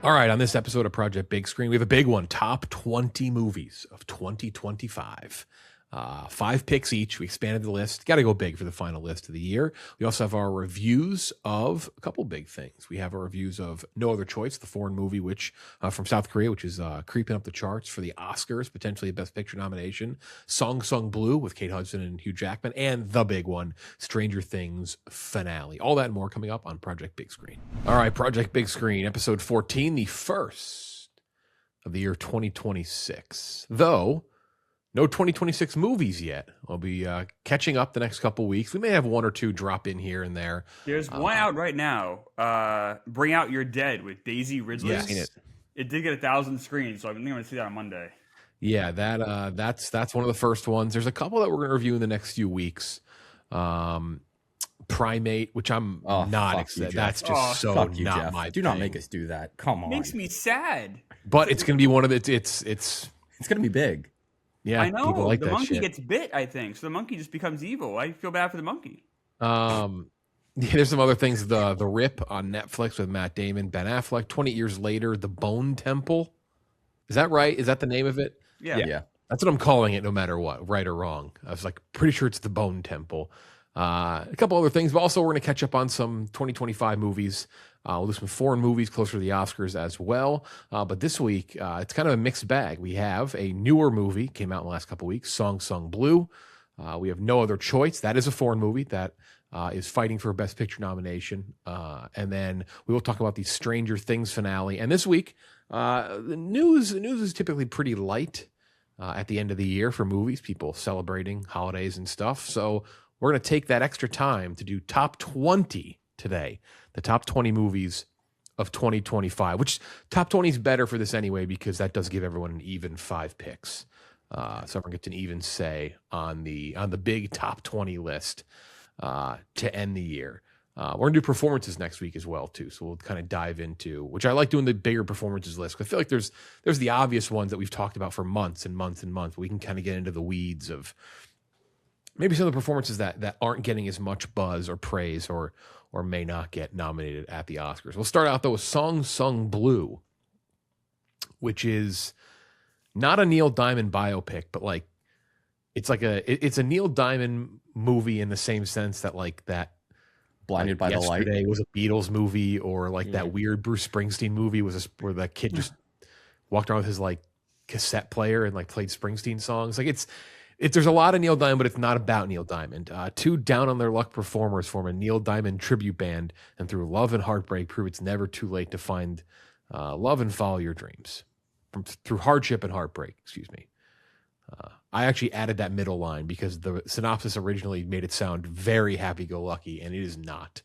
All right, on this episode of Project Big Screen, we have a big one, top 20 movies of 2025. 5 picks each. We expanded the list. Got to go big for the final list of the year. We also have our reviews of a couple big things. We have our reviews of No Other Choice, the foreign movie, which from South Korea, which is creeping up the charts for the Oscars, potentially a Best Picture nomination. Song Sung Blue with Kate Hudson and Hugh Jackman, and the big one, Stranger Things finale. All that and more coming up on Project Big Screen. All right, Project Big Screen, episode 14, the first of the year 2026. Though no 2026 movies yet. I'll be catching up the next couple weeks. We may have one or two drop in here and there. There's one out right now. Bring Out Your Dead with Daisy Ridley. Yes. It did get 1,000 screens, so I think I'm going to see that on Monday. Yeah, that's one of the first ones. There's a couple that we're going to review in the next few weeks. Primate, which I'm not excited. That's just so not Jeff. my Do not make us do that. Come on. Makes me sad. But it's going to be one of the it's going to be big. Yeah, I know. people like the that monkey shit. gets bit, I think. So the monkey just becomes evil. I feel bad for the monkey. Yeah, there's some other things. The Rip on Netflix with Matt Damon, Ben Affleck. 20 years later, The Bone Temple. Is that right? Is that the name of it? Yeah. That's what I'm calling it, no matter what, right or wrong. I was like pretty sure it's The Bone Temple. A couple other things, but also we're going to catch up on some 2025 movies. We'll do some foreign movies closer to the Oscars as well. But this week, it's kind of a mixed bag. We have a newer movie, came out in the last couple weeks, Song Sung Blue. We have No Other Choice. That is a foreign movie that is fighting for a Best Picture nomination. And then we will talk about the Stranger Things finale. And this week, the news is typically pretty light at the end of the year for movies, people celebrating holidays and stuff. So we're going to take that extra time to do top 20 today, the top 20 movies of 2025, which top 20 is better for this anyway, because that does give everyone an even 5 picks. So everyone gets an even say on the big top 20 list to end the year. We're going to do performances next week as well, too. So we'll kind of dive into, which I like doing the bigger performances list. I feel like there's the obvious ones that we've talked about for months and months and months. We can kind of get into the weeds of maybe some of the performances that aren't getting as much buzz or praise or may not get nominated at the Oscars. We'll start out, though, with Song Sung Blue, which is not a Neil Diamond biopic, but like it's a Neil Diamond movie in the same sense that like that Blinded by the Light was a Beatles movie, or like that weird Bruce Springsteen movie where that kid just walked around with his like cassette player and like played Springsteen songs. Like there's a lot of Neil Diamond, but it's not about Neil Diamond. 2 down on their luck performers form a Neil Diamond tribute band, and through love and heartbreak, prove it's never too late to find love and follow your dreams. Through hardship and heartbreak, excuse me. I actually added that middle line because the synopsis originally made it sound very happy-go-lucky, and it is not.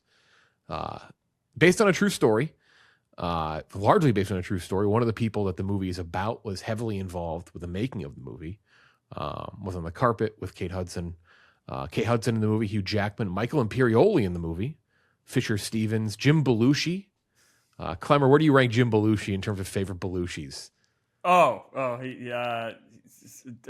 Based on a true story, largely based on a true story, one of the people that the movie is about was heavily involved with the making of the movie. Was on the carpet with Kate Hudson. Kate Hudson in the movie, Hugh Jackman, Michael Imperioli in the movie, Fisher Stevens, Jim Belushi. Klemmer, where do you rank Jim Belushi in terms of favorite Belushis? A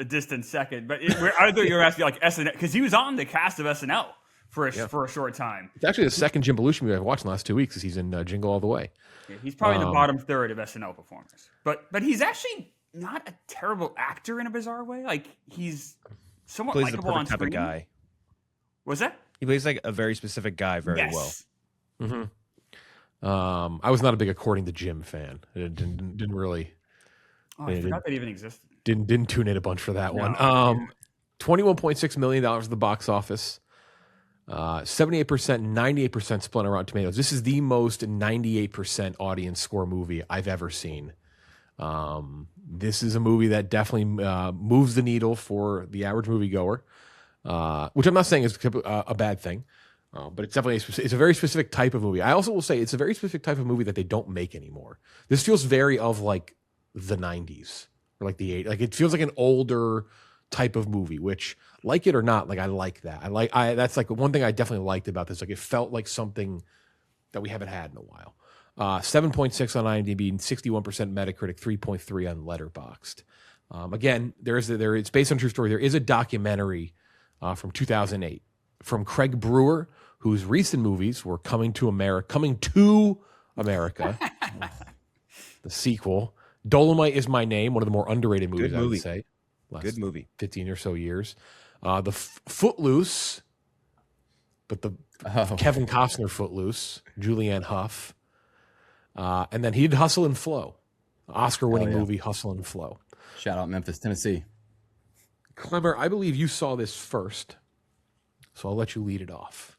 distant second. But I thought you were asking like SNL, because he was on the cast of SNL for a short time. It's actually the second Jim Belushi movie I've watched in the last 2 weeks, because he's in Jingle All the Way. Yeah, he's probably in the bottom third of SNL performers. But he's actually not a terrible actor in a bizarre way. Like he's somewhat likable on screen. Type of guy. Was that? He plays like a very specific guy very well. Mm-hmm. I was not a big According to Jim fan. It didn't really. Oh, I forgot that even existed. Didn't tune in a bunch for that one. $21.6 million at the box office. 78%, 98% split on Rotten Tomatoes. This is the most 98% audience score movie I've ever seen. This is a movie that definitely moves the needle for the average moviegoer, which I'm not saying is a bad thing, but it's definitely it's a very specific type of movie. I also will say it's a very specific type of movie that they don't make anymore. This feels very of like the 90s or like the 80s. Like it feels like an older type of movie, which, like it or not, like I like that. That's like one thing I definitely liked about this. Like it felt like something that we haven't had in a while. 7.6 on IMDb, 61% Metacritic, 3.3 on Letterboxd. Again, it's based on a true story. There is a documentary from 2008 from Craig Brewer, whose recent movies were Coming to America. the sequel. Dolomite is My Name, one of the more underrated movies, Good I would movie. say. Last Good movie. 15 or so years. The Footloose, but the Kevin Costner Footloose, Julianne Hough. And then he did Hustle and Flow, Oscar-winning movie Hustle and Flow. Shout out Memphis, Tennessee. Klemmer, I believe you saw this first, so I'll let you lead it off.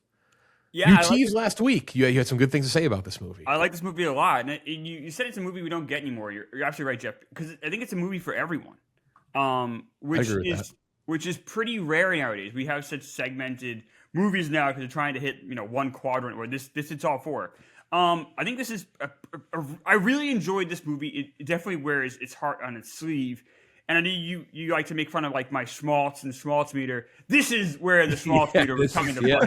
Yeah, you teased last week. You had some good things to say about this movie. I like this movie a lot. And you said it's a movie we don't get anymore. You're absolutely right, Jeff, because I think it's a movie for everyone, which is pretty rare nowadays. We have such segmented movies now because they're trying to hit one quadrant where this it's all for. I think this is I really enjoyed this movie. It definitely wears its heart on its sleeve. And I know you like to make fun of like my schmaltz and schmaltz meter. This is where the schmaltz meter was coming to play.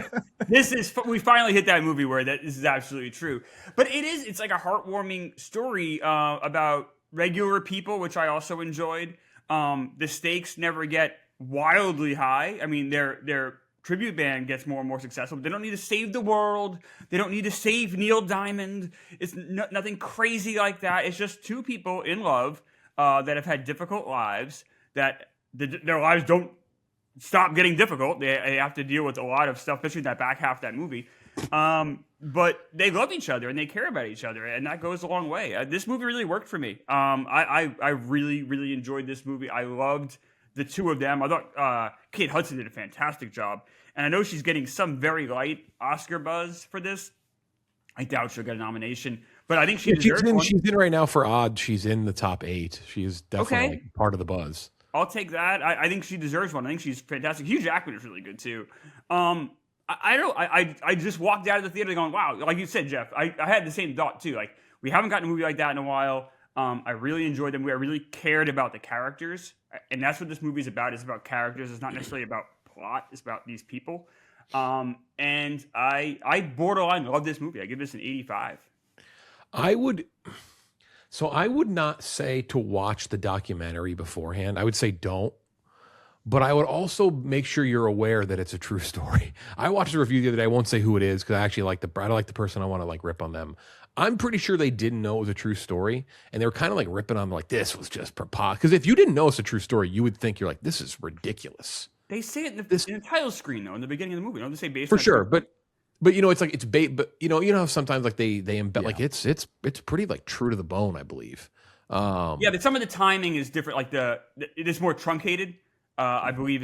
We finally hit that movie where this is absolutely true. But it's like a heartwarming story about regular people, which I also enjoyed. The stakes never get wildly high. I mean, their tribute band gets more and more successful. But they don't need to save the world. They don't need to save Neil Diamond. It's nothing crazy like that. It's just two people in love that have had difficult lives, that their lives don't stop getting difficult. They have to deal with a lot of stuff, especially in that back half of that movie. But they love each other and they care about each other, and that goes a long way. This movie really worked for me. I really, really enjoyed this movie. I loved the two of them. I thought Kate Hudson did a fantastic job. And I know she's getting some very light Oscar buzz for this. I doubt she'll get a nomination. But I think she deserves one. She's in right now for odds. She's in the top 8. She is definitely part of the buzz. I'll take that. I think she deserves one. I think she's fantastic. Hugh Jackman is really good too. I just walked out of the theater going, wow. Like you said, Jeff, I had the same thought too. Like, we haven't gotten a movie like that in a while. I really enjoyed them. I really cared about the characters. And that's what this movie is about. It's about characters. It's not necessarily about plot. It's about these people. And I borderline love this movie. I give this an 85. I would not say to watch the documentary beforehand. I would say don't. But I would also make sure you're aware that it's a true story. I watched a review the other day. I won't say who it is because I actually like the person. I want to like rip on them. I'm pretty sure they didn't know it was a true story, and they were kind of like ripping on like this was just preposterous. Because if you didn't know it's a true story, you would think you're like, this is ridiculous. They say it in the title screen though, in the beginning of the movie. Don't they say based for on sure, but it's like it's bait. But you know how sometimes like they embed like it's pretty like true to the bone, I believe. But some of the timing is different. Like it is more truncated. I believe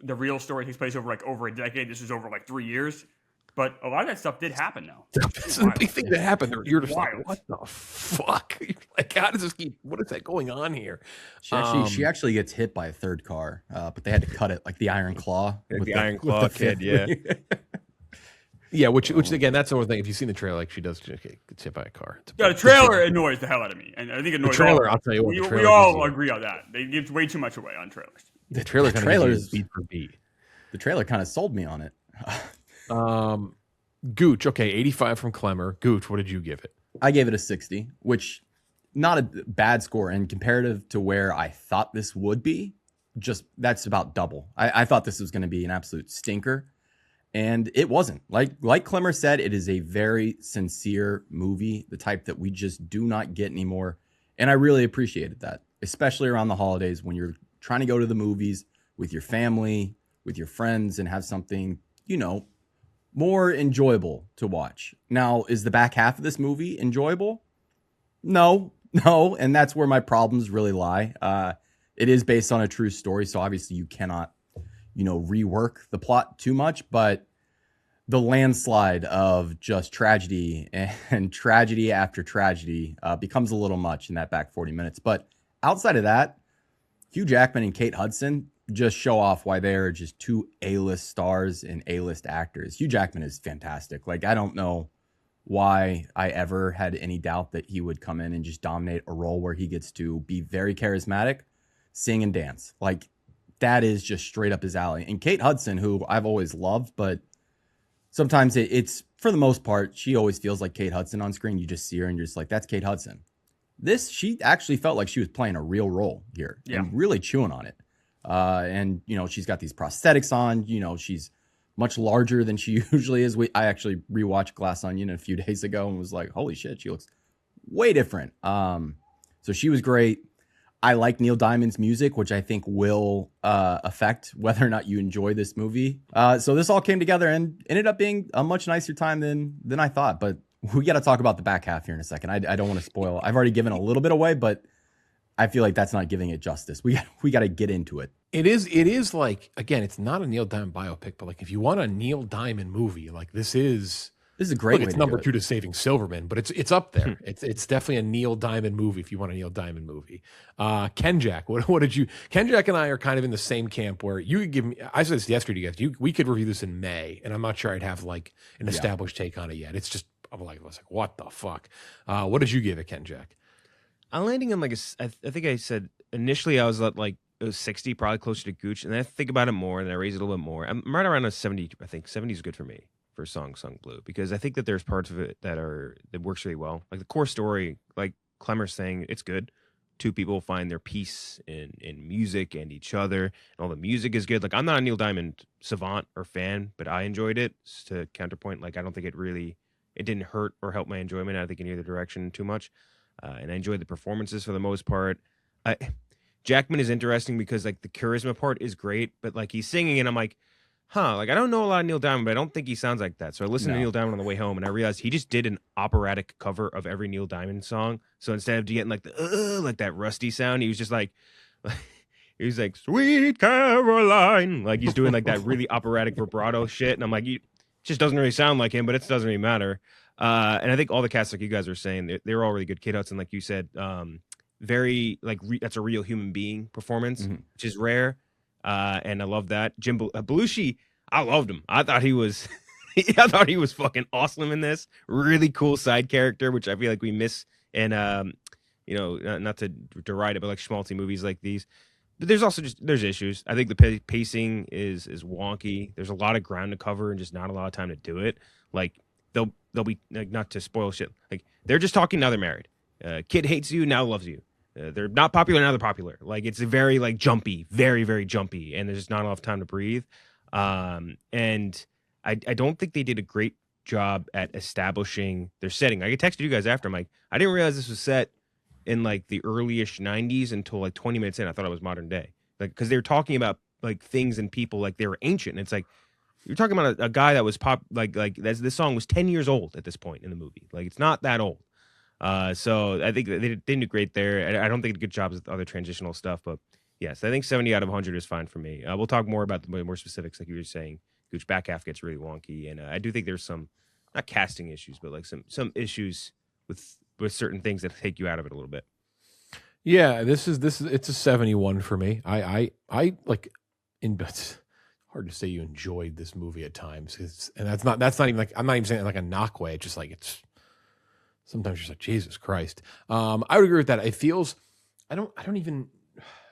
the real story takes place over a decade. This is over like 3 years. But a lot of that stuff did happen, though. That's the big thing that happened. You're just like, what the fuck? Like, how does this what is that going on here? She actually gets hit by a third car, but they had to cut it like the Iron Claw. The Iron Claw kid, yeah. Yeah, which again, that's the one thing. If you've seen the trailer, like she gets hit by a car. The trailer annoys the hell out of me, and I think it annoys the trailer. I'll tell you what, we all agree on that. They give way too much away on trailers. The trailer is beat for beat. The trailer kind of sold me on it. Gooch, okay, 85 from Klemmer. Gooch, what did you give it? I gave it a 60, which not a bad score, and comparative to where I thought this would be, just that's about double. I thought this was going to be an absolute stinker, and it wasn't. Like Klemmer said, it is a very sincere movie, the type that we just do not get anymore, and I really appreciated that, especially around the holidays when you're trying to go to the movies with your family, with your friends, and have something, more enjoyable to watch. Now, is the back half of this movie enjoyable? No, and that's where my problems really lie. It is based on a true story, so obviously you cannot, rework the plot too much, but the landslide of just tragedy and tragedy after tragedy becomes a little much in that back 40 minutes. But outside of that, Hugh Jackman and Kate Hudson just show off why they are just two A-list stars and A-list actors. Hugh Jackman is fantastic. Like, I don't know why I ever had any doubt that he would come in and just dominate a role where he gets to be very charismatic, sing and dance. Like, that is just straight up his alley. And Kate Hudson, who I've always loved, but sometimes it's, for the most part, she always feels like Kate Hudson on screen. You just see her and you're just like, that's Kate Hudson. She actually felt like she was playing a real role here and really chewing on it. And she's got these prosthetics on, she's much larger than she usually is. I actually rewatched Glass Onion a few days ago and was like, holy shit, she looks way different. So she was great. I like Neil Diamond's music, which I think will affect whether or not you enjoy this movie. So this all came together and ended up being a much nicer time than I thought. But we got to talk about the back half here in a second. I don't want to spoil. I've already given a little bit away, but I feel like that's not giving it justice. We got to get into it. It is like, again, it's not a Neil Diamond biopic, but like if you want a Neil Diamond movie, like this is a great way it's to number do it. 2 to Saving Silverman, but it's up there. It's definitely a Neil Diamond movie if you want a Neil Diamond movie. Kenjac, what did you? Kenjac and I are kind of in the same camp where you could give me. I said this yesterday, you guys. We could review this in May, and I'm not sure I'd have like an established take on it yet. It's just I was like, what the fuck? What did you give it, Kenjac? I'm landing on like I think I said initially I was at like it was 60, probably closer to Gooch, and then I think about it more and I raise it a little bit more. I'm right around a 70. I think 70 is good for me for a song sung blue, because I think that there's parts of it that works really well. Like the core story, like Klemmer's saying, it's good. Two people find their peace in music and each other, and all the music is good. Like I'm not a Neil Diamond savant or fan, but I enjoyed it. To counterpoint, like I don't think it didn't hurt or help my enjoyment, I think, in either direction too much. And I enjoyed the performances for the most part. Jackman is interesting because like the charisma part is great, but like he's singing and I'm like, like I don't know a lot of Neil Diamond, but I don't think he sounds like that. So I listened to Neil Diamond on the way home and I realized he just did an operatic cover of every Neil Diamond song. So instead of getting like the like that rusty sound, he was just like he was like, Sweet Caroline. Like he's doing like that really operatic vibrato shit. And I'm like, it just doesn't really sound like him, but it doesn't really matter. And I think all the cast, like you guys are saying, they're all really good kid outs. And like you said, very like that's a real human being performance, which is rare. And I love that. Jim Belushi, I loved him. I thought he was fucking awesome in this. Really cool side character, which I feel like we miss in not to deride it, but like schmaltzy movies like these. But there's also there's issues. I think the pacing is wonky. There's a lot of ground to cover and just not a lot of time to do it. Like they'll be like, not to spoil shit. Like they're just talking, now they're married. Kid hates you, now loves you. They're not popular, now they're popular. Like it's a very like jumpy, very, very jumpy, and there's just not enough time to breathe. And I don't think they did a great job at establishing their setting. Like I texted you guys after, I'm like, I didn't realize this was set in like the early-ish 90s until like 20 minutes in. I thought it was modern day. Like because they were talking about like things and people like they were ancient. And it's like you're talking about a guy that was this song was 10 years old at this point in the movie. Like it's not that old. So I think they did great there. I don't think they did a good job with other transitional stuff, but yes, I think 70 out of 100 is fine for me. We'll talk more about the more specifics, like you were saying. Gooch back half gets really wonky, and I do think there's some not casting issues, but like some issues with certain things that take you out of it a little bit. Yeah, this is it's a 71 for me. I like it's hard to say you enjoyed this movie at times, and that's not even like I'm not even saying it like a knock way. It's just like it's. Sometimes you're just like, Jesus Christ. I would agree with that. It feels, I don't even,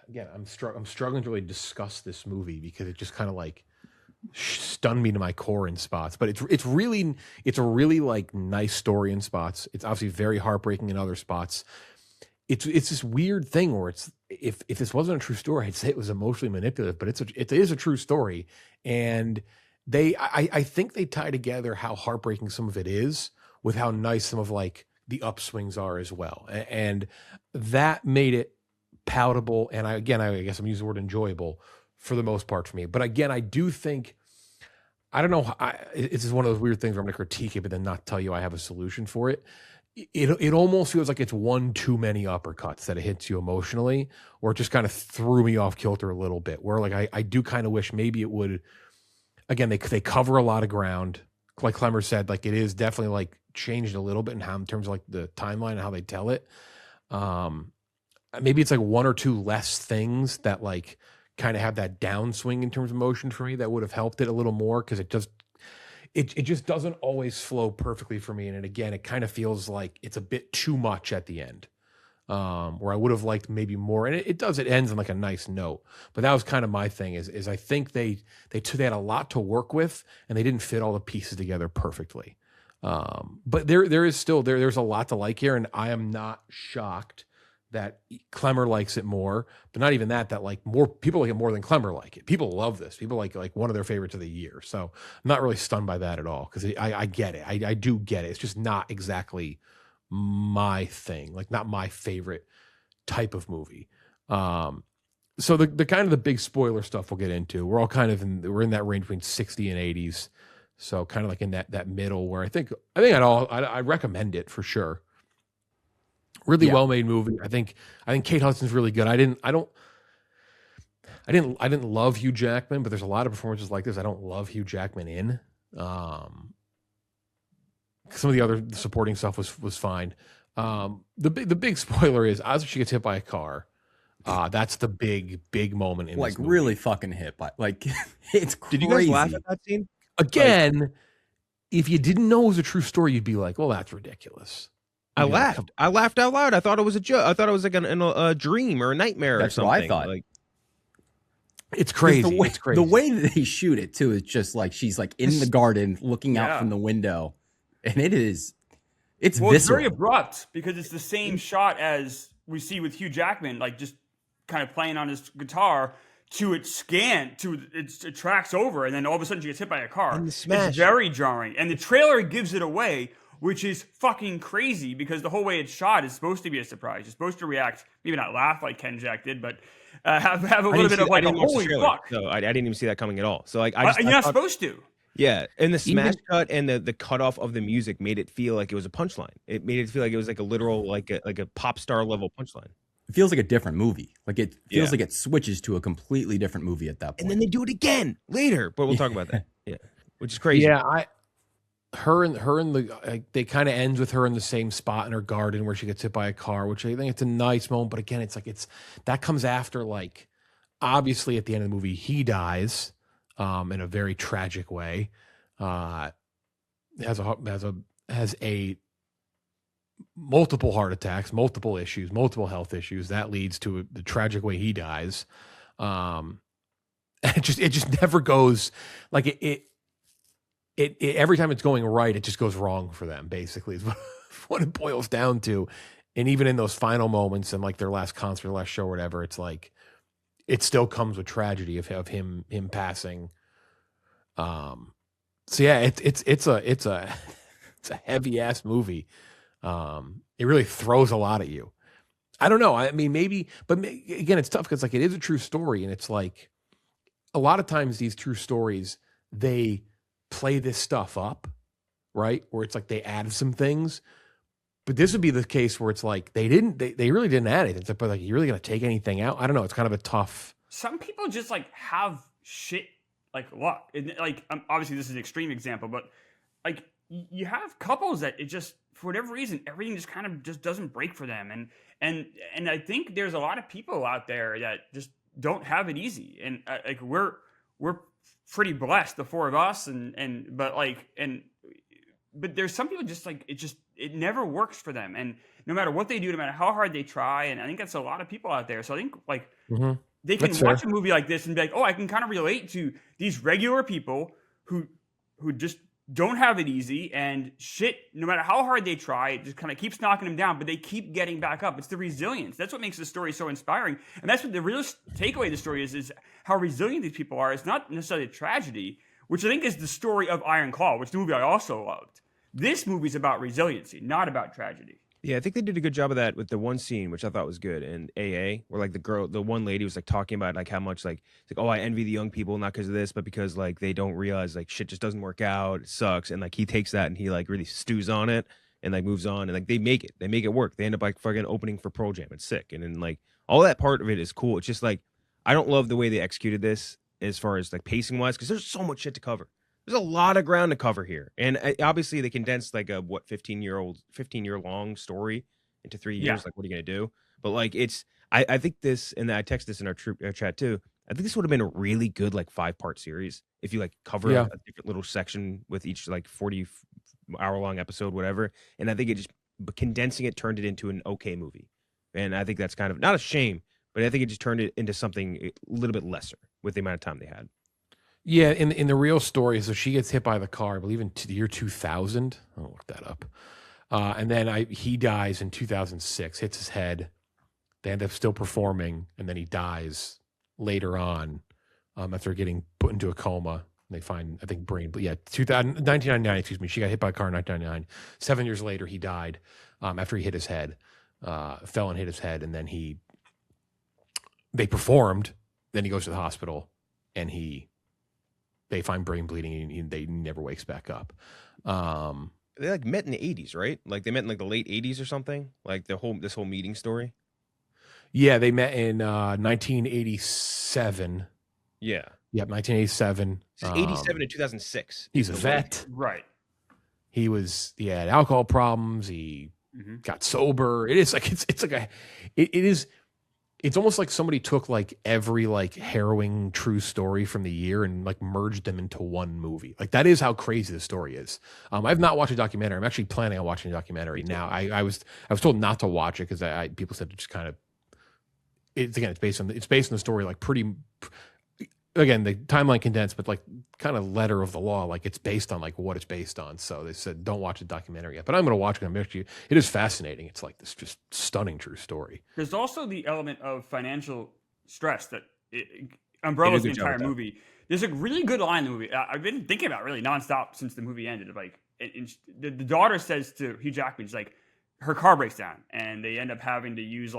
again, I'm struggling to really discuss this movie because it just kind of like stunned me to my core in spots. But it's a really like nice story in spots. It's obviously very heartbreaking in other spots. It's this weird thing where it's if this wasn't a true story, I'd say it was emotionally manipulative, but it is a true story, and I think they tie together how heartbreaking some of it is with how nice some of like the upswings are as well. And that made it palatable. And I guess I'm using the word enjoyable for the most part for me. But again, I do think, I don't know, it's just one of those weird things where I'm going to critique it, but then not tell you I have a solution for it. It almost feels like it's one too many uppercuts that it hits you emotionally, or it just kind of threw me off kilter a little bit, where like I do kind of wish maybe it would, again, they cover a lot of ground. Like Klemmer said, like it is definitely like changed a little bit in terms of like the timeline and how they tell it. Maybe it's like one or two less things that like kind of have that downswing in terms of emotion for me that would have helped it a little more, because it just doesn't always flow perfectly for me. And again, it kind of feels like it's a bit too much at the end, where I would have liked maybe more. And it ends on like a nice note. But that was kind of my thing is I think they had a lot to work with, and they didn't fit all the pieces together perfectly. But there's a lot to like here, and I am not shocked that Klemmer likes it more, but not even that like more people like it more than Klemmer like it. People love this. People like one of their favorites of the year. So I'm not really stunned by that at all, because I get it. I do get it. It's just not exactly my thing, like not my favorite type of movie. So the kind of the big spoiler stuff we'll get into. We're all kind of we're in that range between 60 and 80s. So kind of like in that middle where I think I recommend it for sure. Really well made movie. I think Kate Hudson's really good. I didn't love Hugh Jackman, but there's a lot of performances like this I don't love Hugh Jackman in. Some of the other supporting stuff was fine. The big spoiler is as she gets hit by a car. That's the big moment in like this movie. really fucking hit by like it's crazy. Did you guys laugh at that scene? Again, if you didn't know it was a true story, you'd be like, "Well, that's ridiculous." I laughed. I laughed out loud. I thought it was a joke. I thought it was like a dream or a nightmare That's or something. what I thought. Like, it's crazy. It's crazy. The way that they shoot it too is just like she's like in the garden looking out from the window, and it's visceral. It's very abrupt because it's the same shot as we see with Hugh Jackman, like just kind of playing on his guitar. It tracks over, and then all of a sudden she gets hit by a car. And the smash. It's very jarring, and the trailer gives it away, which is fucking crazy because the whole way it's shot is supposed to be a surprise. You're supposed to react, maybe not laugh like Kenjac did, but have a little bit of like a holy fuck. No, I didn't even see that coming at all. So like, You're not supposed to. Yeah, and the smash cut and the cutoff of the music made it feel like it was a punchline. It made it feel like it was like a literal like a pop star level punchline. It feels like a different movie. Like it feels like it switches to a completely different movie at that point. And then they do it again later, but we'll talk about that. Yeah, which is crazy. Yeah, they kind of ends with her in the same spot in her garden where she gets hit by a car, which I think it's a nice moment. But again, it's that comes after like obviously at the end of the movie he dies in a very tragic way. Has multiple heart attacks, multiple issues, multiple health issues. That leads to the tragic way he dies. It just never goes like it every time it's going right, it just goes wrong for them, basically, is what it boils down to. And even in those final moments and like their last concert, last show, or whatever, it's like it still comes with tragedy of him passing. So yeah, it's a heavy ass movie. It really throws a lot at you. I don't know. I mean, maybe, but again, it's tough because like it is a true story, and it's like a lot of times these true stories they play this stuff up, right? Where it's like they add some things, but this would be the case where it's like they really didn't add anything. It's like, but like, you really gonna take anything out? I don't know. It's kind of a tough. Some people just like have shit like luck. Like obviously this is an extreme example, but like you have couples that it just for whatever reason everything just kind of just doesn't break for them, and I think there's a lot of people out there that just don't have it easy, and like we're pretty blessed, the four of us, but there's some people just like it never works for them, and no matter what they do, no matter how hard they try, and I think that's a lot of people out there. So I think like they can watch a movie like this and be like, oh, I can kind of relate to these regular people who just don't have it easy, and shit, no matter how hard they try, it just kind of keeps knocking them down, but they keep getting back up. It's the resilience. That's what makes the story so inspiring. And that's what the real takeaway of the story is how resilient these people are. It's not necessarily a tragedy, which I think is the story of Iron Claw, which the movie I also loved. This movie's about resiliency, not about tragedy. Yeah, I think they did a good job of that with the one scene, which I thought was good. And AA, where like the one lady was like talking about like how much like, it's like, oh, I envy the young people, not because of this, but because like they don't realize like shit just doesn't work out. It sucks. And like he takes that and he like really stews on it and like moves on and like they make it work. They end up like fucking opening for Pearl Jam. It's sick. And then like all that part of it is cool. It's just like, I don't love the way they executed this as far as like pacing wise, because there's so much shit to cover. There's a lot of ground to cover here. And obviously they condensed like a 15-year long story into 3 years. Yeah. Like, what are you going to do? But like, I think this, and I text this in our chat too. I think this would have been a really good, like 5-part series. If you like cover a different little section with each like 40-hour-long episode, whatever. And I think but condensing it turned it into an okay movie. And I think that's kind of not a shame, but I think it just turned it into something a little bit lesser with the amount of time they had. Yeah, in the real story, so she gets hit by the car, I believe in the year 2000. I'll look that up. And then he dies in 2006, hits his head. They end up still performing, and then he dies later on after getting put into a coma. They find, I think, brain. But yeah, 1999, excuse me. She got hit by a car in 1999. 7 years later, he died after he hit his head. fell and hit his head, and then they performed. Then he goes to the hospital, and they find brain bleeding, and they never wakes back up. They like met in the 80s, right? Like they met in like the late 80s or something. Like this whole meeting story. Yeah, they met in 1987. Yeah. Yep, 1987. This is 87 to 2006. He's a vet. Right. He had alcohol problems. He got sober. It is like it's almost like somebody took like every like harrowing true story from the year and like merged them into one movie. Like that is how crazy the story is. I've not watched a documentary. I'm actually planning on watching a documentary now. I was told not to watch it because people said it just kind of it's based on the story like pretty. Again, the timeline condensed, but like kind of letter of the law, like it's based on like what it's based on. So they said don't watch the documentary yet, but I'm going to watch it. It is fascinating. It's like this just stunning true story. There's also the element of financial stress that umbrellas the entire movie. There's a really good line in the movie. I've been thinking about it really nonstop since the movie ended. Like the daughter says to Hugh Jackman, she's like, her car breaks down, and they end up having to use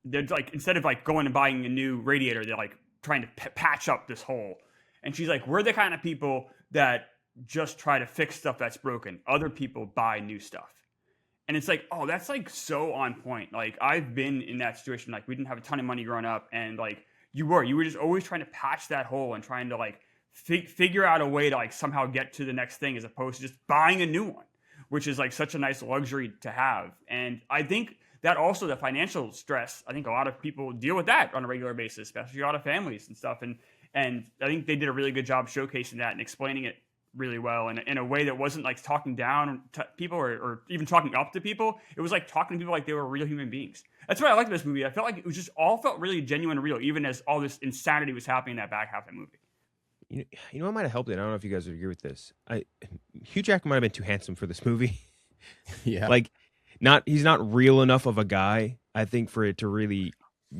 they're like instead of like going and buying a new radiator, they're like trying to patch up this hole. And she's like, we're the kind of people that just try to fix stuff that's broken. Other people buy new stuff. And it's like, oh, that's like so on point. Like I've been in that situation. Like we didn't have a ton of money growing up, and like you were just always trying to patch that hole and trying to like figure out a way to like somehow get to the next thing, as opposed to just buying a new one, which is like such a nice luxury to have. And I think that also the financial stress, I think a lot of people deal with that on a regular basis, especially a lot of families and stuff. And I think they did a really good job showcasing that and explaining it really well in a way that wasn't like talking down to people or even talking up to people. It was like talking to people like they were real human beings. That's what I liked about this movie. I felt like it was just all felt really genuine and real, even as all this insanity was happening in that back half of the movie. You know what might have helped it? I don't know if you guys would agree with this. Hugh Jackman might have been too handsome for this movie. Yeah. Like, he's not real enough of a guy, I think, for it to really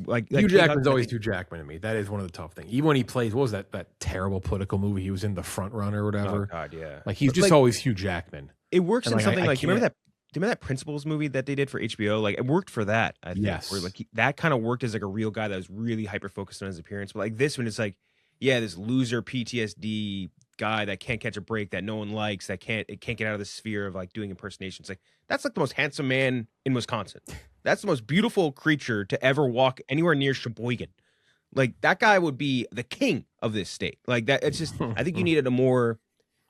like Hugh Jackman's always Hugh Jackman to me. That is one of the tough things. Even when he plays, what was that terrible political movie he was in, The Front Runner or whatever? Oh God, yeah. Like he's just always Hugh Jackman. It works in something like, you remember that? Do you remember that Principles movie that they did for HBO? Like it worked for that, I think. Yes. Where like that kind of worked as like a real guy that was really hyper focused on his appearance. But like this one, it's like, yeah, this loser PTSD guy that can't catch a break, that no one likes, that can't get out of the sphere of like doing impersonations. Like that's like the most handsome man in Wisconsin. That's the most beautiful creature to ever walk anywhere near Sheboygan. Like that guy would be the king of this state. Like that. It's just, I think you needed a more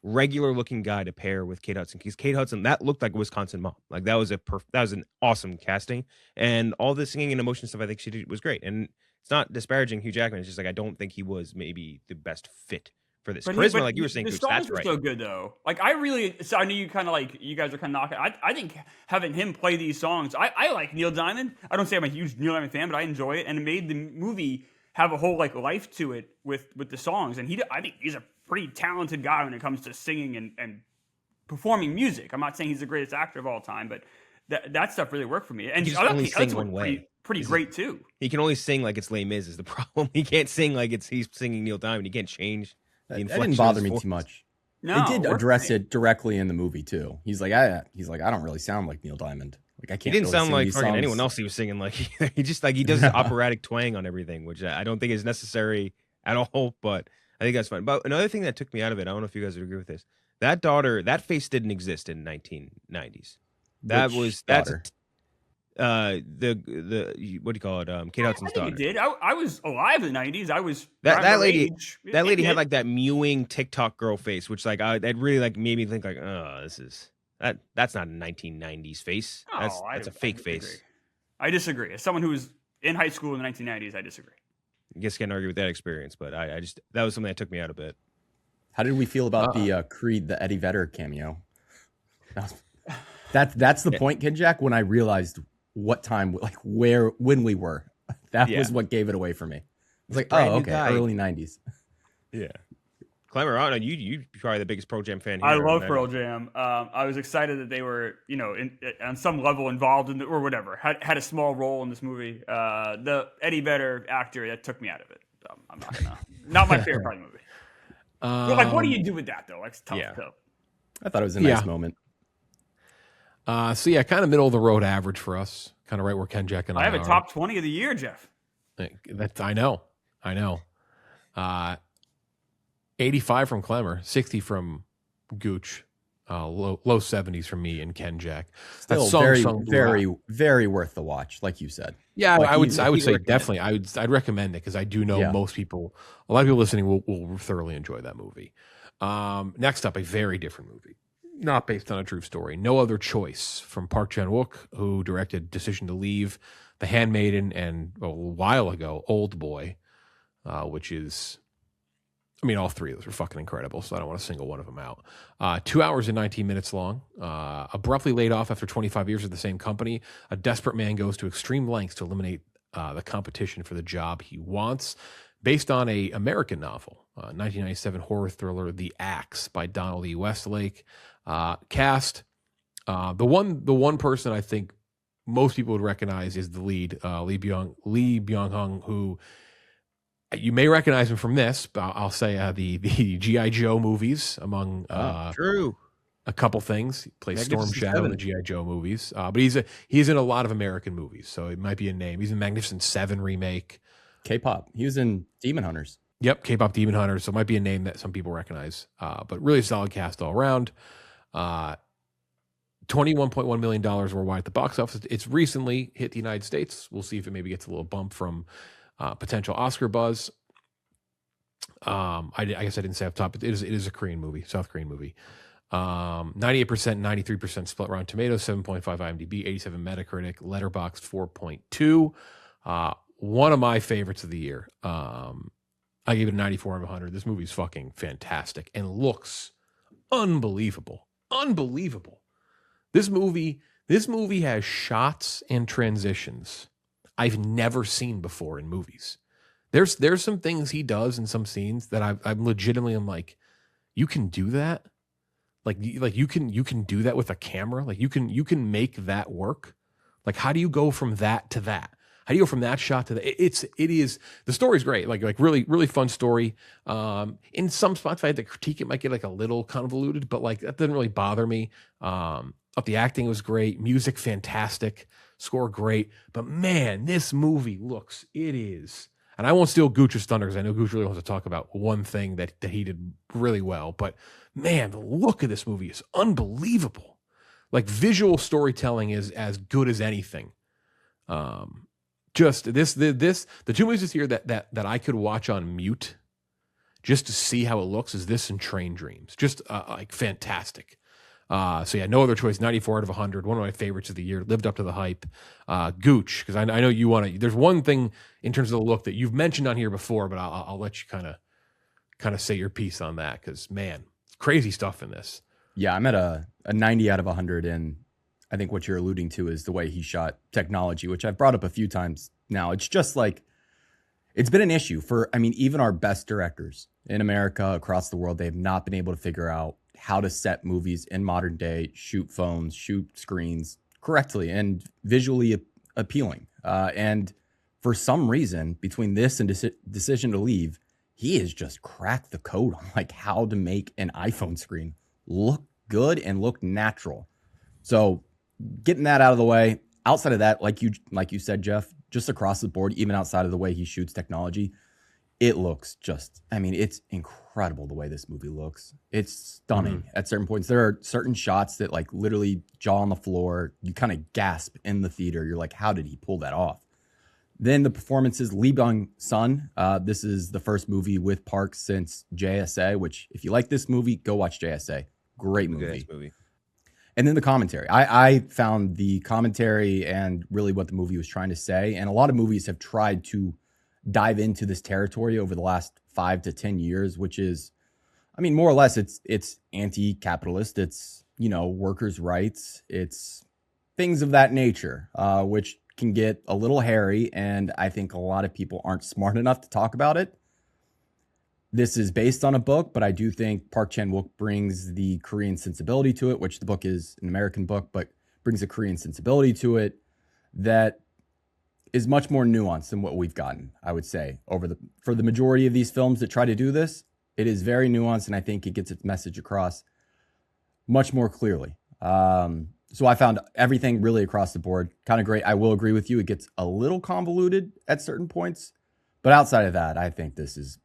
regular looking guy to pair with Kate Hudson, because Kate Hudson, that looked like a Wisconsin mom. Like that was an awesome casting, and all the singing and emotion stuff I think she did was great. And it's not disparaging Hugh Jackman. It's just like I don't think he was maybe the best fit for this. Charisma, like you were saying, the Gooch, songs that's were right. so good though. Like I really, so I know you kind of like, you guys are kind of knocking. I think having him play these songs, I like Neil Diamond. I don't say I'm a huge Neil Diamond fan, but I enjoy it, and it made the movie have a whole like life to it with the songs. And I think he's a pretty talented guy when it comes to singing and performing music. I'm not saying he's the greatest actor of all time, but that stuff really worked for me. And he just only sing one way. Pretty great too. He can only sing like it's Les Mis is the problem. He can't sing like he's singing Neil Diamond. He can't change. That didn't bother me too much. No, they did address it directly in the movie too. He's like, I don't really sound like Neil Diamond. Like I can't. He didn't really sound sing like these fucking songs. anyone else he was singing like. He just like he does this operatic twang on everything, which I don't think is necessary at all. But I think that's fine. But another thing that took me out of it, I don't know if you guys would agree with this. That daughter, that face didn't exist in 1990s. That's the what do you call it? Kate Hudson's daughter. It did. I was alive in the 90s. I was that lady. Age. That lady had like that mewing TikTok girl face, which like that really like made me think like, oh, that's not a 1990s face. That's a fake face. I disagree. As someone who was in high school in the 1990s, I disagree. I guess can't argue with that experience, but I just that was something that took me out a bit. How did we feel about the Creed, the Eddie Vedder cameo? That's the point, Kenjac, when I realized what time, like when we were. That was what gave it away for me. It's like, oh, okay, early 90s. Yeah. Klemmer, I don't know, you probably the biggest Pearl Jam fan here. I love Pearl Jam. I was excited that they were, on some level involved in or whatever, had a small role in this movie. The Eddie Vedder actor, that took me out of it. I'm not gonna, not my favorite part of the movie. But like, what do you do with that though? Like, it's tough. I thought it was a nice moment. So yeah, kind of middle of the road average for us. Kind of right where Kenjac and I I have a are. top 20 of the year, Jeff. I know. 85 from Klemmer, 60 from Gooch, low 70s from me and Kenjac. Still very worth the watch, like you said. Yeah, Like I would he say recommended. definitely. I'd recommend it because I do know Yeah. a lot of people listening will thoroughly enjoy that movie. Next up, a very different movie, not based on a true story. No Other Choice from Park Chan-wook, who directed Decision to Leave, The Handmaiden, and a while ago Old Boy, which is, I mean, all three of those are fucking incredible, so I don't want to single one of them out. 2 hours and 19 minutes long. Abruptly laid off after 25 years at the same company, a desperate man goes to extreme lengths to eliminate the competition for the job he wants. Based on a American novel, 1997 horror thriller The Axe by Donald E. Westlake. Cast, the one person I think most people would recognize is the lead, Lee Byung-hung, who you may recognize him from this, but I'll say the G.I. Joe movies, among True. a couple things. He plays Storm Magnificent Shadow in the Seven. G.I. Joe movies, but he's in a lot of American movies, so it might be a name. He's in Magnificent Seven remake. K-pop. He was in Demon Hunters. Yep, K-pop Demon Hunters, so it might be a name that some people recognize, but really solid cast all around. $21.1 million worldwide at the box office. It's recently hit the United States. We'll see if it maybe gets a little bump from potential Oscar buzz. I guess I didn't say up top, but it is a Korean movie, South Korean movie. 98%, 93% split Rotten Tomatoes, 7.5 IMDb, 87 Metacritic, Letterboxd 4.2. One of my favorites of the year. I gave it a 94 out of 100. This movie's fucking fantastic and looks unbelievable. Unbelievable. This movie has shots and transitions I've never seen before in movies. There's some things he does in some scenes that I'm legitimately, I'm like, you can do that? Like you can do that with a camera? Like you can make that work? Like, how do you go from that to that? How do you go from that shot to that? It is, the story's great. Like really, really fun story. In some spots, if I had to critique, it might get like a little convoluted, but like that didn't really bother me. The acting was great. Music, fantastic. Score, great. But man, this movie it is. And I won't steal Gooch's thunder because I know Gooch really wants to talk about one thing that he did really well. But man, the look of this movie is unbelievable. Like visual storytelling is as good as anything. Just the two movies this year that I could watch on mute just to see how it looks is this and Train Dreams. Just like fantastic. So yeah, No Other Choice, 94 out of 100. One of my favorites of the year. Lived up to the hype. Gooch, because I know you want to. There's one thing in terms of the look that you've mentioned on here before, but I'll let you kind of say your piece on that because man, crazy stuff in this. Yeah, I'm at a 90 out of 100, and I think what you're alluding to is the way he shot technology, which I've brought up a few times now. It's just like, it's been an issue for, I mean, even our best directors in America, across the world, they have not been able to figure out how to set movies in modern day, shoot phones, shoot screens correctly and visually appealing. And for some reason, between this and Decision to Leave, he has just cracked the code on like how to make an iPhone screen look good and look natural. So getting that out of the way, outside of that, like you said, Jeff, just across the board, even outside of the way he shoots technology, it looks just, I mean, it's incredible the way this movie looks. It's stunning at certain points. There are certain shots that like literally jaw on the floor. You kind of gasp in the theater. You're like, how did he pull that off? Then the performances, Lee Byung-sun. This is the first movie with Park since JSA, which if you like this movie, go watch JSA. Great movie. And then the commentary. I found the commentary and really what the movie was trying to say. And a lot of movies have tried to dive into this territory over the last 5 to 10 years, which is, I mean, more or less it's anti-capitalist. It's, workers' rights. It's things of that nature, which can get a little hairy. And I think a lot of people aren't smart enough to talk about it. This is based on a book, but I do think Park Chan-wook brings the Korean sensibility to it, which the book is an American book, but brings a Korean sensibility to it that is much more nuanced than what we've gotten, I would say, for the majority of these films that try to do this. It is very nuanced, and I think it gets its message across much more clearly. So I found everything really across the board kind of great. I will agree with you. It gets a little convoluted at certain points. But outside of that, I think this is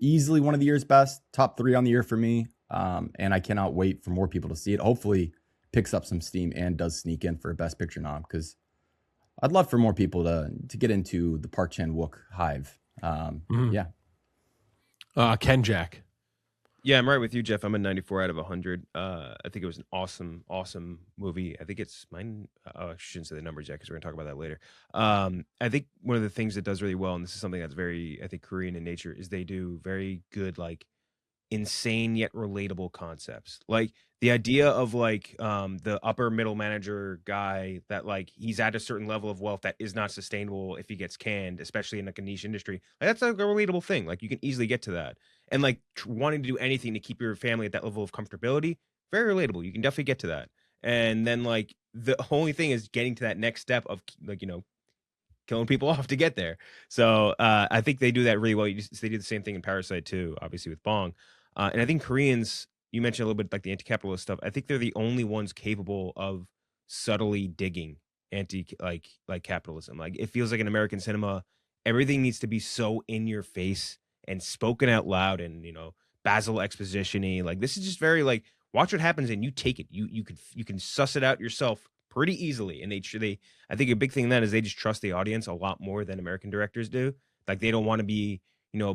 easily one of the year's best, top 3 on the year for me. And I cannot wait for more people to see it. Hopefully picks up some steam and does sneak in for a Best Picture nom, because I'd love for more people to get into the Park Chan-wook hive. Yeah. Kenjac. Yeah, I'm right with you, Jeff. I'm a 94 out of 100. I think it was an awesome movie. I think it's mine. I shouldn't say the numbers yet because we're going to talk about that later. I think one of the things that does really well, and this is something that's very, I think, Korean in nature, is they do very good, like, insane yet relatable concepts. Like the idea of like the upper middle manager guy that like he's at a certain level of wealth that is not sustainable if he gets canned, especially in like a niche industry. Like, that's like a relatable thing. Like you can easily get to that. And like wanting to do anything to keep your family at that level of comfortability, very relatable. You can definitely get to that. And then like the only thing is getting to that next step of like, killing people off to get there. So I think they do that really well. They do the same thing in Parasite too, obviously with Bong. And I think Koreans, you mentioned a little bit like the anti-capitalist stuff. I think they're the only ones capable of subtly digging like capitalism. Like it feels like in American cinema, everything needs to be so in your face and spoken out loud and Basil exposition-y. Like this is just very like watch what happens and you take it. You can suss it out yourself pretty easily. And they I think a big thing in that is they just trust the audience a lot more than American directors do. Like they don't want to be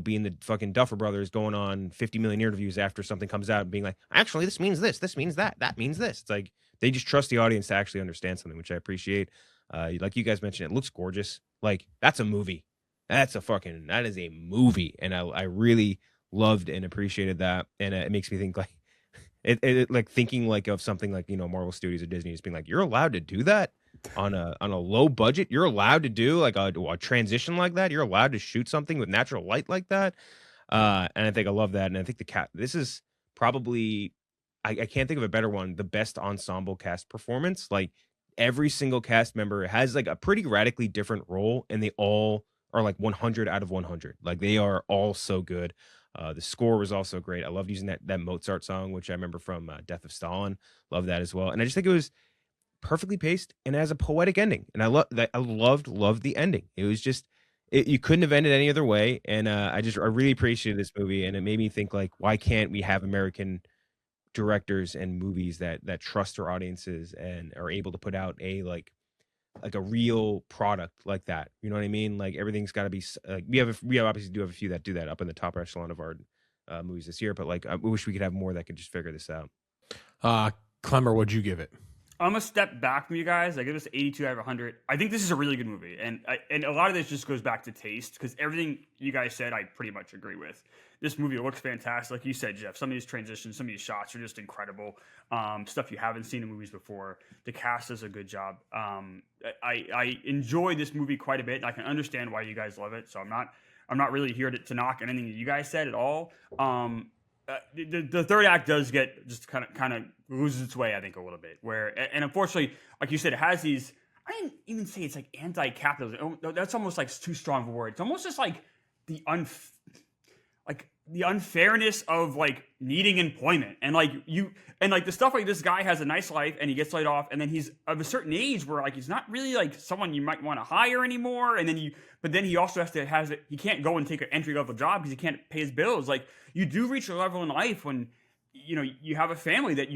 being the fucking Duffer Brothers going on 50 million interviews after something comes out and being like, actually, this means this means that means this. It's like they just trust the audience to actually understand something, which I appreciate. Like you guys mentioned, it looks gorgeous. Like that's a movie. That is a movie. And I really loved and appreciated that. And it makes me think like, it like thinking like of something like, Marvel Studios or Disney just being like, you're allowed to do that on a low budget. You're allowed to do like a transition like that. You're allowed to shoot something with natural light like that. And I think I love that. And I think this is probably, I can't think of a better one, the best ensemble cast performance. Like every single cast member has like a pretty radically different role and they all are like 100 out of 100. Like they are all so good. The score was also great. I loved using that Mozart song, which I remember from Death of Stalin. Love that as well. And I just think it was perfectly paced and has a poetic ending. And I love that. I loved the ending. It was just, you couldn't have ended any other way. And I really appreciated this movie. And it made me think like, why can't we have American directors and movies that trust their audiences and are able to put out a like a real product like that? You know what I mean? Like everything's got to be like we obviously do have a few that do that up in the top echelon of our movies this year, but like I wish we could have more that could just figure this out. Klemmer, what'd you give it? I'm gonna step back from you guys. I give this 82 out of 100. I think this is a really good movie, and a lot of this just goes back to taste because everything you guys said, I pretty much agree with. This movie looks fantastic, like you said, Jeff. Some of these transitions, some of these shots are just incredible. Stuff you haven't seen in movies before. The cast does a good job. I enjoy this movie quite a bit, and I can understand why you guys love it. So I'm not really here to knock anything that you guys said at all. The third act does get just kind of loses its way, I think, a little bit. And unfortunately, like you said, it has these. I didn't even say it's like anti-capitalism. That's almost like too strong of a word. It's almost just like the unfairness of like needing employment and like the stuff like this guy has a nice life and he gets laid off and then he's of a certain age where like he's not really like someone you might want to hire anymore, and then he also he can't go and take an entry level job because he can't pay his bills. Like you do reach a level in life when you have a family that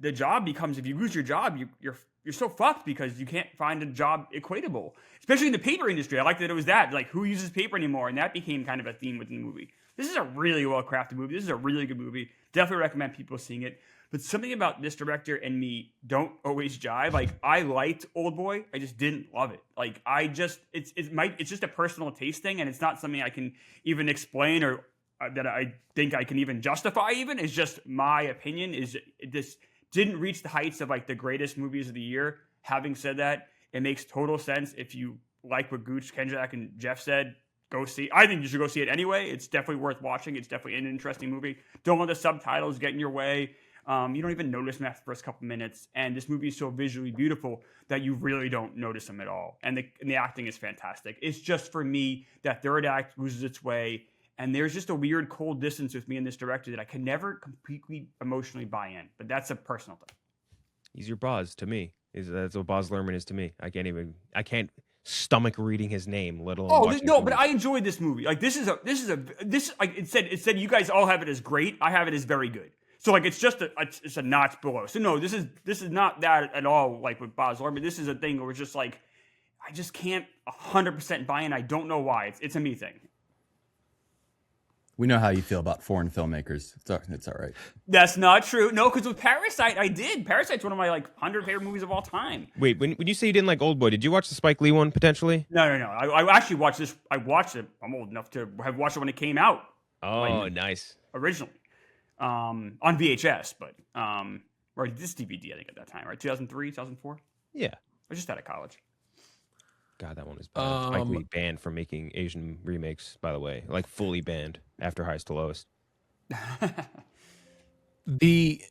the job becomes, if you lose your job you're so fucked because you can't find a job equatable, especially in the paper industry. I like that it was that like who uses paper anymore, and that became kind of a theme within the movie. This is a really well-crafted movie. This is a really good movie. Definitely recommend people seeing it. But something about this director and me don't always jive. Like, I liked Oldboy. I just didn't love it. Like, it's just a personal taste thing, and it's not something I can even explain or that I think I can even justify even. It's just my opinion. This didn't reach the heights of, like, the greatest movies of the year. Having said that, it makes total sense if you like what Gooch, Kenjac, and Jeff said. Go see. I think you should go see it anyway. It's definitely worth watching. It's definitely an interesting movie. Don't let the subtitles get in your way. You don't even notice them after the first couple minutes. And this movie is so visually beautiful that you really don't notice them at all. And the acting is fantastic. It's just for me that third act loses its way. And there's just a weird cold distance with me and this director that I can never completely emotionally buy in. But that's a personal thing. He's your Boz to me. That's what Boz Lerman is to me. I can't stomach reading his name, let alone watching no, his but movies. I enjoyed this movie. Like this like it said you guys all have it as great. I have it as very good. So like it's a notch below. So no, this is not that at all. Like with Boz Lerman, this is a thing where it's just like I just can't 100% buy in. I don't know why. It's a me thing. We know how you feel about foreign filmmakers. It's all right. That's not true. No, because with Parasite, I did. Parasite's one of my 100 favorite movies of all time. Wait, when you say you didn't like Old Boy, did you watch the Spike Lee one potentially? No. I actually watched this. I watched it. I'm old enough to have watched it when it came out. Oh, nice. Originally, on VHS, but or this DVD, I think at that time, right? 2003, 2004. Yeah. I was just out of college. God, that one was banned. Spike Lee banned from making Asian remakes, by the way. Like fully banned after Highest to Lowest. The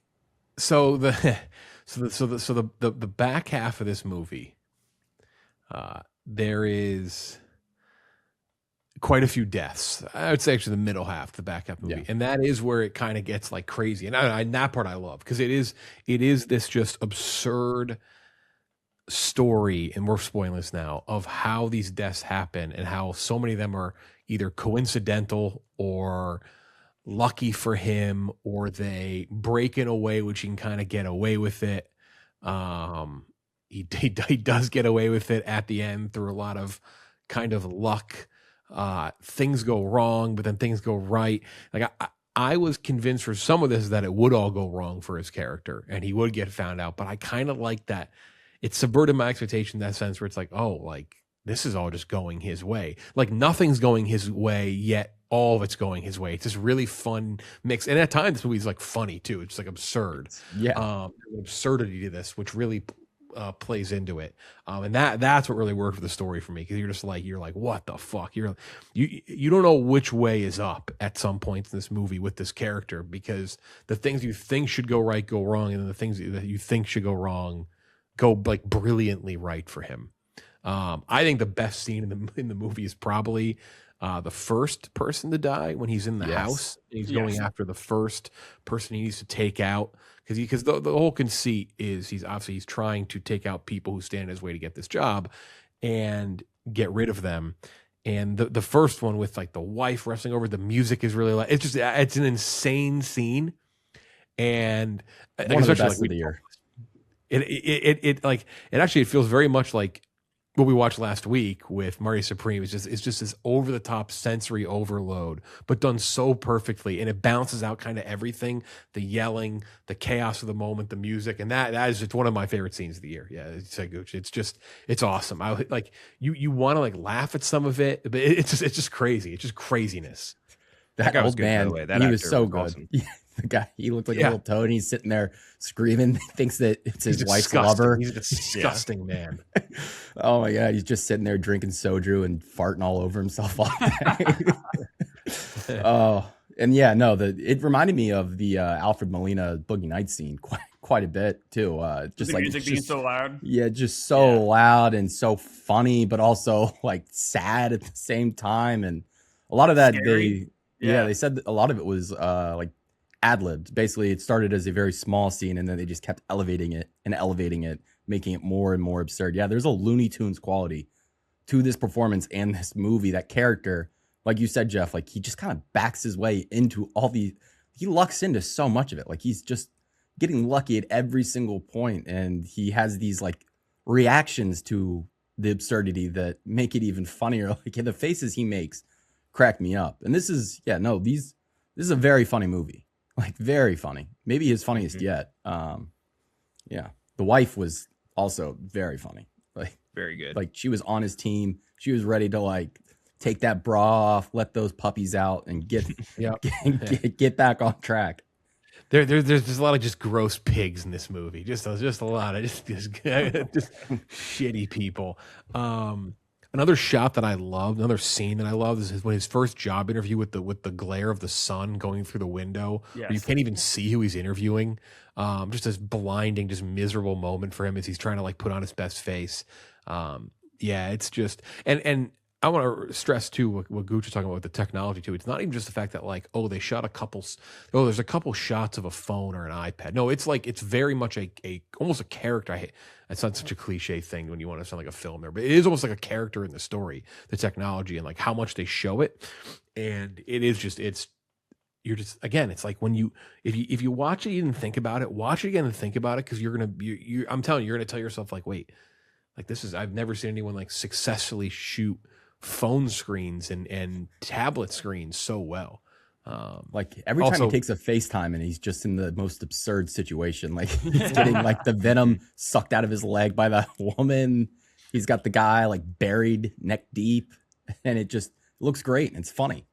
back half of this movie, there is quite a few deaths. I would say actually the middle half, the back half movie, and that is where it kind of gets like crazy. And that part I love because it is this just absurd story, and we're spoiling this now, of how these deaths happen and how so many of them are either coincidental or lucky for him, or they break in a way which he can kind of get away with it. He does get away with it at the end through a lot of kind of luck. Things go wrong, but then things go right. Like I was convinced for some of this that it would all go wrong for his character and he would get found out, but I kind of like that. It subverted my expectation in that sense where it's like, oh, like this is all just going his way. Like nothing's going his way yet. All of it's going his way. It's this really fun mix. And at times this movie's like funny too. It's like absurd. Yeah. There's an absurdity to this, which really plays into it. And that's what really worked for the story for me. Cause you're like, what the fuck? You don't know which way is up at some points in this movie with this character, because the things you think should go right, go wrong. And then the things that you think should go wrong, go like brilliantly right for him. I think the best scene in the movie is probably the first person to die when he's in the house. And he's going after the first person he needs to take out, because the whole conceit is he's trying to take out people who stand in his way to get this job and get rid of them. And the first one with like the wife wrestling over, the music is really like it's an insane scene, and one of the best of the year. It feels very much like what we watched last week with Marty Supreme. It's just this over the top sensory overload, but done so perfectly, and it balances out kind of everything: the yelling, the chaos of the moment, the music, and that is just one of my favorite scenes of the year. Yeah, it's like Gooch. It's awesome. I like you want to like laugh at some of it, but it's just crazy. It's just craziness. That guy was old good, by man, the way. That he was actor so was good. awesome. The guy, he looked like a little toad, and he's sitting there screaming, thinks that it's his wife's disgusting. lover. He's a disgusting man. Oh my God, he's just sitting there drinking soju and farting all over himself all day. Oh, and yeah, no, it reminded me of the Alfred Molina Boogie Nights scene quite a bit too. Just the like music being so loud. Yeah, just so loud and so funny, but also like sad at the same time. And a lot of that Scary. they said that a lot of it was like ad-libbed. Basically, it started as a very small scene, and then they just kept elevating it, making it more and more absurd. Yeah, there's a Looney Tunes quality to this performance and this movie. That character, like you said, Jeff, like he just kind of backs his way into he lucks into so much of it. Like he's just getting lucky at every single point, and he has these like reactions to the absurdity that make it even funnier. Like the faces he makes crack me up. And this is this is a very funny movie. Like very funny. Maybe his funniest yet. Yeah. The wife was also very funny. Like Very good. Like she was on his team. She was ready to like take that bra off, let those puppies out, and get back on track. There's a lot of just gross pigs in this movie. Just a lot of just shitty people. Another shot that I loved, another scene that I love, is when his first job interview with the glare of the sun going through the window. Yes. Where you can't even see who he's interviewing. Just this blinding, just miserable moment for him as he's trying to like put on his best face. Yeah, it's just and I want to stress too what Gooch was talking about with the technology too. It's not even just the fact that like, oh, they shot there's a couple shots of a phone or an iPad. No, it's like it's very much a almost a character. It's not such a cliche thing when you want to sound like a film there, but it is almost like a character in the story, the technology and like how much they show it. And it is just you're just again, it's like when if you watch it, you didn't think about it, watch it again and think about it because I'm telling you, you're gonna tell yourself like, wait, like I've never seen anyone like successfully shoot phone screens and tablet screens so well. Like every time he takes a FaceTime and he's just in the most absurd situation, like he's getting like the venom sucked out of his leg by the woman. He's got the guy like buried neck deep, and it just looks great. And it's funny.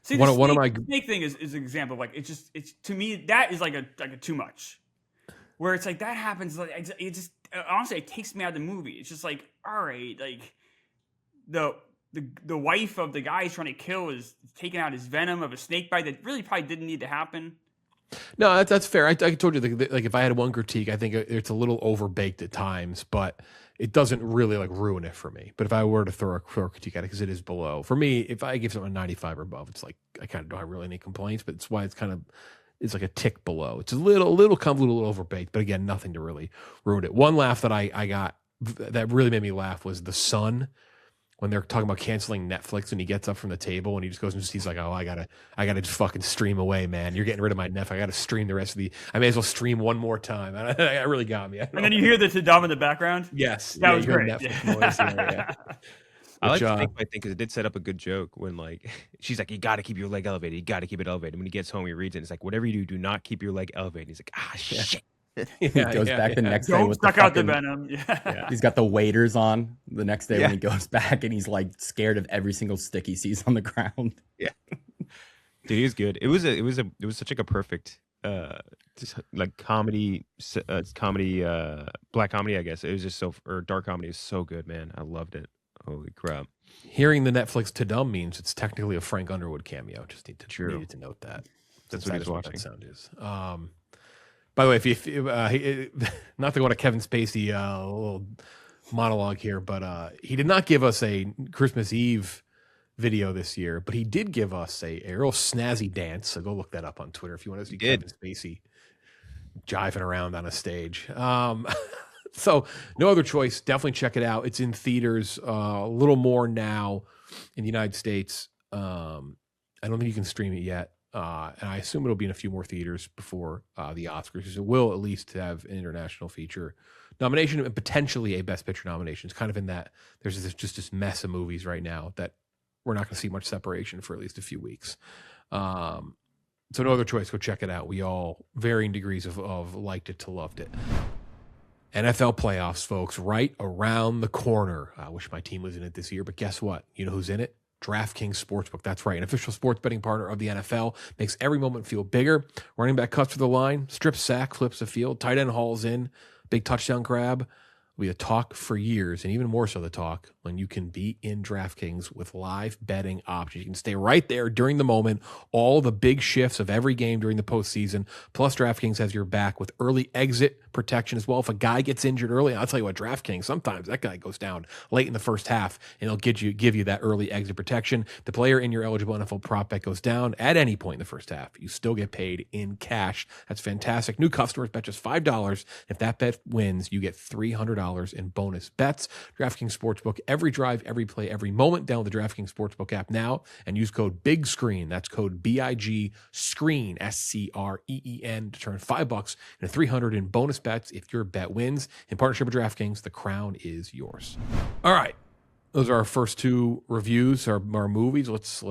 See, one of my snake thing is an example of like it's to me that is like a too much, where it's like that happens like it just honestly it takes me out of the movie. It's just like all right, like the wife of the guy he's trying to kill is taking out his venom of a snake bite that really probably didn't need to happen. No, that's fair. I told you, like if I had one critique, I think it's a little overbaked at times, but it doesn't really like ruin it for me. But if I were to throw a critique at it, because it is below, for me, if I give something a 95 or above, it's like I kind of don't have really any complaints, but it's why it's like a tick below. It's a little convoluted, a little overbaked, but again, nothing to really ruin it. One laugh that I got that really made me laugh was the son. When they're talking about canceling Netflix and he gets up from the table and he just goes and he's like, oh, I gotta just fucking stream away, man. You're getting rid of my Netflix. I gotta stream the rest of I may as well stream one more time. And that really got me. And then you hear the Tadam in the background? Yes. That was great. Netflix noise. Yeah. I like to think, because it did set up a good joke when like she's like, you got to keep your leg elevated. You got to keep it elevated. And when he gets home, he reads it. And it's like, whatever you do not keep your leg elevated. And he's like, shit. He goes back the next day Don't with suck out the venom. Yeah. He's got the waders on the next day when he goes back, and he's like scared of every single stick he sees on the ground. Yeah, dude, he was good. It was such like a perfect just like comedy, black comedy. I guess it was just or dark comedy is so good, man. I loved it. Holy crap! Hearing the Netflix Tadam means it's technically a Frank Underwood cameo. Just needed to note that. That's what he's watching. That sound is. By the way, if not to go on a Kevin Spacey little monologue here, but he did not give us a Christmas Eve video this year, but he did give us a real snazzy dance. So go look that up on Twitter if you want to see Kevin Spacey jiving around on a stage. So no other choice. Definitely check it out. It's in theaters a little more now in the United States. I don't think you can stream it yet. And I assume it'll be in a few more theaters before the Oscars. It will at least have an international feature nomination and potentially a Best Picture nomination. It's kind of in that there's just this mess of movies right now that we're not going to see much separation for at least a few weeks. So no other choice. Go check it out. We all varying degrees of liked it to loved it. NFL playoffs, folks, right around the corner. I wish my team was in it this year, but guess what? You know who's in it? Draftkings Sportsbook. That's right. An official sports betting partner of the NFL. Makes every moment feel bigger. Running back cuts for the line, strip sack, flips the field, tight end hauls in, big touchdown grab. Will be a talk for years, and even more so the talk when you can be in DraftKings with live betting options. You can stay right there during the moment, all the big shifts of every game during the postseason. Plus, DraftKings has your back with early exit protection as well. If a guy gets injured early, I'll tell you what, DraftKings, sometimes that guy goes down late in the first half, and it'll give you that early exit protection. The player in your eligible NFL prop bet goes down at any point in the first half. You still get paid in cash. That's fantastic. New customers bet just $5. If that bet wins, you get $300 in bonus bets. DraftKings Sportsbook, every drive, every play, every moment. Download the DraftKings Sportsbook app now and use code BIGSCREEN. That's code BIG SCREEN, SCREEN, to turn $5 into $300 in bonus bets if your bet wins. In partnership with DraftKings, the crown is yours. All right. Those are our first two reviews, our movies. Let's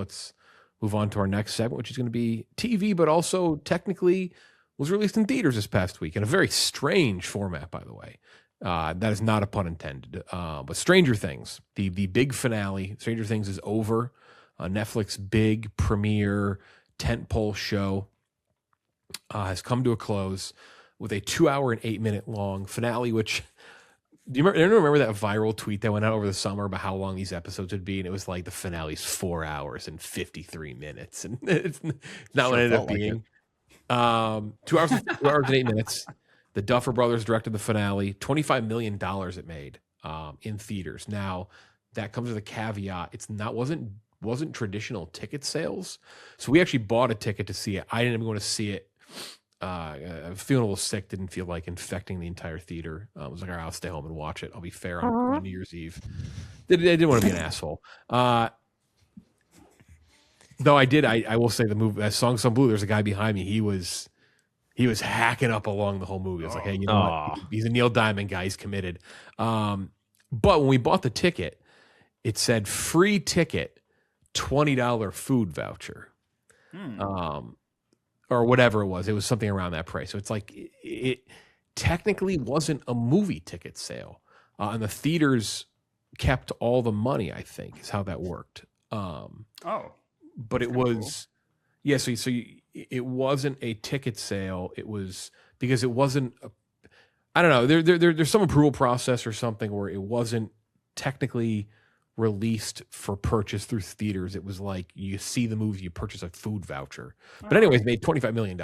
move on to our next segment, which is going to be TV, but also technically was released in theaters this past week in a very strange format, by the way. That is not a pun intended. But Stranger Things, the big finale. Stranger Things is over. Netflix big premiere tentpole show has come to a close with a 2 hour and 8 minute long finale. Which do you remember that viral tweet that went out over the summer about how long these episodes would be? And it was like the finale's 4 hours and 53 minutes, and it's not what it ended up being. 2 hours and 8 minutes. The Duffer Brothers directed the finale. $25 million it made in theaters. Now, that comes with a caveat. It's not wasn't traditional ticket sales. So we actually bought a ticket to see it. I didn't even want to see it. I was feeling a little sick. Didn't feel like infecting the entire theater. I was like, all right, I'll stay home and watch it. I'll be fair on New Year's Eve. They didn't want to be an asshole. Though I did. I will say the movie, Song Sung Blue. There's a guy behind me. He was hacking up along the whole movie. I was like, hey, you know what? He's a Neil Diamond guy. He's committed. But when we bought the ticket, it said free ticket, $20 food voucher. Or whatever it was. It was something around that price. So it's like it technically wasn't a movie ticket sale. And the theaters kept all the money, I think, is how that worked. But it was, cool. It wasn't a ticket sale. It was because it wasn't, I don't know, there's some approval process or something where it wasn't technically released for purchase through theaters. It was like you see the movie, you purchase a food voucher. But anyways, made $25 million.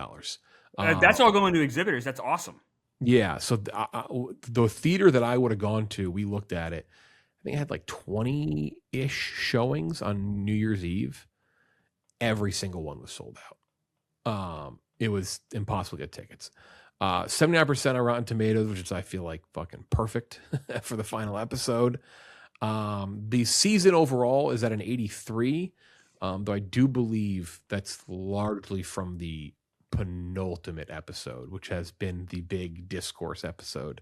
That's all going to exhibitors. That's awesome. Yeah. So the theater that I would have gone to, we looked at it. I think it had like 20-ish showings on New Year's Eve. Every single one was sold out. It was impossible to get tickets. 79% on Rotten Tomatoes, which is, I feel like, fucking perfect for the final episode. The season overall is at an 83, though I do believe that's largely from the penultimate episode, which has been the big discourse episode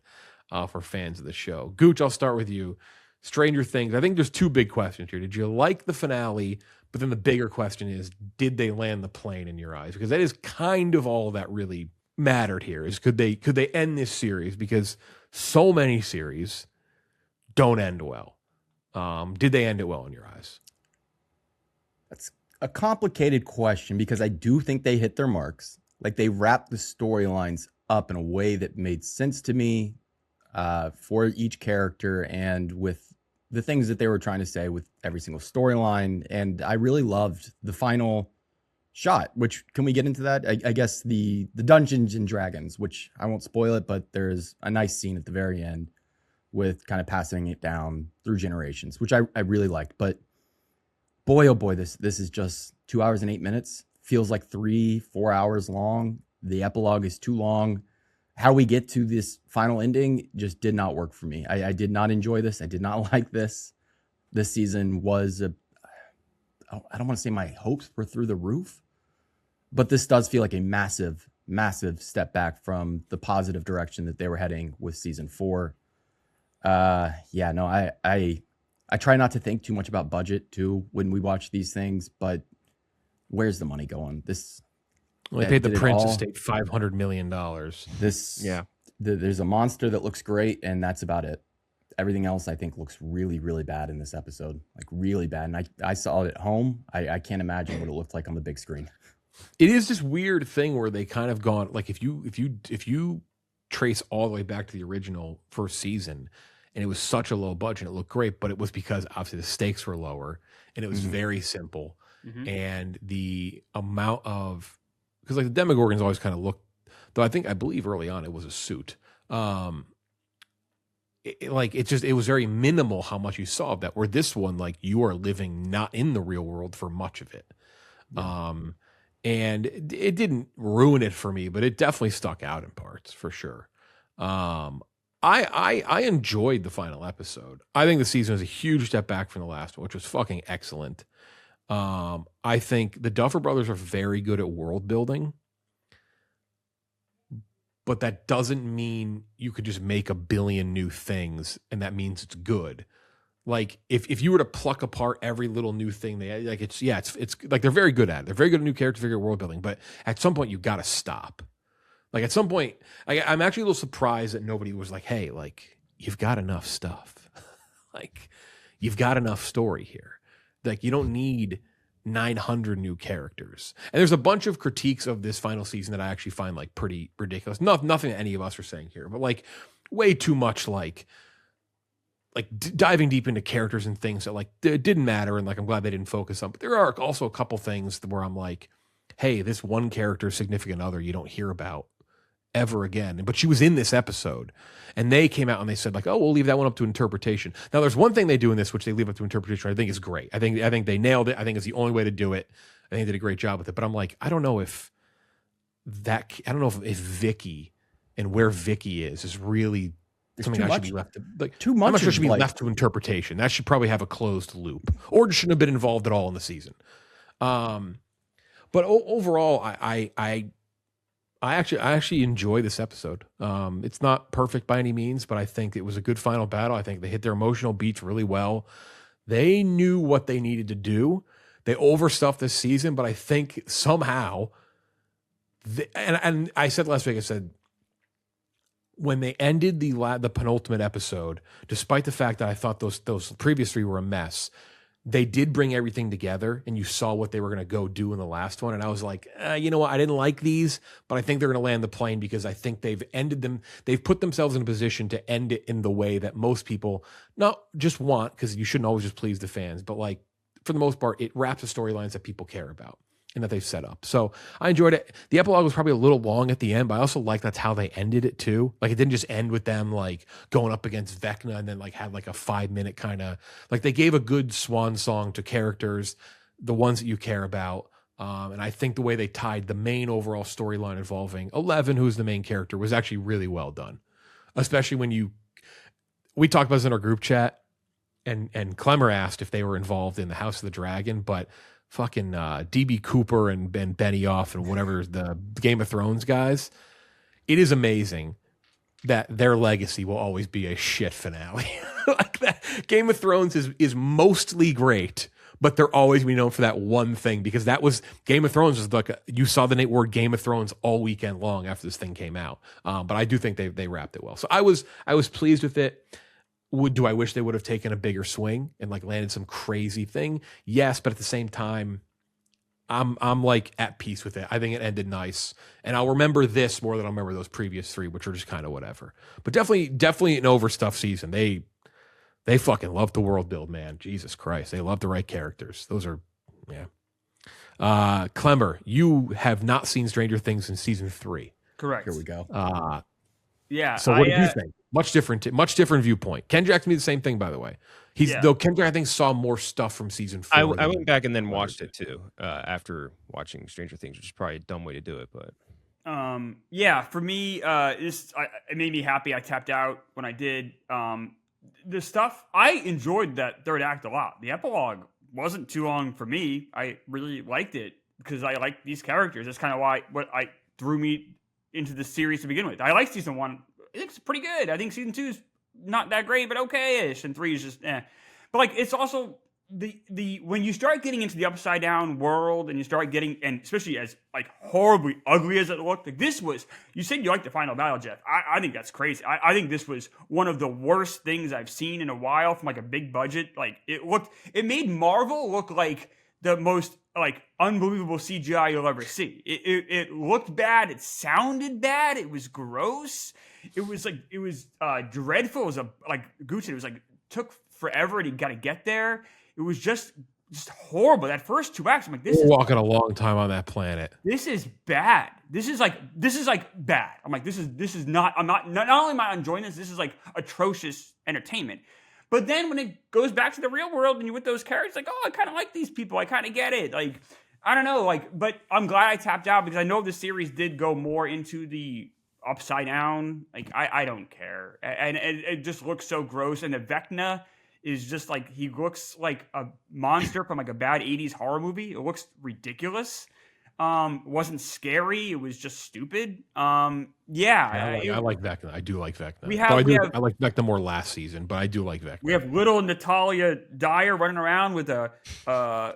for fans of the show. Gooch, I'll start with you. Stranger Things. I think there's two big questions here. Did you like the finale? But then the bigger question is, did they land the plane in your eyes? Because that is kind of all that really mattered here. Is could they end this series? Because so many series don't end well. Did they end it well in your eyes? That's a complicated question because I do think they hit their marks. Like they wrapped the storylines up in a way that made sense to me for each character and with the things that they were trying to say with every single storyline. And I really loved the final shot, which can we get into that? I guess the Dungeons and Dragons, which I won't spoil it, but there's a nice scene at the very end with kind of passing it down through generations, which I really liked. But boy, oh boy, this is just 2 hours and 8 minutes. Feels like 3-4 hours long. The epilogue is too long. How we get to this final ending just did not work for me. I did not enjoy this. I did not like this. This season was I don't want to say my hopes were through the roof, but this does feel like a massive, massive step back from the positive direction that they were heading with season 4. I try not to think too much about budget too when we watch these things, but where's the money going? They paid the Prince estate $500 million. There's a monster that looks great, and that's about it. Everything else, I think, looks really, really bad in this episode, like really bad. And I saw it at home. I can't imagine what it looked like on the big screen. It is this weird thing where they kind of gone like if you trace all the way back to the original first season, and it was such a low budget, it looked great, but it was because obviously the stakes were lower, and it was very simple, and the amount of because like the Demogorgons always kind of looked, though I believe early on it was a suit. It was very minimal how much you saw of that. Where this one, like you are living not in the real world for much of it, and it didn't ruin it for me, but it definitely stuck out in parts for sure. I enjoyed the final episode. I think the season was a huge step back from the last one, which was fucking excellent. I think the Duffer Brothers are very good at world building, but that doesn't mean you could just make a billion new things and that means it's good. Like if you were to pluck apart every little new thing they like, it's like they're very good at it. They're very good at new character figure world building, but at some point you got to stop. Like at some point, I'm actually a little surprised that nobody was like, hey, like you've got enough stuff. Like you've got enough story here. Like you don't need 900 new characters. And there's a bunch of critiques of this final season that I actually find like pretty ridiculous. Nothing that any of us are saying here, but like way too much like diving deep into characters and things that like didn't matter. And like, I'm glad they didn't focus on, but there are also a couple things where I'm like, hey, this one character's significant other you don't hear about ever again. But she was in this episode, and they came out and they said like, "Oh, we'll leave that one up to interpretation." Now, there's one thing they do in this which they leave up to interpretation. I think is great. I think they nailed it. I think it's the only way to do it. I think they did a great job with it. But I'm like, I don't know if Vicky and where Vicky is really something that should be left to, like, too much. I'm not sure it should be left to interpretation. That should probably have a closed loop, or just shouldn't have been involved at all in the season. But overall, I actually enjoy this episode. It's not perfect by any means, but I think it was a good final battle. I think they hit their emotional beats really well. They knew what they needed to do. They overstuffed this season, but I think somehow, and I said last week, I said, when they ended the penultimate episode, despite the fact that I thought those previous three were a mess, they did bring everything together, and you saw what they were going to go do in the last one. And I was like, you know what? I didn't like these, but I think they're going to land the plane because I think they've ended them. They've put themselves in a position to end it in the way that most people not just want, because you shouldn't always just please the fans, but like for the most part, it wraps the storylines that people care about and that they've set up. So I enjoyed it. The epilogue was probably a little long at the end, but I also like that's how they ended it too. Like it didn't just end with them like going up against Vecna and then like had like a 5-minute kind of, like they gave a good swan song to characters, the ones that you care about. And I think the way they tied the main overall storyline involving 11, who's the main character, was actually really well done. Especially when we talked about this in our group chat, and Klemmer asked if they were involved in the House of the Dragon, but fucking DB Cooper and Benioff and whatever the Game of Thrones guys, it is amazing that their legacy will always be a shit finale. Like that, Game of Thrones is mostly great, but they're always be known for that one thing, because that was Game of Thrones was like you saw the word Game of Thrones all weekend long after this thing came out. But I do think they wrapped it well. So I was pleased with it. Do I wish they would have taken a bigger swing and like landed some crazy thing? Yes, but at the same time, I'm like at peace with it. I think it ended nice, and I'll remember this more than I'll remember those previous three, which are just kind of whatever. But definitely an overstuffed season. They fucking love the world build, man. Jesus Christ, they love to write characters. Those are, yeah. Klemmer, you have not seen Stranger Things in season 3. Correct. Here we go. Yeah. So what did you think? Much different viewpoint. Kenjac to me the same thing, by the way. Though Kenjac I think saw more stuff from season 4. I went back and then watched it too after watching Stranger Things, which is probably a dumb way to do it, but yeah, for me, it made me happy. I tapped out when I did. The stuff I enjoyed that third act a lot. The epilogue wasn't too long for me. I really liked it because I like these characters. That's kind of what threw me into the series to begin with. I like season 1. I think it's pretty good. I think season 2 is not that great, but okay-ish, and 3 is just eh. But like, it's also the when you start getting into the upside down world, and you start getting, and especially as like horribly ugly as it looked, like this was. You said you liked the final battle, Jeff. I think that's crazy. I think this was one of the worst things I've seen in a while from like a big budget. Like it made Marvel look like the most like unbelievable CGI you'll ever see. It looked bad. It sounded bad. It was gross. It was dreadful. It was like Gooch said, it was like took forever and you got to get there. It was just horrible. That first 2 acts, I'm like, we're walking a long time on that planet. This is bad. This is like bad. I'm like, this is not. I'm not only am I enjoying this. This is like atrocious entertainment. But then when it goes back to the real world and you're with those characters, like, oh, I kind of like these people. I kind of get it. Like, I don't know. Like, but I'm glad I tapped out because I know the series did go more into the upside down. Like, I don't care. And it just looks so gross. And the Vecna is just like, he looks like a monster from like a bad 80s horror movie. It looks ridiculous. Wasn't scary. It was just stupid. I like Vecna. I do like Vecna. I like Vecna more last season, but I do like Vecna. We have little Natalia Dyer running around with a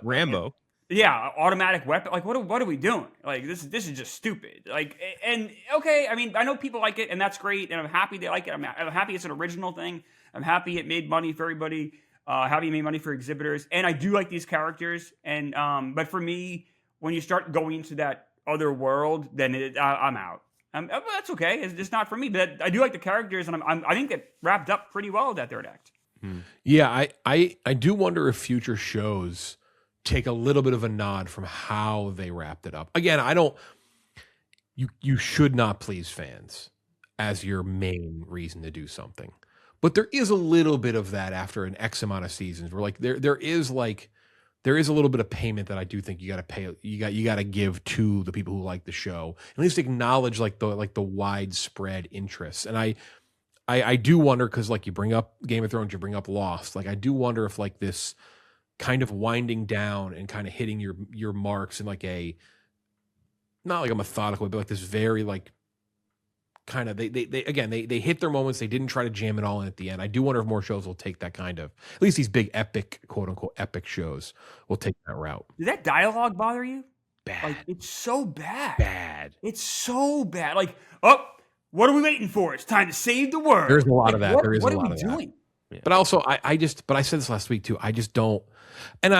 Rambo. Automatic weapon. Like, what are we doing? Like, this is just stupid. Like, and okay, I mean, I know people like it, and that's great, and I'm happy they like it. I'm happy it's an original thing. I'm happy it made money for everybody. Happy it made money for exhibitors, and I do like these characters. And but for me, when you start going into that other world, then I'm out. That's okay. It's just not for me. But I do like the characters, and I think it wrapped up pretty well with that third act. Yeah, I do wonder if future shows take a little bit of a nod from how they wrapped it up. Again, you should not please fans as your main reason to do something. But there is a little bit of that after an X amount of seasons where like there is a little bit of payment that I do think you got to pay. You got to give to the people who like the show. At least acknowledge like the widespread interest. And I do wonder, because like you bring up Game of Thrones, you bring up Lost. Like I do wonder if like this kind of winding down and kind of hitting your marks in like a, not like a methodical way, but like this very like kind of they hit their moments. They didn't try to jam it all in at the end. I do wonder if more shows will take that kind of, at least these big epic, quote unquote epic shows will take that route. Did that dialogue bother you? Bad. Like, it's so bad. Bad. It's so bad. Like, oh, what are we waiting for? It's time to save the world. There's a lot of that. What, There is what a are lot we of that. doing? Yeah. But also, but I said this last week too. I just don't, and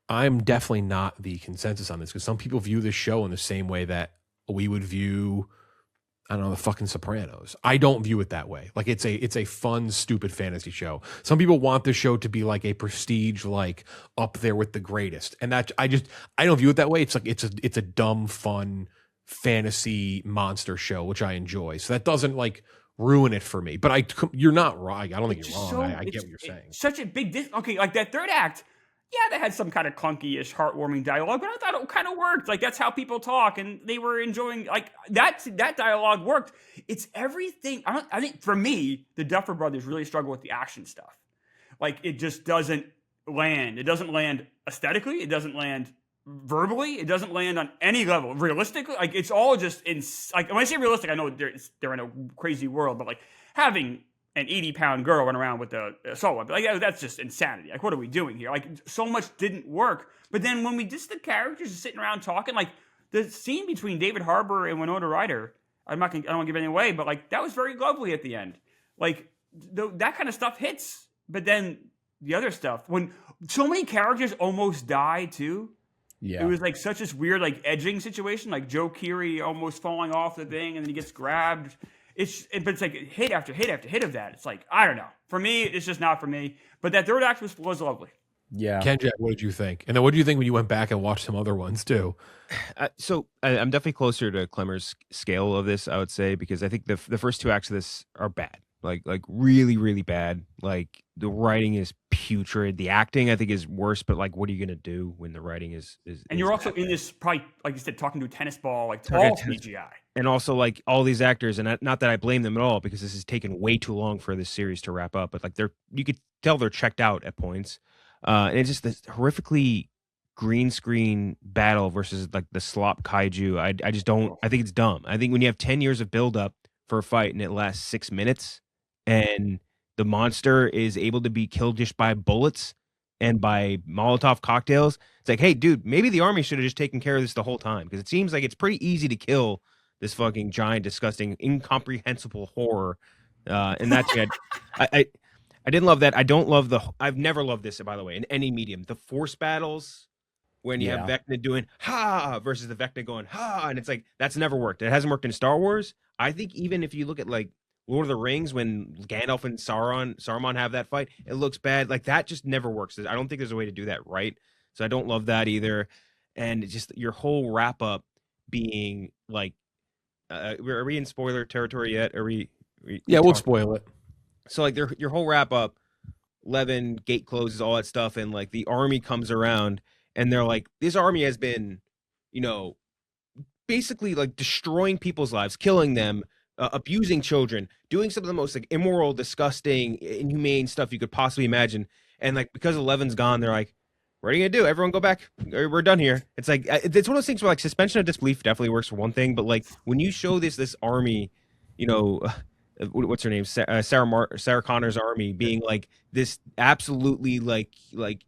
I'm definitely not the consensus on this, because some people view this show in the same way that we would view, I don't know, the fucking Sopranos. I don't view it that way. Like it's a fun, stupid fantasy show. Some people want this show to be like a prestige, like up there with the greatest, and that I don't view it that way. It's like it's a dumb, fun fantasy monster show, which I enjoy. So that doesn't like ruin it for me. But you're not wrong. I don't think It's you're just wrong. so- I get it's- what you're saying. it's Such a big okay, like that third act. Yeah, they had some kind of clunky-ish, heartwarming dialogue, but I thought it kind of worked. Like that's how people talk, and they were enjoying. Like that dialogue worked. It's everything. I think for me, the Duffer Brothers really struggle with the action stuff. Like it just doesn't land. It doesn't land aesthetically. It doesn't land verbally. It doesn't land on any level. Realistically, like it's all just in. Like when I say realistic, I know they're in a crazy world, but like having an 80-pound girl run around with a assault weapon. Like, that's just insanity. Like, what are we doing here? Like, so much didn't work. But then when the characters are sitting around talking, like, the scene between David Harbour and Winona Ryder, I don't want to give anything away, but, like, that was very lovely at the end. Like, that kind of stuff hits. But then the other stuff, when so many characters almost die, too, Yeah. it was, like, such this weird, like, edging situation. Like, Joe Keery almost falling off the thing, and then he gets grabbed. But it's like hit after hit after hit of that. It's like, I don't know. For me, it's just not for me. But that third act was lovely. Yeah. Kenjac, what did you think? And then what do you think when you went back and watched some other ones too? So I'm definitely closer to Klemmer's scale of this, I would say, because I think the first two acts of this are bad, like really, really bad. Like the writing is putrid. The acting, I think, is worse. But like, what are you gonna do when the writing is And you're also in this, probably, like you said, talking to a tennis ball, like all CGI. And also, like all these actors, and not that I blame them at all, because this has taken way too long for this series to wrap up. But like you could tell they're checked out at points, and it's just this horrifically green screen battle versus like the slop kaiju. I just don't. I think it's dumb. I think when you have 10 years of build up for a fight and it lasts 6 minutes, and the monster is able to be killed just by bullets and by Molotov cocktails, it's like, hey, dude, maybe the army should have just taken care of this the whole time, because it seems like it's pretty easy to kill this fucking giant, disgusting, incomprehensible horror. And that's it. I didn't love that. I don't love I've never loved this, by the way, in any medium. The force battles when you have Vecna doing ha versus the Vecna going ha, and it's like, that's never worked. It hasn't worked in Star Wars. I think even if you look at like Lord of the Rings, when Gandalf and Saruman have that fight, it looks bad. Like that just never works. I don't think there's a way to do that right. So I don't love that either. And it's just your whole wrap up being like, are we in spoiler territory yet? Yeah, we'll spoil it. So like your whole wrap up, Levin, gate closes, all that stuff, and like the army comes around, and they're like, this army has been, basically like destroying people's lives, killing them, abusing children, doing some of the most like immoral, disgusting, inhumane stuff you could possibly imagine. And like because Levin's gone, they're like, what are you gonna do? Everyone go back. We're done here. It's like it's one of those things where like suspension of disbelief definitely works for one thing, but like when you show this army, what's her name, Sarah Connor's army being like this absolutely like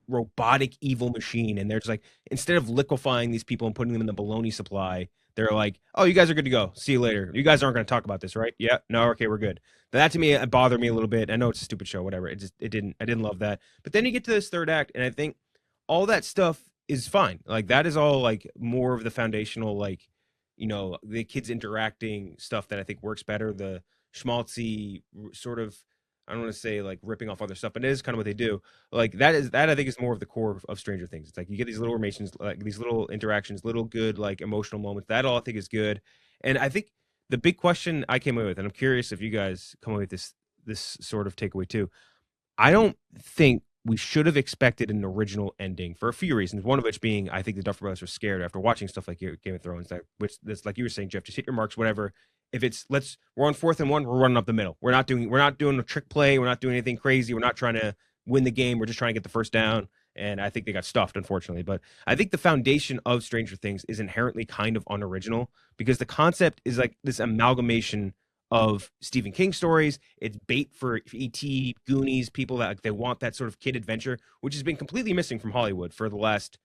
robotic evil machine, and they're just like, instead of liquefying these people and putting them in the baloney supply, they're like, oh, you guys are good to go. See you later. You guys aren't going to talk about this, right? Yeah. No. Okay, we're good. That to me, it bothered me a little bit. I know it's a stupid show, whatever. I didn't love that. But then you get to this third act, and I think all that stuff is fine. Like that is all like more of the foundational, like, the kids interacting stuff that I think works better. The schmaltzy sort of I don't want to say like ripping off other stuff, but it is kind of what they do. Like that I think is more of the core of Stranger Things. It's like you get these little emotions, like these little interactions, little good like emotional moments. That all I think is good. And I think the big question I came away with, and I'm curious if you guys come away with this sort of takeaway too. I don't think we should have expected an original ending for a few reasons. One of which being, I think the Duffer Brothers were scared after watching stuff like Game of Thrones, that's like you were saying, Jeff, just hit your marks, whatever. If it's we're on 4th and 1, we're running up the middle. We're not doing a trick play. We're not doing anything crazy. We're not trying to win the game. We're just trying to get the first down. And I think they got stuffed, unfortunately. But I think the foundation of Stranger Things is inherently kind of unoriginal because the concept is like this amalgamation of Stephen King stories. It's bait for E.T., Goonies, people that like, they want that sort of kid adventure, which has been completely missing from Hollywood for the last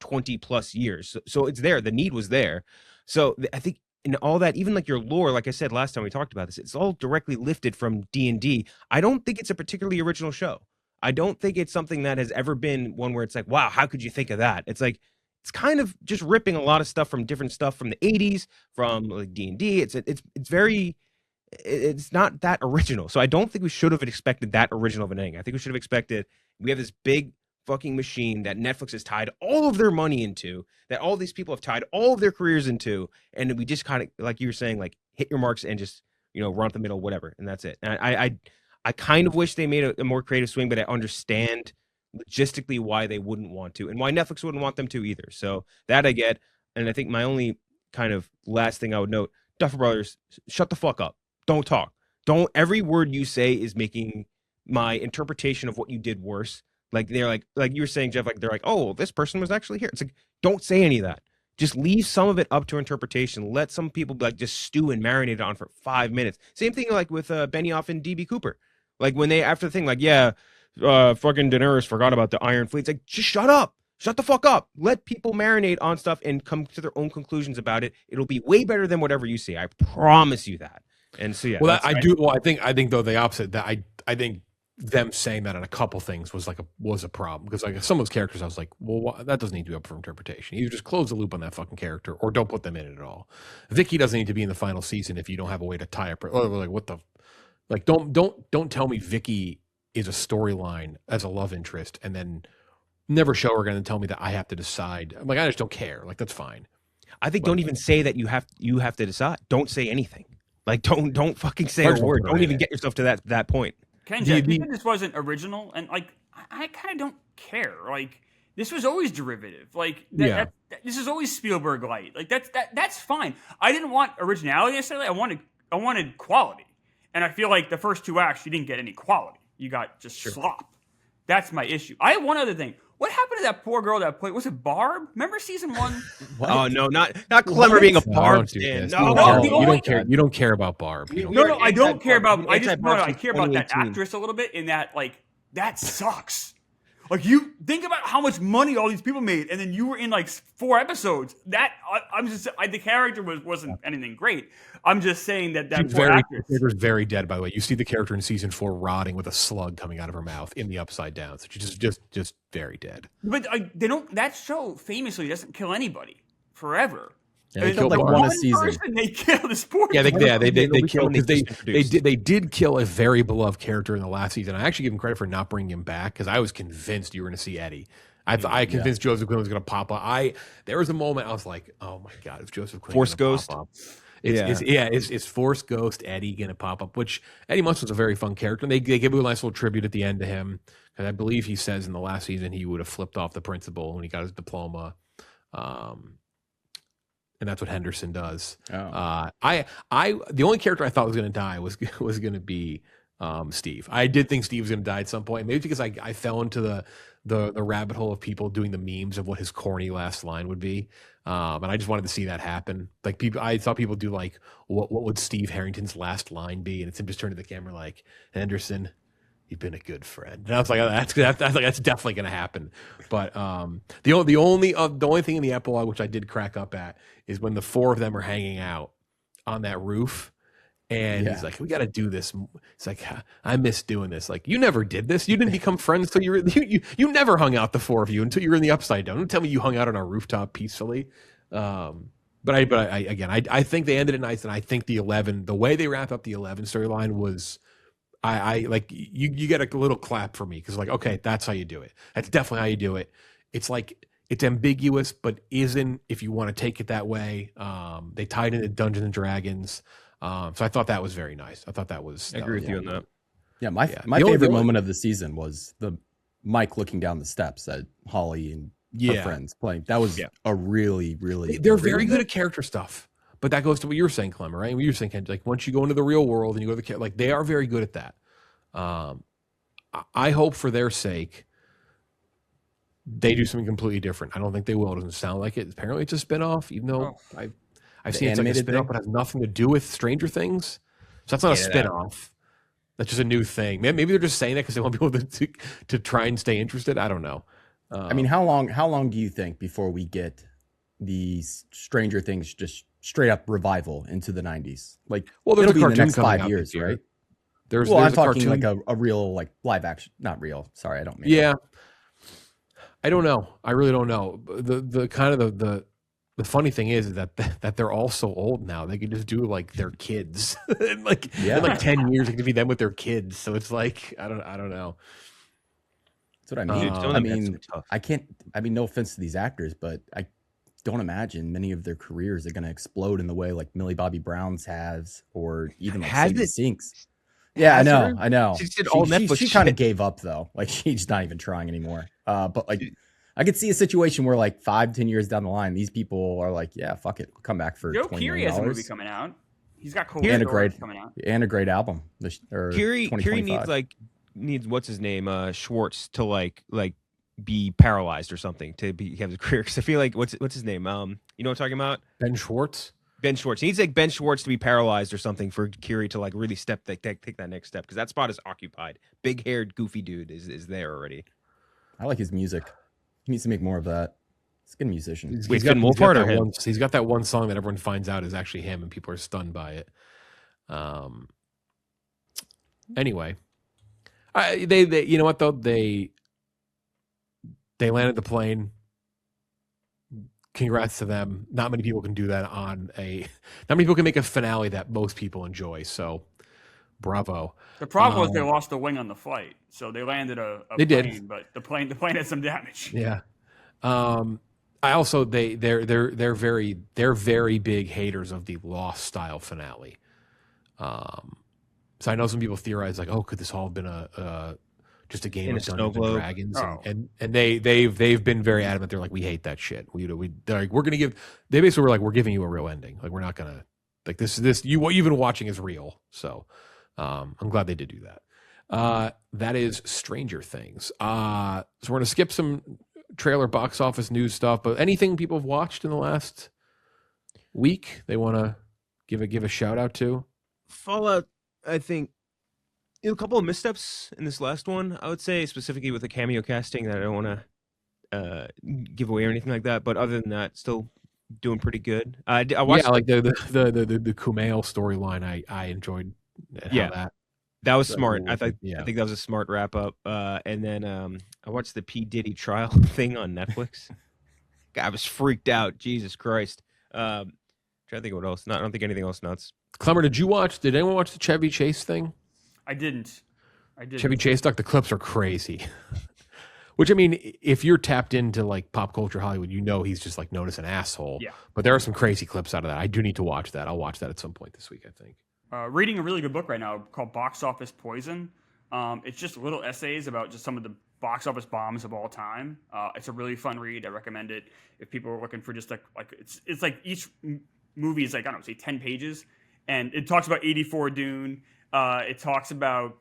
20 plus years. So it's there. The need was there. So I think in all that, even like your lore, like I said last time we talked about this, it's all directly lifted from D&D. I don't think it's a particularly original show. I don't think it's something that has ever been one where it's like, wow, how could you think of that? It's like, it's kind of just ripping a lot of stuff from different stuff from the 80s, from like D&D. It's not that original. So I don't think we should have expected that original of an ending. I think we should have expected, we have this big fucking machine that Netflix has tied all of their money into, that all these people have tied all of their careers into, and we just kind of, like you were saying, like hit your marks and just, run up the middle, whatever, and that's it. And I kind of wish they made a more creative swing, but I understand logistically why they wouldn't want to, and why Netflix wouldn't want them to either. So that I get, and I think my only kind of last thing I would note, Duffer Brothers, shut the fuck up. Don't talk. Every word you say is making my interpretation of what you did worse. Like they're like you were saying, Jeff, like they're like, oh, this person was actually here. It's like, don't say any of that. Just leave some of it up to interpretation. Let some people like just stew and marinate on for 5 minutes. Same thing like with Benioff and DB Cooper. Like when they, after the thing, like, yeah, fucking Daenerys forgot about the Iron Fleet. It's like, just shut up. Shut the fuck up. Let people marinate on stuff and come to their own conclusions about it. It'll be way better than whatever you say. I promise you that. And so, yeah. Well, I do. Well, I think though the opposite. That I think them saying that on a couple things was a problem, because like some of those characters, I was like, well, that doesn't need to be up for interpretation. Either just close the loop on that fucking character, or don't put them in it at all. Vicky doesn't need to be in the final season if you don't have a way to tie up. Or like, what the, like, don't tell me Vicky is a storyline as a love interest, and then never show her again and tell me that I have to decide. I'm like, I just don't care. Like, that's fine. I think don't even say that you have to decide. Don't say anything. Like, don't fucking say a word. Don't even get yourself to that point. Kenjac, you said this wasn't original, and like I kind of don't care. Like, this was always derivative. Like this is always Spielberg light. Like that's fine. I didn't want originality necessarily. I wanted quality, and I feel like the first 2 acts you didn't get any quality. You got just slop. That's my issue. I have one other thing. What happened to that poor girl that played? Was it Barb? Remember season 1? Oh no, not Klemmer being a Barb stand. You don't care about Barb. No, I don't care about. I care about that actress a little bit. In that, like, that sucks. Like, you think about how much money all these people made, and then you were in like 4 episodes. That the character wasn't anything great. I'm just saying that character's very dead. By the way, you see the character in season 4 rotting with a slug coming out of her mouth in the Upside Down. So she's just very dead. But they don't. That show famously doesn't kill anybody forever. Yeah, they killed like one a season. Person they killed is poor. Yeah, they killed, because they did kill a very beloved character in the last season. I actually give him credit for not bringing him back, because I was convinced you were going to see Eddie. I convinced Joseph Quinn was going to pop up. There was a moment I was like, oh my god, if Joseph Quinn Force Ghost pop up. It's Force Ghost Eddie going to pop up? Which Eddie Munson was a very fun character, and they give you a nice little tribute at the end to him. And I believe he says in the last season he would have flipped off the principal when he got his diploma. And that's what Henderson does. Oh. The only character I thought was going to die was going to be Steve. I did think Steve was going to die at some point, maybe because I fell into the rabbit hole of people doing the memes of what his corny last line would be, and I just wanted to see that happen. Like, I saw people do like, what would Steve Harrington's last line be, and it's him just turning to the camera like, Henderson, you've been a good friend. And I was like, that's definitely going to happen. But the only thing in the epilogue which I did crack up at is when the 4 of them are hanging out on that roof, and he's like, we got to do this. It's like, I miss doing this. Like, you never did this. You didn't become friends till you never hung out, the 4 of you, until you were in the Upside Down. Don't tell me you hung out on a rooftop peacefully. But I think they ended it nice, and I think the way they wrap up the 11 storyline was I like you get a little clap for me because like, okay, that's how you do it. That's definitely how you do it. It's like it's ambiguous, but isn't if you want to take it that way. They tied into Dungeons and Dragons. So I thought that was very nice. I thought that was. I agree with you on that. Yeah, my favorite moment of the season was the Mike looking down the steps at Holly and her friends playing. That was a really, really. They're very good at character stuff. But that goes to what you were saying, Klemmer, right? What you were saying, Ken, like once you go into the real world and you go to the like they are very good at that. I hope for their sake they do something completely different. I don't think they will. It doesn't sound like it. Apparently, it's a spinoff, even though I've seen it's like a spinoff, but has nothing to do with Stranger Things. So that's not a spinoff. That's just a new thing. Maybe they're just saying that because they want people to try and stay interested. I don't know. I mean, how long do you think before we get these Stranger Things just straight up revival into the 90s? Like, well, there's it'll a be in the cartoon next coming 5 out years, this year. right? There's I'm a talking cartoon. like a real like live action, not real. Sorry, I don't mean. Yeah, I don't know. I really don't know. The kind of the funny thing is that they're all so old now. They can just do like their kids. in like 10 years, it could be them with their kids. So it's like I don't know. That's what I mean. I mean, I can't. I mean, no offense to these actors, but I don't imagine many of their careers are going to explode in the way like Millie Bobby Brown's has, or even like Sadie Sink's. Yeah, I know. She did all Netflix. She kind of gave up though. Like she's not even trying anymore. But like, I could see a situation where like 5-10 years down the line, these people are like, yeah, fuck it, we'll come back for Joe $20 Keery million. has a movie coming out. He's got cool and coming out. And a great album. Keery needs what's his name Schwartz to like be paralyzed or something to have a career. Because I feel like what's his name? You know what I'm talking about? Ben Schwartz. Ben Schwartz. He needs like Ben Schwartz to be paralyzed or something for Keery to like really take that next step because that spot is occupied. Big haired goofy dude is there already. I like his music. He needs to make more of that. He's a good musician. He's got that one song that everyone finds out is actually him, and people are stunned by it. Anyway, they you know what though they landed the plane. Congrats to them. Not many people can do that not many people can make a finale that most people enjoy. So, bravo. The problem was they lost the wing on the flight, so they landed a they plane, did, but the plane had some damage. Yeah. I also they're very big haters of the Lost style finale. So I know some people theorize like, oh, could this all have been just a game of Dungeons and Dragons? And they've been very adamant. They're like, we hate that shit. They're like, they basically were like, we're giving you a real ending. Like we're not gonna like this what you've been watching is real. So I'm glad they did do that. That is Stranger Things. So we're gonna skip some trailer box office news stuff, but anything people have watched in the last week they want to give a shout out to? Fallout, I think. A couple of missteps in this last one, I would say, specifically with the cameo casting that I don't want to give away or anything like that. But other than that, still doing pretty good. I watched like the Kumail storyline. I enjoyed. That was smart. I think that was a smart wrap up. And then I watched the P Diddy trial thing on Netflix. I was freaked out. Jesus Christ. Trying to think of what else. I don't think anything else nuts. Klemmer, did anyone watch the Chevy Chase thing? I didn't. Chevy Chase doc. The clips are crazy. Which I mean, if you're tapped into like pop culture Hollywood, you know he's just like known as an asshole. Yeah. But there are some crazy clips out of that. I do need to watch that. I'll watch that at some point this week, I think. Reading a really good book right now called Box Office Poison. It's just little essays about just some of the box office bombs of all time. It's a really fun read. I recommend it if people are looking for just like it's like each movie is like, I don't know, say 10 pages, and it talks about 84 Dune. It talks about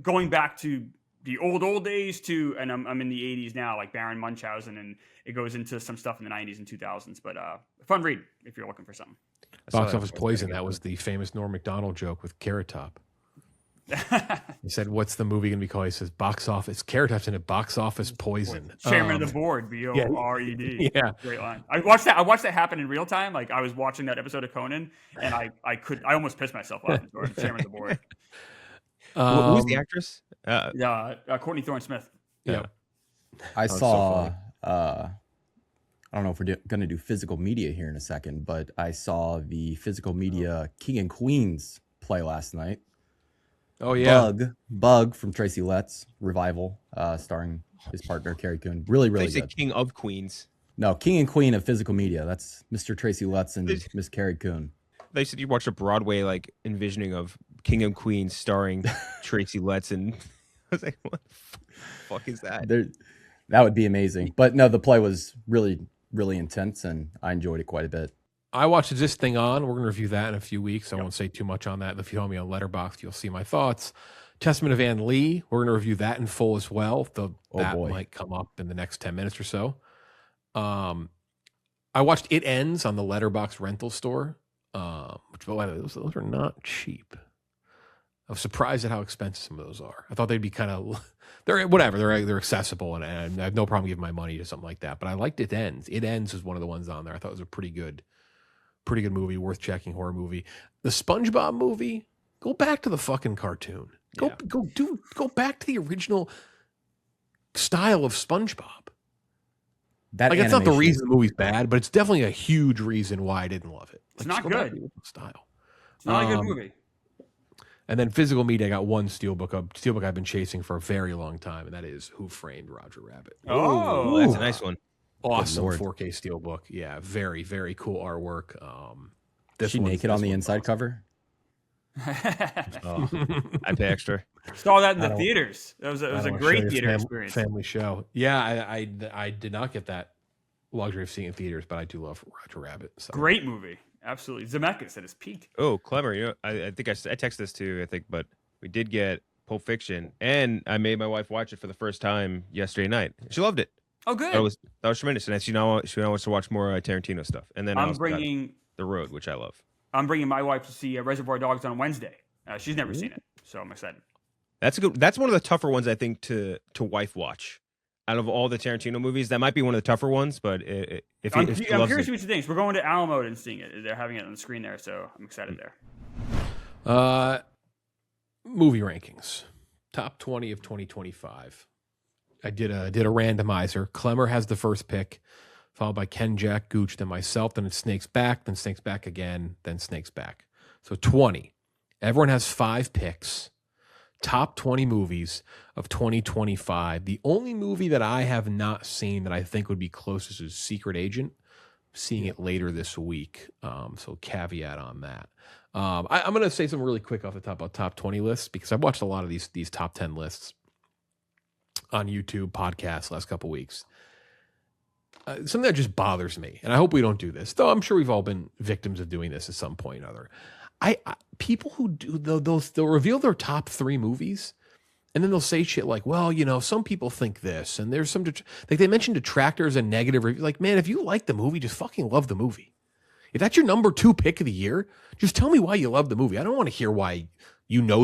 going back to the old days to, and I'm in the 80s now, like Baron Munchausen, and it goes into some stuff in the 90s and 2000s. But fun read if you're looking for something. Box Office Poison. That was the famous Norm Macdonald joke with Carrot Top. He said, "What's the movie gonna be called?" He says, "Box Office." Carrot Top's in it. Box Office Poison. Chairman of the board. BORED. Yeah, great line. I watched that happen in real time. Like I was watching that episode of Conan, and I almost pissed myself off. Chairman of the board. Who's the actress? Courtney Thorne-Smith. Yeah. I saw. I don't know if we're going to do physical media here in a second, but I saw the physical media King and Queens play last night. Oh yeah. Bug from Tracy Letts revival, starring his partner Carrie Coon. Really, They really say good. King of Queens. No, King and Queen of Physical Media. That's Mr. Tracy Letts and Miss Carrie Coon. They said you watched a Broadway like envisioning of King of Queens starring Tracy Letts, and I was like, what the fuck is that? That would be amazing. But no, the play was really, really intense, and I enjoyed it quite a bit. I watched Is This Thing On? We're going to review that in a few weeks. I won't say too much on that. If you follow me on Letterboxd, you'll see my thoughts. Testament of Ann Lee. We're going to review that in full as well. That boy. might come up in the next 10 minutes or so. I watched It Ends on the Letterboxd rental store, which, by the way, those are not cheap. I was surprised at how expensive some of those are. I thought they'd be kind of, they're accessible, and I have no problem giving my money to something like that. But I liked It Ends. It Ends is one of the ones on there. I thought it was a pretty good movie, worth checking, horror movie. The SpongeBob movie, go back to the fucking cartoon. Go back to the original style of SpongeBob. It's not the reason the movie's bad, but it's definitely a huge reason why I didn't love it. It's not good. Style. It's not a good movie. And then Physical Media, I got one steelbook I've been chasing for a very long time, and that is Who Framed Roger Rabbit. Oh, that's a nice one. Awesome 4K steelbook. Yeah, very, very cool artwork. Is she naked on the inside cover? Oh, I pay extra. Saw that in the theaters. It was a great theater experience. Family show. Yeah, I did not get that luxury of seeing it in theaters, but I do love Roger Rabbit. So. Great movie. Absolutely. Zemeckis at his peak. Oh, Klemmer. You know, I think I texted this too, I think, but we did get Pulp Fiction, and I made my wife watch it for the first time yesterday night. She loved it. Oh, good. That was tremendous. And she now wants to watch more Tarantino stuff. And then I'm bringing The Road, which I love. I'm bringing my wife to see Reservoir Dogs on Wednesday. She's never seen it, so I'm excited. That's one of the tougher ones, I think, to wife watch. Out of all the Tarantino movies, that might be one of the tougher ones. But I'm curious what she thinks. We're going to Alamo and seeing it. They're having it on the screen there, so I'm excited there. Movie rankings, top 20 of 2025. I did a randomizer. Klemmer has the first pick, followed by Kenjac, Gooch, then myself, then it snakes back again, then snakes back. So 20. Everyone has 5 picks. Top 20 movies of 2025. The only movie that I have not seen that I think would be closest is Secret Agent. Seeing it later this week. So caveat on that. I'm going to say something really quick off the top about top 20 lists, because I've watched a lot of these top 10 lists on YouTube, podcasts last couple weeks. Something that just bothers me, and I hope we don't do this, though I'm sure we've all been victims of doing this at some point or other. People who do they'll reveal their top 3 movies, and then they'll say shit like, well, you know, some people think this, and there's some like they mentioned detractors and negative reviews. Like, man, if you like the movie, just fucking love the movie. If that's your number 2 pick of the year, just tell me why you love the movie. I don't want to hear why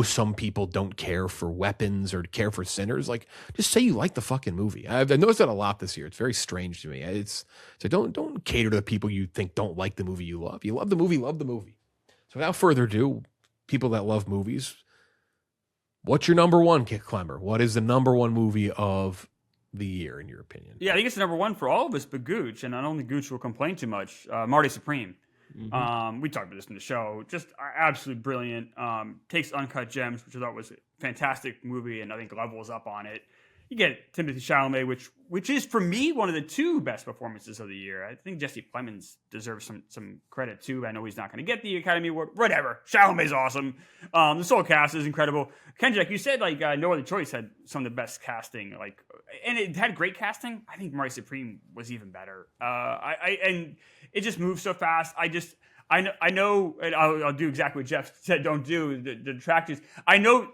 some people don't care for weapons or care for sinners. Like, just say you like the fucking movie. I've noticed that a lot this year. It's very strange to me. It's so don't cater to the people you think don't like the movie you love. You love the movie, love the movie. So without further ado, people that love movies, what's your number 1, Klemmer? What is the number 1 movie of the year, in your opinion? Yeah, I think it's number 1 for all of us, but Gooch, and I don't think Gooch will complain too much. Marty Supreme. Mm-hmm. We talked about this in the show. Just absolutely brilliant. Takes Uncut Gems, which I thought was a fantastic movie, and I think levels up on it. You get Timothée Chalamet, which is for me one of the 2 best performances of the year. I think Jesse Plemons deserves some credit too. I know he's not going to get the Academy Award. Whatever. Chalamet's awesome. The whole cast is incredible. Kenjac, you said like No Other Choice had some of the best casting, and it had great casting. I think Marty Supreme was even better. And it just moves so fast. I know, and I'll do exactly what Jeff said. Don't do the detractors. I know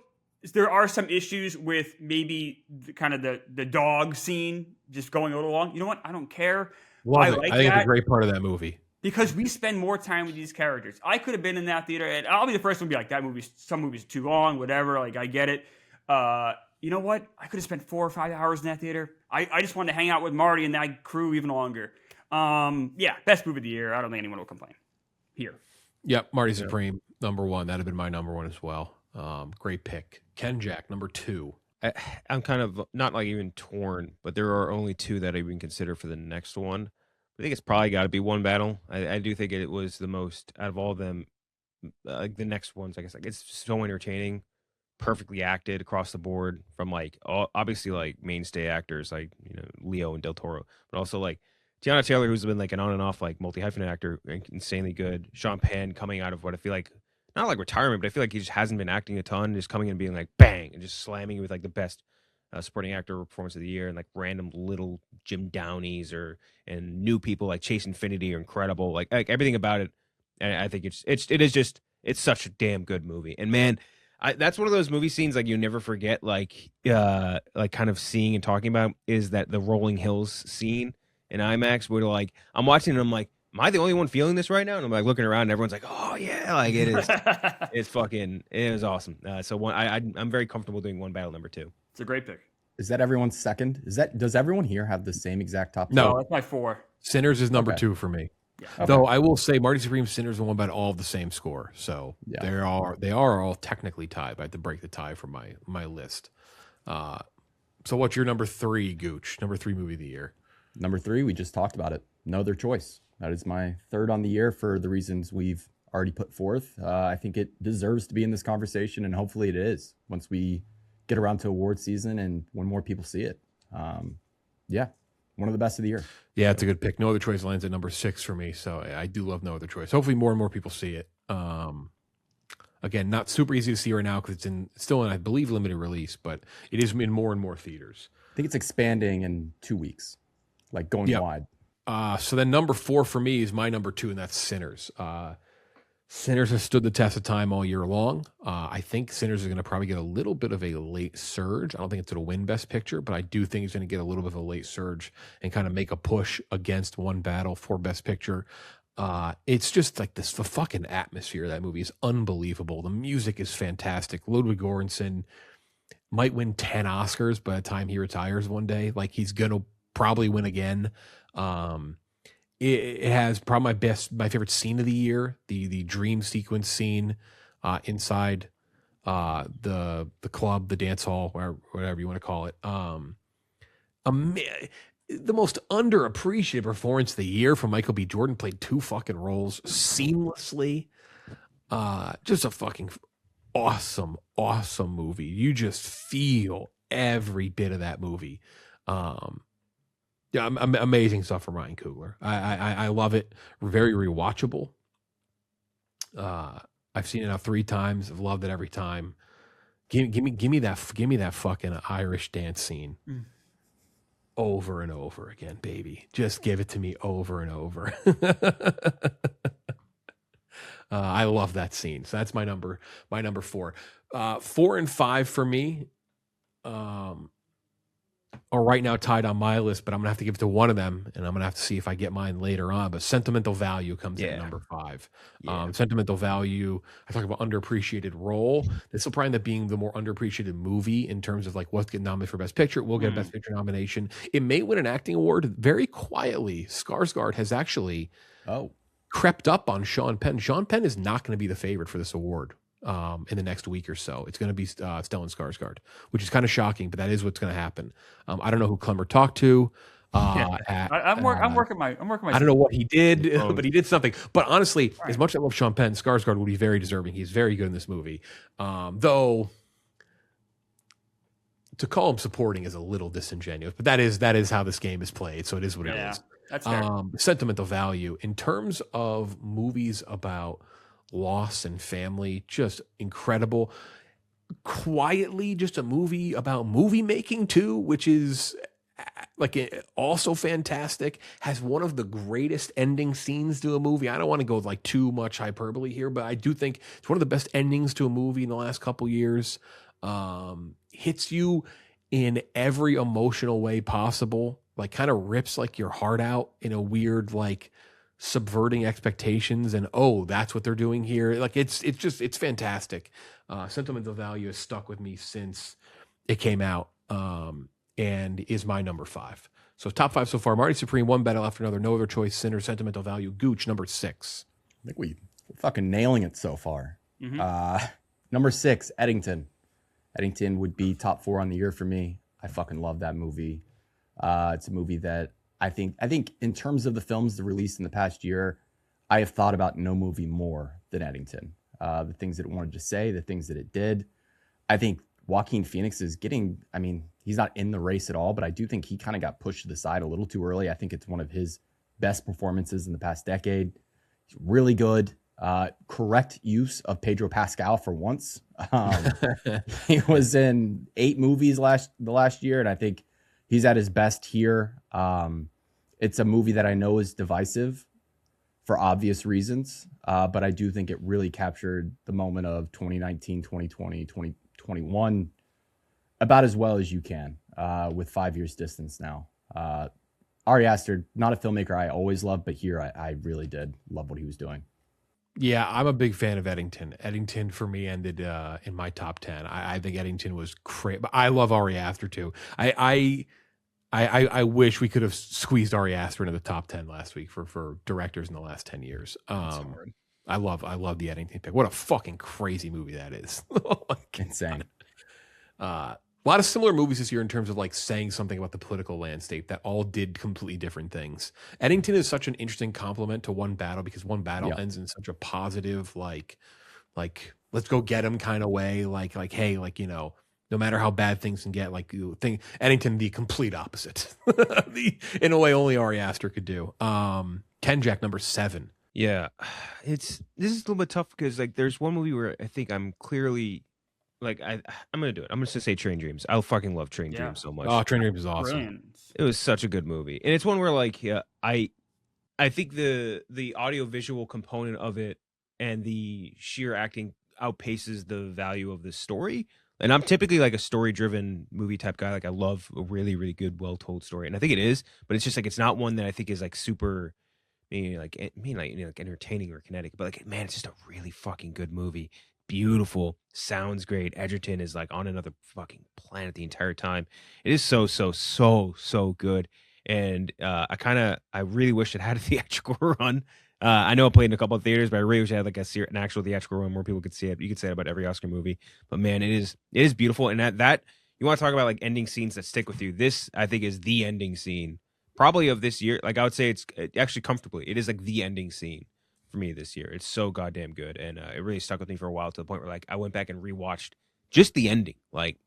there are some issues with maybe the dog scene just going a little long. You know what? I don't care. I think it's a great part of that movie. Because we spend more time with these characters. I could have been in that theater, and I'll be the first one to be like, some movies too long, whatever. Like, I get it. You know what? I could have spent 4 or 5 hours in that theater. I just wanted to hang out with Marty and that crew even longer. Yeah, best movie of the year. I don't think anyone will complain here. Yep, Marty Supreme, number 1. That'd have been my number 1 as well. Great pick. Kenjac, number 2. I'm kind of not like even torn, but there are only 2 that I even consider for the next one. I think it's probably got to be One Battle. I do think it was the most out of all of them. Like the next ones, I guess, like it's so entertaining. perfectly acted across the board from like obviously like mainstay actors like Leo and Del Toro, but also like Tiana Taylor, who's been like an on and off like multi hyphenate actor, insanely good. Sean Penn coming out of what I feel like not like retirement, but I feel like he just hasn't been acting a ton, just coming in and being like bang and just slamming with like the best supporting actor performance of the year, and like random little Jim Downeys and new people like Chase Infinity are incredible. Like everything about it, and I think it's such a damn good movie. And man, that's one of those movie scenes like you never forget. Like kind of seeing and talking about is that the Rolling Hills scene in IMAX where like I'm watching and I'm like, am I the only one feeling this right now? And I'm like looking around and everyone's like, oh yeah, like it is. It was awesome. So I'm very comfortable doing One Battle number 2. It's a great pick. Is that everyone's second? Does everyone here have the same exact top? No, that's my 4. Sinners is number Okay. 2 for me. Yeah. Okay. Though I will say Marty Supreme, Sinners, and One Battle all have the same score, so Yeah. they are all technically tied. But I have to break the tie for my list. So what's your number 3, Gooch? Number 3 movie of the year? Number 3, we just talked about it. No Other Choice. That is my third on the year for the reasons we've already put forth. I think it deserves to be in this conversation, and hopefully it is once we get around to award season and when more people see it. Yeah, one of the best of the year. Yeah, it's a good pick. No Other Choice lands at number 6 for me, so I do love No Other Choice. Hopefully more and more people see it. Again, not super easy to see right now because it's still in, I believe, limited release, but it is in more and more theaters. I think it's expanding in 2 weeks, like going Yep. wide. So then number 4 for me is my number 2, and that's Sinners. Sinners has stood the test of time all year long. I think Sinners is going to probably get a little bit of a late surge. I don't think it's going to win Best Picture, but I do think it's going to get a little bit of a late surge and kind of make a push against One Battle for Best Picture. It's just like the fucking atmosphere of that movie is unbelievable. The music is fantastic. Ludwig Göransson might win 10 Oscars by the time he retires one day. Like he's going to probably win again. It has probably my favorite scene of the year, the dream sequence scene inside the club, the dance hall, whatever you want to call it. The most underappreciated performance of the year from Michael B. Jordan, played 2 fucking roles seamlessly. Just a fucking awesome movie. You just feel every bit of that movie. Yeah, amazing stuff from Ryan Coogler. I love it. Very rewatchable. I've seen it now 3 times. I've loved it every time. Give me that fucking Irish dance scene over and over again, baby. Just give it to me over and over. I love that scene. So that's my number 4. 4 and 5 for me. Are right now tied on my list, but I'm gonna have to give it to one of them, and I'm gonna have to see if I get mine later on. But Sentimental Value comes in at number 5. Yeah. Sentimental Value. I talk about underappreciated role. This will probably end up being the more underappreciated movie in terms of like what's getting nominated for Best Picture. We'll get a Best Picture nomination. It may win an acting award. Very quietly, Skarsgård has actually crept up on Sean Penn. Sean Penn is not going to be the favorite for this award. In the next week or so, it's going to be Stellan Skarsgård, which is kind of shocking, but that is what's going to happen. I don't know who Klemmer talked to. I'm working my. I don't know what he did, but he did something. But honestly, as much as I love Sean Penn, Skarsgård would be very deserving. He's very good in this movie. Though to call him supporting is a little disingenuous, but that is how this game is played. So it is what it is. That's fair. Sentimental Value in terms of movies about loss and family, just incredible. Quietly, just a movie about movie making too, which is like also fantastic. Has one of the greatest ending scenes to a movie. I don't want to go like too much hyperbole here, but I do think it's one of the best endings to a movie in the last couple years. Hits you in every emotional way possible, like kind of rips like your heart out in a weird, like subverting expectations, and that's what they're doing here. Like it's fantastic. Sentimental Value has stuck with me since it came out, and is my number 5. So top 5 so far: Marty Supreme, One Battle After Another, No Other Choice, Sinner, Sentimental Value, Gooch, number 6. I think we're fucking nailing it so far. Number 6, Eddington. Eddington would be top 4 on the year for me. I fucking love that movie. It's a movie that I think in terms of the films that released in the past year, I have thought about no movie more than Eddington. The things that it wanted to say, the things that it did. I think Joaquin Phoenix is getting, I mean, he's not in the race at all, but I do think he kind of got pushed to the side a little too early. I think it's one of his best performances in the past decade. He's really good. Correct use of Pedro Pascal for once. He was in 8 movies the last year, and I think he's at his best here. It's a movie that I know is divisive for obvious reasons, but I do think it really captured the moment of 2019, 2020, 2021 about as well as you can with 5 years distance now. Ari Aster, not a filmmaker I always loved, but here I really did love what he was doing. Yeah, I'm a big fan of Eddington. Eddington for me ended in my top 10. I think Eddington was great, but I love Ari Aster too. I wish we could have squeezed Ari Aster into the top 10 last week for directors in the last 10 years. I love the Eddington pick. What a fucking crazy movie that is. Insane. A lot of similar movies this year in terms of like saying something about the political landscape that all did completely different things. Eddington is such an interesting complement to One Battle because One Battle ends in such a positive, like let's go get him kind of way. Like, hey, like, you know, no matter how bad things can get, like you think Eddington, the complete opposite, in a way only Ari Aster could do. Kenjac, number 7. Yeah, this is a little bit tough because like there's one movie where I think I'm clearly like I'm gonna do it. I'm just gonna say Train Dreams. I fucking love Train Dreams so much. Oh, Train Dreams is awesome. Brilliant. It was such a good movie, and it's one where like I think the audiovisual component of it and the sheer acting outpaces the value of the story. And I'm typically like a story-driven movie type guy. Like I love a really, really good, well-told story, and I think it is. But it's just like it's not one that I think is like super, like entertaining or kinetic. But like, man, it's just a really fucking good movie. Beautiful, sounds great. Edgerton is like on another fucking planet the entire time. It is so good. And I really wish it had a theatrical run. I know it played in a couple of theaters, but I really wish it had like an actual theatrical run where people could see it. You could say it about every Oscar movie, but man, it is beautiful. And that you want to talk about like ending scenes that stick with you. This I think is the ending scene probably of this year. Like I would say it's actually comfortably. It is like the ending scene for me this year. It's so goddamn good, and it really stuck with me for a while to the point where like I went back and rewatched just the ending like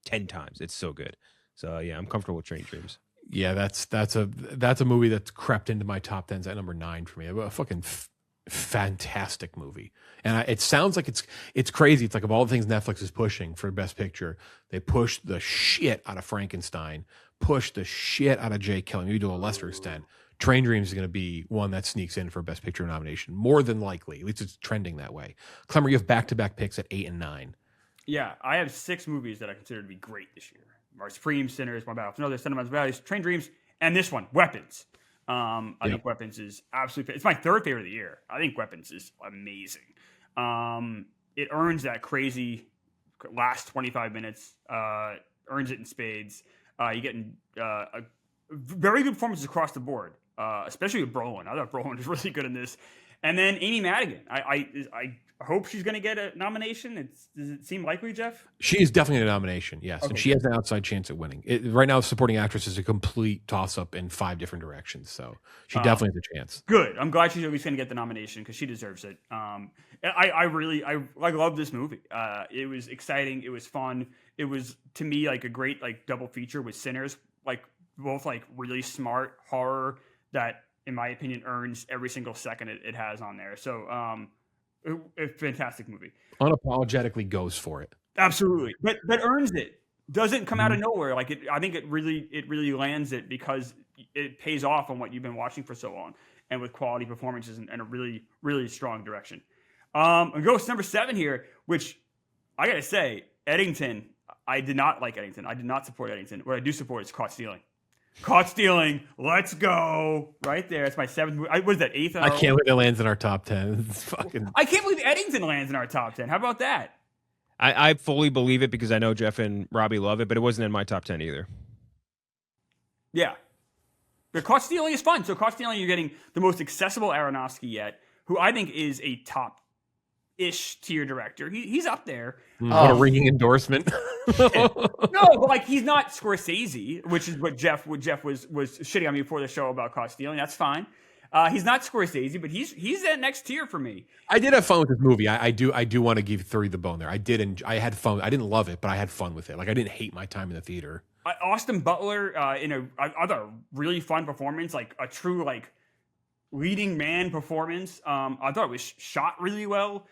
10 times. It's so good. So yeah, I'm comfortable with Train Dreams. Yeah, that's a movie that's crept into my top 10s at number 9 for me. A fucking fantastic movie, and it sounds like it's crazy. It's like of all the things Netflix is pushing for Best Picture, they push the shit out of Frankenstein, push the shit out of Jake Kelly, maybe to a lesser extent. Train Dreams is going to be one that sneaks in for Best Picture nomination, more than likely. At least it's trending that way. Klemmer, you have back-to-back picks at 8 and 9. Yeah, I have 6 movies that I consider to be great this year. Our Supreme, Sinners, My Battle for Another, Sentimental Values, Train Dreams, and this one, Weapons. I think Weapons is absolutely. It's my 3rd favorite of the year. I think Weapons is amazing. It earns that crazy last 25 minutes. Earns it in spades. You get a very good performances across the board, especially with Brolin. I thought Brolin was really good in this. And then Amy Madigan. I hope she's going to get a nomination. Does it seem likely, Jeff? She is definitely a nomination, yes. Okay. And she has an outside chance at winning. Right now, supporting actress is a complete toss-up in 5 different directions. So she definitely has a chance. Good. I'm glad she's at least going to get the nomination because she deserves it. I love this movie. It was exciting. It was fun. It was, to me, like a great like double feature with Sinners. Like both like really smart horror that, in my opinion, earns every single second it has on there. So, a fantastic movie. Unapologetically goes for it. Absolutely, but earns it. Doesn't come out of nowhere. Like I think it really lands it because it pays off on what you've been watching for so long, and with quality performances and a really really strong direction. And goes number 7 here, which I gotta say, Eddington. I did not like Eddington. I did not support Eddington. What I do support is Caught Stealing. Caught Stealing. Let's go. Right there. It's my 7th movie. What is that, 8th? I can't believe it lands in our top 10. It's fucking... I can't believe Eddington lands in our top 10. How about that? I fully believe it because I know Jeff and Robbie love it, but it wasn't in my top 10 either. Yeah. But Caught Stealing is fun. So Caught Stealing, you're getting the most accessible Aronofsky yet, who I think is a top-ish tier director. He's up there. What a ringing endorsement. No, but like he's not Scorsese, which is what Jeff was shitting on me before the show about Caught Stealing. That's fine. He's not Scorsese, but he's that next tier for me. I did have fun with this movie. I do want to give 3 the bone there. I had fun. I didn't love it, but I had fun with it. Like I didn't hate my time in the theater. Austin Butler in a other really fun performance, like a true like leading man performance. I thought it was shot really well.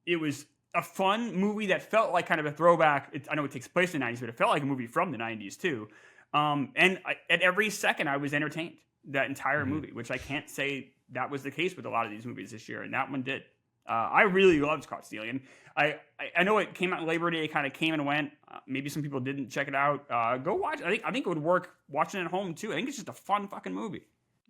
It was a fun movie that felt like kind of a throwback. I know it takes place in the 90s, but it felt like a movie from the 90s too. At every second, I was entertained that entire movie, which I can't say that was the case with a lot of these movies this year, and that one did. I really loved Caught Stealing. I know it came out Labor Day, kind of came and went. Maybe some people didn't check it out. Go watch. I think it would work watching it at home too. I think it's just a fun fucking movie.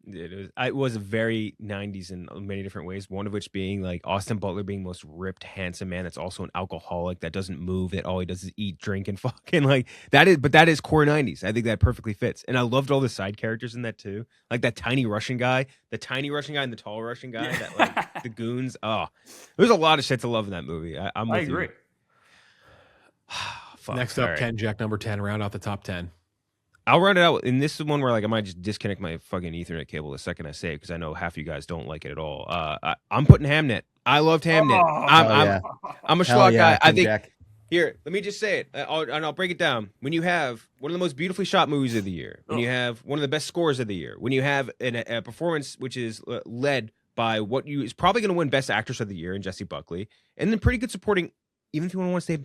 It was very 90s in many different ways, one of which being like Austin Butler being most ripped, handsome man that's also an alcoholic that doesn't move, that all he does is eat, drink, and fucking like that is core 90s. I think that perfectly fits. And I loved all the side characters in that too. Like that tiny Russian guy and the tall Russian guy, that like the goons. Oh, there's a lot of shit to love in that movie. I agree. Next up, Kenjac, number 10, round out the top 10. I'll run it out. And this is one where like I might just disconnect my fucking Ethernet cable the second I say it because I know half of you guys don't like it at all. I'm putting Hamnet. I loved Hamnet. I'm a schlock guy. I think. Here, let me just say it, and I'll break it down. When you have one of the most beautifully shot movies of the year, when you have one of the best scores of the year, when you have a performance which is led by what you is probably going to win Best Actress of the Year in Jessie Buckley, and then pretty good supporting, even if you want to say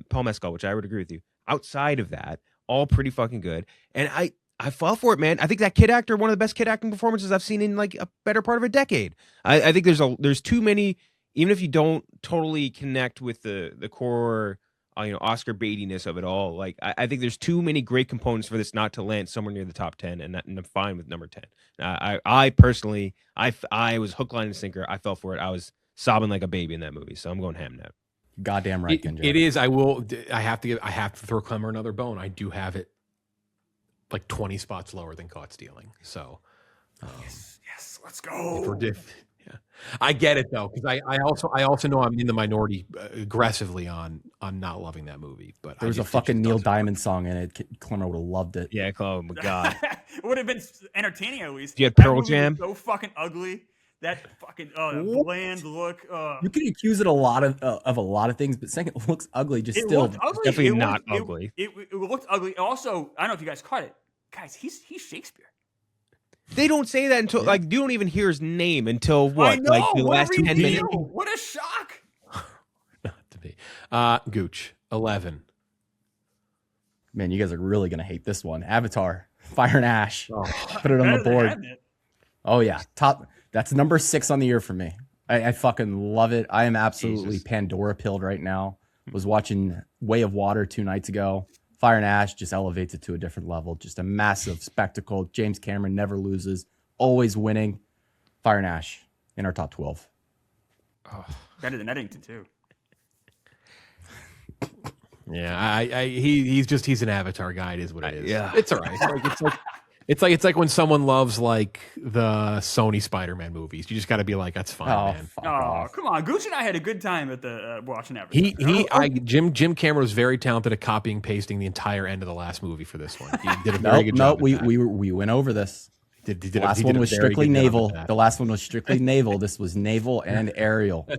Paul Mescal, which I would agree with you. Outside of that, all pretty fucking good. And I fall for it, man. I think that kid actor, one of the best kid acting performances I've seen in like a better part of a decade. I think there's too many, even if you don't totally connect with the core, Oscar baitiness of it all. Like I think there's too many great components for this not to land somewhere near the top 10, and I'm fine with number 10. I personally, I was hook, line, and sinker. I fell for it. I was sobbing like a baby in that movie. So I'm going Hamnet. Goddamn right, Kenjac. It is. I have to throw Klemmer another bone. I do have it like 20 spots lower than Caught Stealing. So yes, let's go. Yeah. I get it though, because I also know I'm in the minority aggressively on not loving that movie. But there was a fucking Neil Diamond song in it. Klemmer would have loved it. Yeah, oh my god, it would have been entertaining at least. You had Pearl Jam. So fucking ugly. That fucking bland look. You can accuse it a lot of a lot of things, but saying it looks ugly still definitely not ugly. It looked ugly. Also, I don't know if you guys caught it. Guys, he's Shakespeare. They don't say that until like you don't even hear his name until what? I know, like the last 10 minutes. What a shock. Not to me. Gooch, 11. Man, you guys are really gonna hate this one. Avatar, Fire and Ash. Oh, put it on the board. Oh yeah, top. That's number 6 on the year for me. I fucking love it. I am absolutely Pandora pilled right now. Was watching Way of Water 2 nights ago. Fire and Ash just elevates it to a different level. Just a massive spectacle. James Cameron never loses, always winning. Fire and Ash in our top 12. Oh, better than Eddington too. Yeah, he's an Avatar guy. It is what it is. Yeah, it's all right. It's like when someone loves like the Sony Spider-Man movies. You just got to be like, that's fine, man. Oh, come on. Gooch and I had a good time at the watching Avatar. Jim Cameron was very talented at copying and pasting the entire end of the last movie for this one. He did a very good job. We went over this. The last one was strictly naval. This was naval and aerial.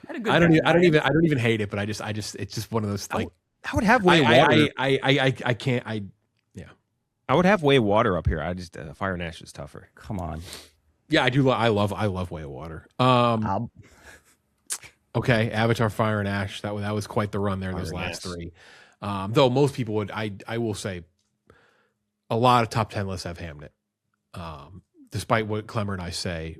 I don't even hate it, but I just it's just one of those like I would have Way of Water. I can't. I would have Way of Water up here. I just Fire and Ash is tougher. Come on. Yeah, I do. I love Way of Water. Okay, Avatar, Fire and Ash. That was quite the run there. Those last 3. Though most people would, I will say, a lot of top 10 lists have Hamnet. Despite what Klemmer and I say,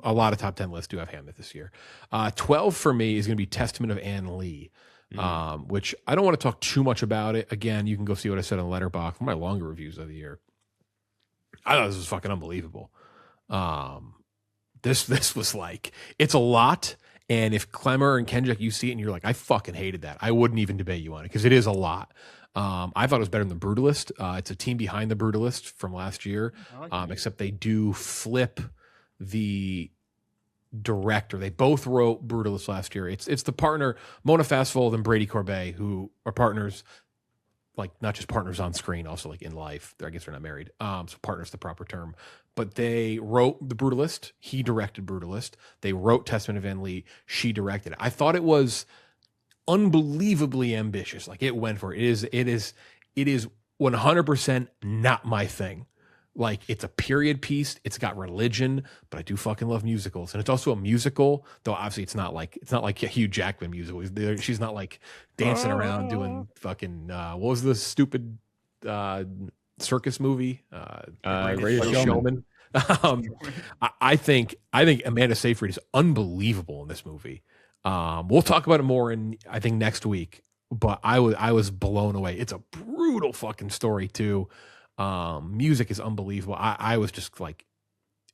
a lot of top 10 lists do have Hamnet this year. 12 for me is going to be Testament of Ann Lee. Which I don't want to talk too much about it. Again, you can go see what I said on Letterboxd for my longer reviews of the year. I thought this was fucking unbelievable. This was like, it's a lot. And if Klemmer and Kenjac, you see it and you're like, I fucking hated that, I wouldn't even debate you on it because it is a lot. I thought it was better than The Brutalist. It's a team behind The Brutalist from last year, except they do flip the director. They both wrote Brutalist last year. It's the partner Mona Fastvold and Brady Corbet who are partners. like not just partners on screen, also like in life. I guess they're not married. So partner's the proper term. But they wrote The Brutalist. He directed Brutalist. They wrote Testament of Van Lee. She directed it. I thought it was unbelievably ambitious. Like it went for it. It is 100% not my thing. Like it's a period piece. It's got religion, but I do fucking love musicals, and it's also a musical. Though obviously it's not like a Hugh Jackman musical. She's not like dancing around doing fucking what was the stupid circus movie? Greatest Showman. I think Amanda Seyfried is unbelievable in this movie. We'll talk about it more in I think next week. But I was blown away. It's a brutal fucking story too. Music is unbelievable. I was just like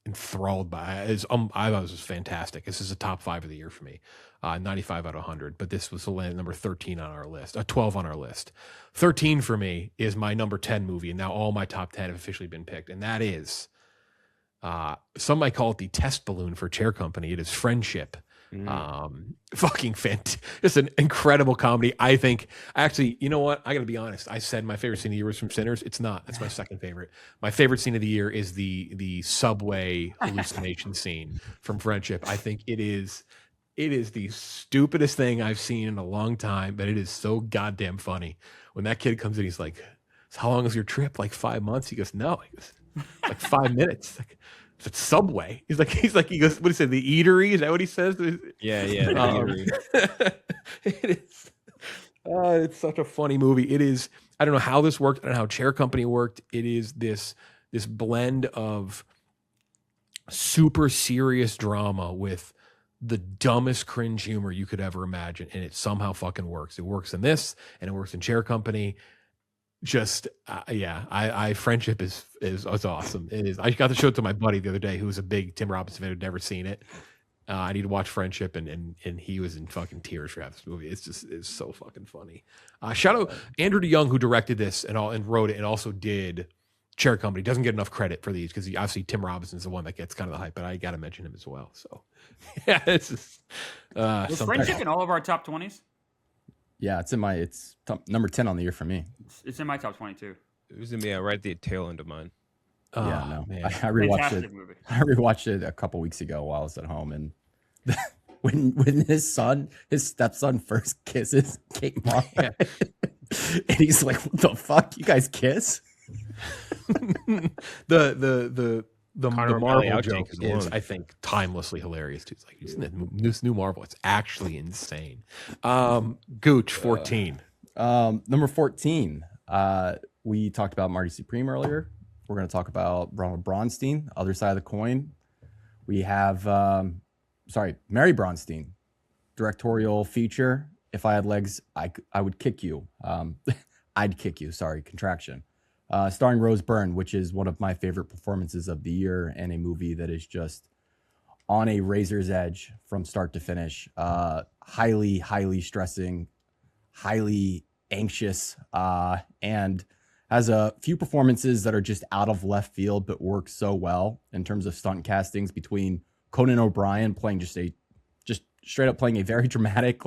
enthralled by it. I thought it was fantastic. This is a top 5 of the year for me. 95 out of 100. But this was the number 13 on our list. 12 on our list. 13 for me is my number 10 movie, and now all my top 10 have officially been picked, and that is some might call it the test balloon for Chair Company. It is Friendship. Fucking just an incredible comedy. I think actually, you know what? I gotta be honest. I said my favorite scene of the year was from Sinners. It's not. That's my second favorite. My favorite scene of the year is the subway hallucination scene from Friendship. I think it is the stupidest thing I've seen in a long time, but it is so goddamn funny. When that kid comes in, he's like, "So how long is your trip? Like 5 months?" He goes, "No." He goes, "Like 5 minutes." Like, it's Subway. He goes, what do you say? The eatery? Is that what he says? Yeah. It is. It's such a funny movie. It is. I don't know how this worked. I don't know how Chair Company worked. It is this blend of super serious drama with the dumbest cringe humor you could ever imagine, and it somehow fucking works. It works in this, and it works in Chair Company. Just I Friendship is awesome. It is. I got to show it to my buddy the other day, who was a big Tim Robinson fan, who'd never seen it. I need to watch Friendship, and he was in fucking tears for this movie. It's so fucking funny. Shout out Andrew DeYoung, who directed this and wrote it, and also did Chair Company. Doesn't get enough credit for these because obviously Tim Robinson's the one that gets kind of the hype, but I got to mention him as well. So yeah, this is was Friendship in all of our top 20s? Yeah, it's number 10 on the year for me. It's in my top 22. It was in right at the tail end of mine. Yeah, no, man. I rewatched Fantastic it. movie. I rewatched it a couple weeks ago while I was at home, and when his stepson first kisses Kate Moss, and he's like, "What the fuck? You guys kiss?" The Conor Marvel O'Malley joke outtake is, one. I think, timelessly hilarious too. It's like, isn't this new Marvel? It's actually insane. Gooch 14. Number 14. We talked about Marty Supreme earlier. We're going to talk about Ronald Braunstein, Other Side of the Coin. We have, Mary Braunstein, directorial feature. If I had legs, I would kick you. I'd kick you. Sorry, contraction. Starring Rose Byrne, which is one of my favorite performances of the year, and a movie that is just on a razor's edge from start to finish. Highly, highly stressing, highly anxious, and has a few performances that are just out of left field, but work so well in terms of stunt castings between Conan O'Brien playing just straight up playing a very dramatic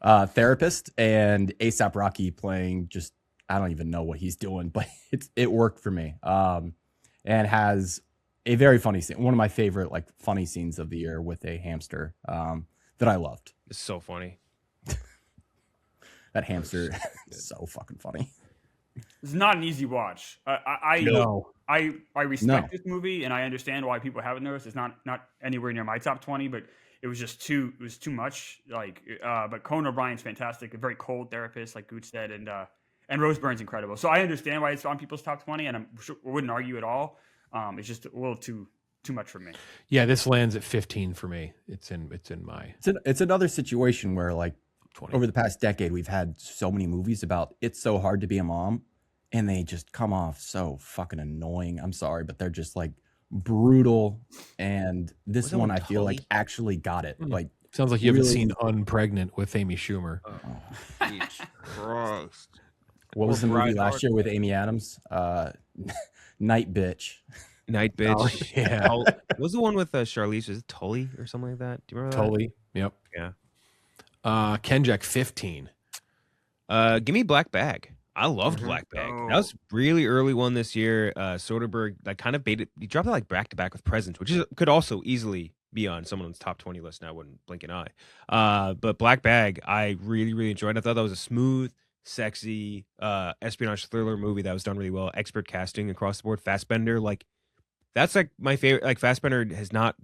therapist, and A$AP Rocky playing just, I don't even know what he's doing, but it worked for me. And has a very funny scene, one of my favorite funny scenes of the year with a hamster that I loved. It's so funny. That hamster is so fucking funny. It's not an easy watch. I respect this movie, and I understand why people haven't noticed. It's not anywhere near my top 20, but it was too much. But Conan O'Brien's fantastic, a very cold therapist, like Gooch said, and Rose Byrne's incredible. So I understand why it's on people's top 20, and I wouldn't argue at all. It's just a little too much for me. Yeah, this lands at 15 for me. It's in my. It's another situation where 20. over the past decade we've had so many movies about it's so hard to be a mom, and they just come off so fucking annoying. I'm sorry, but they're just brutal. And this one I feel like actually got it. Sounds like you haven't really- seen Unpregnant with Amy Schumer. Jesus Christ. What was the movie Ryan last year with Amy Adams? Night Bitch. Night Bitch. Oh, yeah. What was the one with Charlize? Was it Tully or something like that? Do you remember that? Totally. Yep. Yeah. Kenjac 15. Give me Black Bag. I loved Mhm. Black Bag. Oh. That was really early one this year. Soderbergh like kind of baited. He dropped it like back to back with Presence, which could also easily be on someone's top 20 list. Now I wouldn't blink an eye. But Black Bag, I really enjoyed. I thought that was a smooth, sexy espionage thriller movie that was done really well. Expert casting across the board. Fassbender, like that's like my favorite. Like Fassbender has not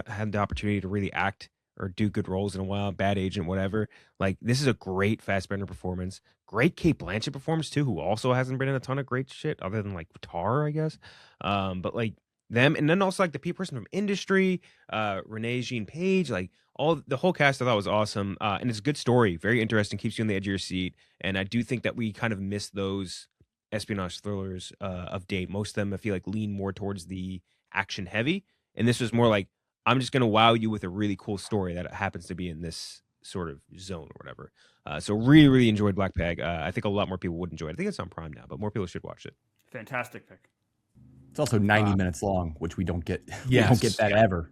had the opportunity to really act or do good roles in a while. Bad Agent, whatever. Like this is a great Fassbender performance. Great Kate Blanchett performance too, who also hasn't been in a ton of great shit other than like Tar, I guess. But like them, and then also like the person from Industry, Renee Jean Page, like all the whole cast I thought was awesome. And it's a good story, very interesting, keeps you on the edge of your seat. And I do think that we kind of miss those espionage thrillers of date. Most of them I feel like lean more towards the action heavy, and this was more like I'm just gonna wow you with a really cool story that happens to be in this sort of zone or whatever. So really enjoyed Black Bag. I think a lot more people would enjoy it. I think it's on Prime now, but more people should watch it. Fantastic pick. It's also 90 minutes long, which we don't get. We Yes. don't get that ever.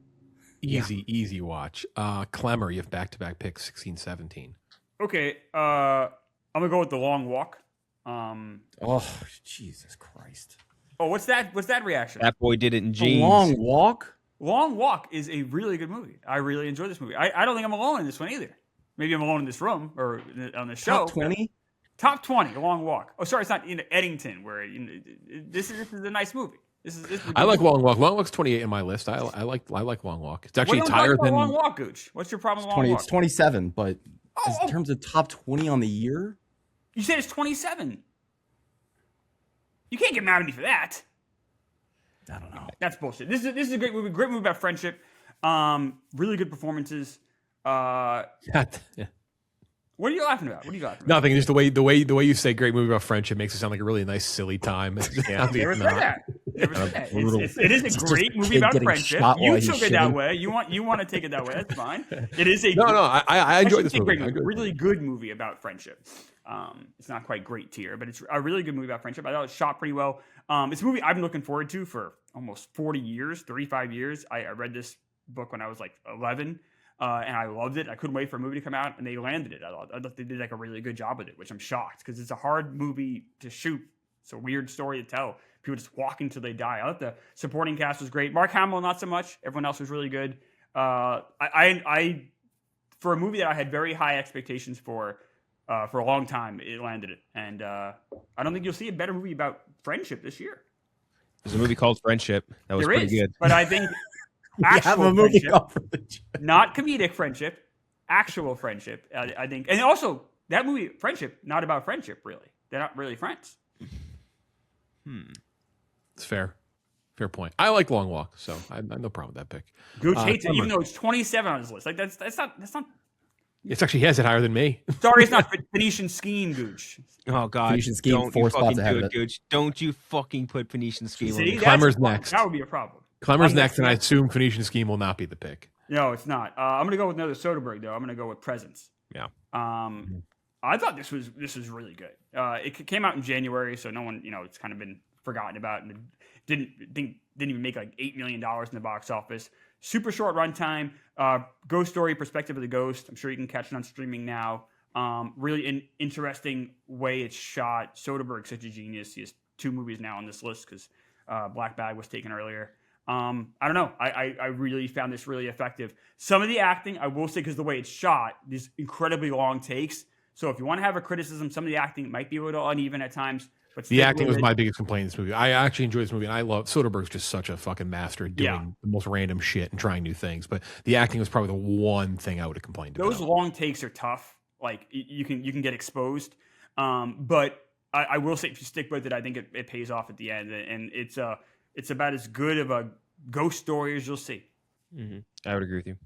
Easy watch. Klemmer, you have back-to-back picks 16, 17. Okay, I'm gonna go with The Long Walk. Oh, Jesus Christ! Oh, what's that? What's that reaction? That boy did it in A jeans. long walk. Long Walk is a really good movie. I really enjoy this movie. I don't think I'm alone in this one either. Maybe I'm alone in this room or on the show. Top 20. Top 20, A Long Walk. Oh, sorry, it's not in Eddington. Where this is a nice movie. This is a I good like movie. Long Walk. Long Walk's 28 in my list. I like Long Walk. It's What actually do you higher like about than Long Walk, Gooch? What's your problem with Long 20. Walk? It's 27, but Oh, in terms of top 20 on the year, you said it's 27. You can't get mad at me for that. I don't know. That's bullshit. This is a great movie. Great movie about friendship. Really good performances. What are you laughing about? What are you laughing about? nothing. Just the way you say great movie about friendship makes it sound like a really nice silly time. Yeah. Never said that. Never said that. It is a just great a movie kid about getting friendship. shot You while he's took it that shitting. way. You want to take it that way. That's fine. It is a No, I enjoyed this shouldn't say movie. great movie. Really good movie about friendship. It's not quite great tier, but it's a really good movie about friendship. I thought it was shot pretty well. It's a movie I've been looking forward to for almost 40 years, 35 years. I read this book when I was like 11. And I loved it. I couldn't wait for a movie to come out, and they landed it. I thought they did like a really good job with it, which I'm shocked because it's a hard movie to shoot. It's a weird story to tell. People just walk until they die. I thought the supporting cast was great. Mark Hamill, not so much. Everyone else was really good. I for a movie that I had very high expectations for a long time, it landed it. And I don't think you'll see a better movie about friendship this year. There's a movie called Friendship that was There pretty is, good. but I think We have actual a movie friendship, called for the not comedic friendship, actual friendship. I think, and also that movie, Friendship, not about friendship really. They're not really friends. It's fair point. I like Long Walk, so I have no problem with that pick. Gooch hates it, Klemmer. even though it's 27 on his list. Like that's not. It's actually he has it higher than me. Sorry, it's not Phoenician Scheme, Gooch. Oh God! Phoenician Scheme, Don't 4 you spots fucking ahead do of it, it. Gooch. Don't you fucking put Phoenician Scheme on See, me. Klemmer's that's- next. That would be a problem. Clemmer's I'm next, and I next. assume Phoenician Scheme will not be the pick. No, it's not. I'm gonna go with another Soderbergh though. I'm gonna go with Presence. Yeah. I thought this was really good. It came out in January, so no one, it's kind of been forgotten about, and it didn't even make like $8 million in the box office. Super short runtime. Ghost story, perspective of the ghost. I'm sure you can catch it on streaming now. Really an interesting way it's shot. Soderbergh's such a genius. He has 2 movies now on this list because Black Bag was taken earlier. I don't know. I really found this really effective. Some of the acting, I will say, because the way it's shot, these incredibly long takes. So if you want to have a criticism, some of the acting might be a little uneven at times. But The acting was my biggest complaint in this movie. I actually enjoyed this movie, and I love Soderbergh's just such a fucking master at doing the most random shit and trying new things. But the acting was probably the one thing I would have complained about. Those long takes are tough. Like you can get exposed. But I will say, if you stick with it, I think it pays off at the end, and it's about as good of a ghost story as you'll see. Mm-hmm. I would agree with you.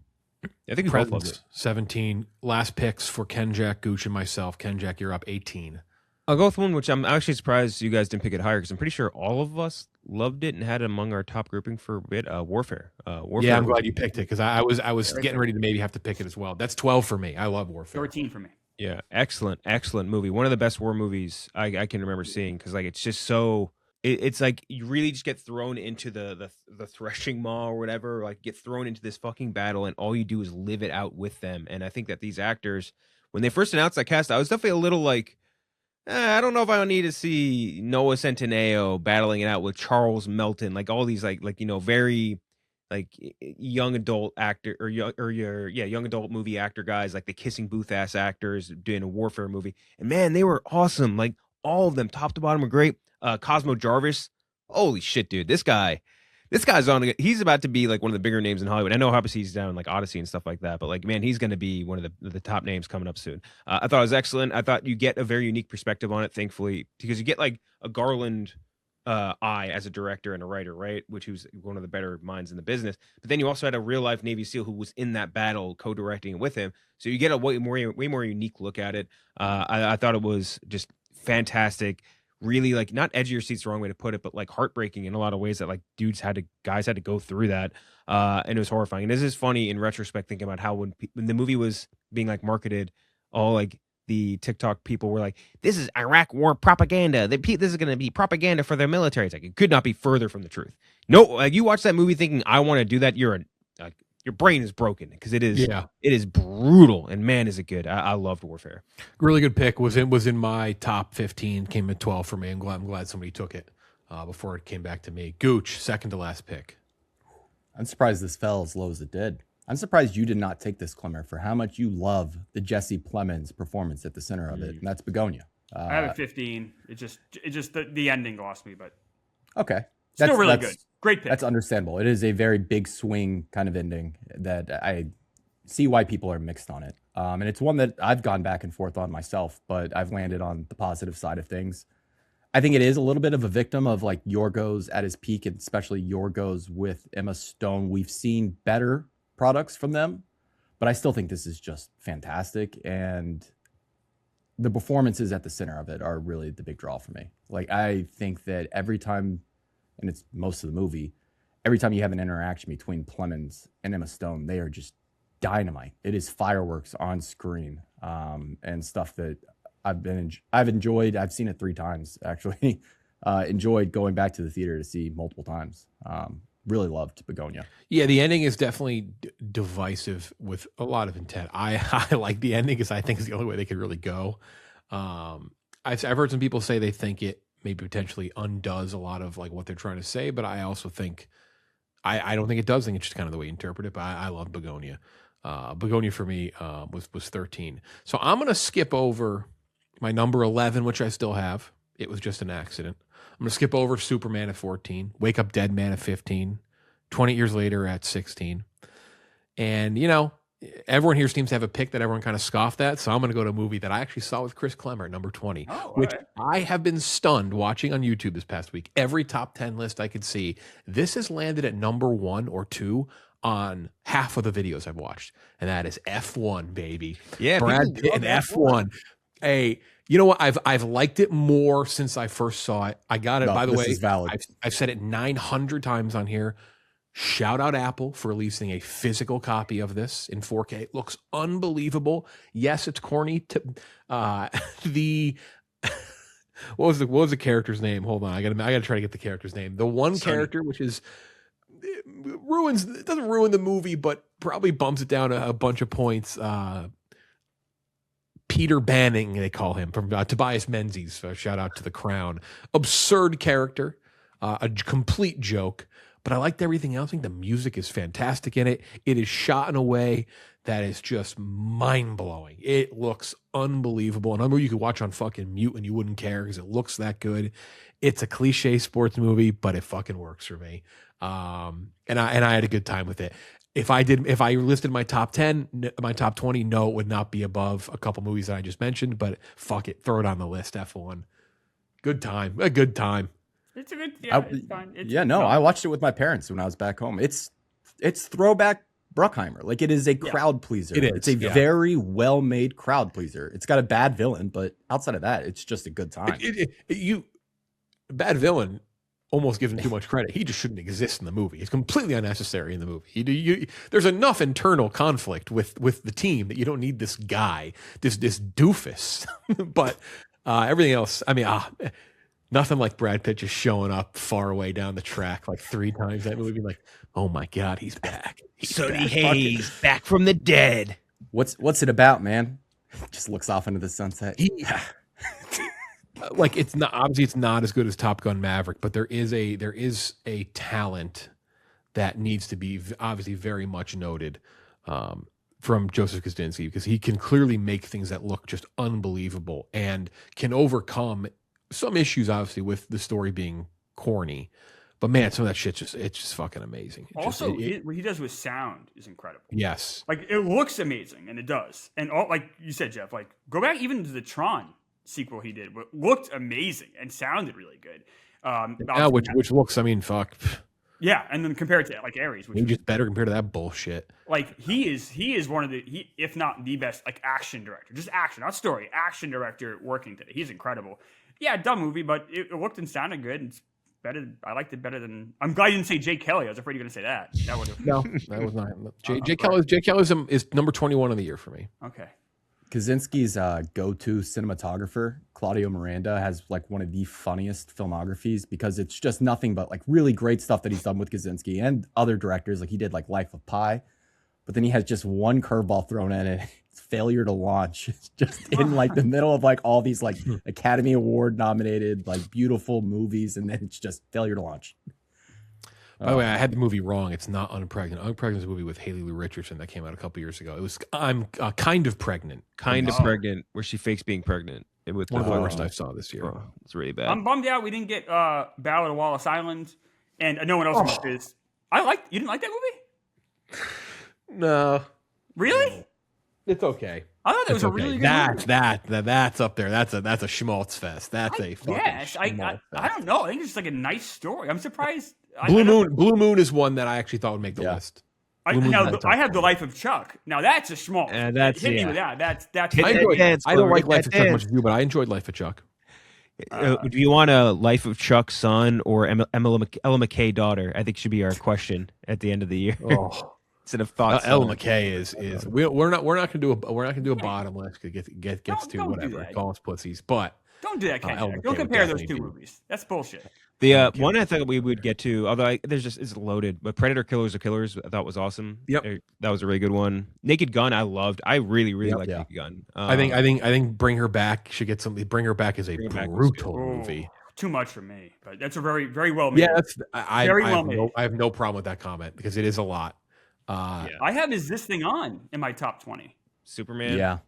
I think we both loved it. Presence 17. Last picks for Kenjac, Gooch, and myself. Kenjac, you're up 18. I'll go with one which I'm actually surprised you guys didn't pick it higher because I'm pretty sure all of us loved it and had it among our top grouping for a bit. Warfare. Warfare. Yeah, I'm glad you picked it because I was getting ready to maybe have to pick it as well. That's 12 for me. I love Warfare. 13 for me. Yeah, excellent movie. One of the best war movies I can remember seeing because like it's just so. It's like you really just get thrown into the threshing maw or whatever, like get thrown into this fucking battle, and all you do is live it out with them. And I think that these actors, when they first announced that cast, I was definitely a little like, I don't know if I need to see Noah Centineo battling it out with Charles Melton, like all these like very like young adult actor or young adult movie actor guys, like the kissing booth ass actors doing a warfare movie. And man, they were awesome. Like all of them, top to bottom, were great. Cosmo Jarvis, holy shit, dude, this guy's on. He's about to be like one of the bigger names in Hollywood. I know obviously he's down in like Odyssey and stuff like that, but like man, he's going to be one of the top names coming up soon. I thought it was excellent. I thought you get a very unique perspective on it, thankfully, because you get like a Garland eye as a director and a writer, right? Which was one of the better minds in the business. But then you also had a real life Navy SEAL who was in that battle, co-directing it with him. So you get a way more unique look at it. I thought it was just fantastic. Really, like, not edge of your seat's the wrong way to put it, but like heartbreaking in a lot of ways that like guys had to go through that. And it was horrifying. And this is funny in retrospect, thinking about how when the movie was being like marketed, all like the TikTok people were like, this is Iraq war propaganda. This is going to be propaganda for their military. It's like, it could not be further from the truth. No, like, you watch that movie thinking I want to do that, your brain is broken, because it is brutal, and man, is it good. I loved Warfare. Really good pick. Was in my top 15. Came at 12 for me. I'm glad somebody took it before it came back to me. Gooch, second to last pick. I'm surprised this fell as low as it did. I'm surprised you did not take this, Klemmer, for how much you love the Jesse Plemons performance at the center of it, and that's Begonia. I have a 15. It just the ending lost me, but okay, still really good. Great pick. That's understandable. It is a very big swing kind of ending that I see why people are mixed on it. And it's one that I've gone back and forth on myself, but I've landed on the positive side of things. I think it is a little bit of a victim of like Yorgos at his peak, and especially Yorgos with Emma Stone. We've seen better products from them, but I still think this is just fantastic. And the performances at the center of it are really the big draw for me. Like, I think that every time, and it's most of the movie, every time you have an interaction between Plemons and Emma Stone, they are just dynamite. It is fireworks on screen, and stuff that I've enjoyed. I've seen it 3 times, actually. Enjoyed going back to the theater to see multiple times. Really loved Begonia. Yeah, the ending is definitely divisive with a lot of intent. I like the ending because I think it's the only way they could really go. I've heard some people say they think it maybe potentially undoes a lot of like what they're trying to say, but I also think I don't think it does. I think it's just kind of the way you interpret it. But I love Begonia. Begonia for me was 13. So I'm gonna skip over my number 11, which I still have. It was just an accident. I'm gonna skip over Superman at 14, Wake Up Dead Man at 15, 20 years later at 16, and everyone here seems to have a pick that everyone kind of scoffed at. So I'm going to go to a movie that I actually saw with Chris Klemmer, number 20, which I have been stunned watching on YouTube this past week. Every top 10 list I could see, this has landed at number 1 or 2 on half of the videos I've watched. And that is F1, baby. Yeah, Brad Pitt and F1. Hey, you know what? I've liked it more since I first saw it. I got it, by the way. This is valid. I've said it 900 times on here. Shout out Apple for releasing a physical copy of this in 4K. It looks unbelievable. Yes, it's corny. What was the character's name? Hold on, I gotta try to get the character's name. The one character which is it doesn't ruin the movie, but probably bumps it down a bunch of points. Peter Banning, they call him, from Tobias Menzies. Shout out to The Crown. Absurd character, a complete joke. But I liked everything else. I think the music is fantastic in it. It is shot in a way that is just mind-blowing. It looks unbelievable. And I know you could watch on fucking mute and you wouldn't care because it looks that good. It's a cliche sports movie, but it fucking works for me. And I had a good time with it. If I listed my top 10, my top 20, no, it would not be above a couple movies that I just mentioned, but fuck it. Throw it on the list, F1. Good time. A good time. It's a good, it's fine. I watched it with my parents when I was back home. It's throwback Bruckheimer. Like, it is a crowd pleaser. It is. It's a very well-made crowd pleaser. It's got a bad villain, but outside of that, it's just a good time. Bad villain, almost gives him too much credit. He just shouldn't exist in the movie. It's completely unnecessary in the movie. There's enough internal conflict with the team that you don't need this guy, this doofus. But everything else, I mean, nothing like Brad Pitt just showing up far away down the track like 3 times that movie. Like, oh my God, he's back. Sonny Hayes, back from the dead. What's it about, man? Just looks off into the sunset. like it's not obviously it's not as good as Top Gun Maverick, but there is a talent that needs to be obviously very much noted from Joseph Kosinski, because he can clearly make things that look just unbelievable and can overcome some issues, obviously, with the story being corny. But man, some of that shit it's just fucking amazing. Also, what he does with sound is incredible. Yes, like it looks amazing, and it does. And all, like you said, Jeff, like go back even to the Tron sequel he did, what looked amazing and sounded really good. Which looks, I mean, fuck. Yeah, and then compared to like Ares, which is just better compared to that bullshit. Like he is one of the if not the best like action director, just action, not story, action director working today. He's incredible. Yeah, dumb movie, but it looked and sounded good. It's better. I liked it better than. I'm glad you didn't say Jay Kelly. I was afraid you were going to say that. That would have. No, that was not. Jay Kelly is number 21 of the year for me. Okay. Kaczynski's go-to cinematographer, Claudio Miranda, has like one of the funniest filmographies because it's just nothing but like really great stuff that he's done with Kaczynski and other directors. Like he did like Life of Pi, but then he has just one curveball thrown in it. It's Failure to Launch. It's just in like the middle of like all these like Academy Award nominated like beautiful movies, and then it's just Failure to Launch. By the way, I had the movie wrong. It's not Unpregnant. Unpregnant is a movie with Haley Lou Richardson that came out a couple years ago. It was I'm Kind of Pregnant. Kind of Pregnant, where she fakes being pregnant. With one of the worst I saw this year. Oh, it's really bad. I'm bummed out we didn't get Ballad of Wallace Island, and no one else missed this. You didn't like that movie? No. Really? It's okay. I thought that was a really good movie. That's up there. That's a schmaltz fest. That's a fucking schmaltz fest. I don't know. I think it's just like a nice story. I'm surprised. Blue Moon is one that I actually thought would make the list. I have The Life of Chuck. Now that's a schmaltz. Hit me with that. That's. I don't like Life of Chuck much as you, but I enjoyed Life of Chuck. Do you want a Life of Chuck's son or Ella McKay daughter? I think should be our question at the end of the year. Oh. Instead of thoughts. Ella McKay is we're not gonna do a bottom list to gets to whatever. Call us pussies, but don't do that, Kenjac. Don't compare those two movies. That's bullshit. The one I thought we would get to, although it's loaded, but Predator Killers of Killers I thought was awesome. Yep, that was a really good one. Naked Gun I loved. I really liked Naked Gun. I think Bring Her Back should get something. Bring Her Back is a brutal movie. Too much for me, but that's a very very well made. Yeah, I have no problem with that comment because it is a lot. I have Is This Thing On in my top 20. Superman. Yeah.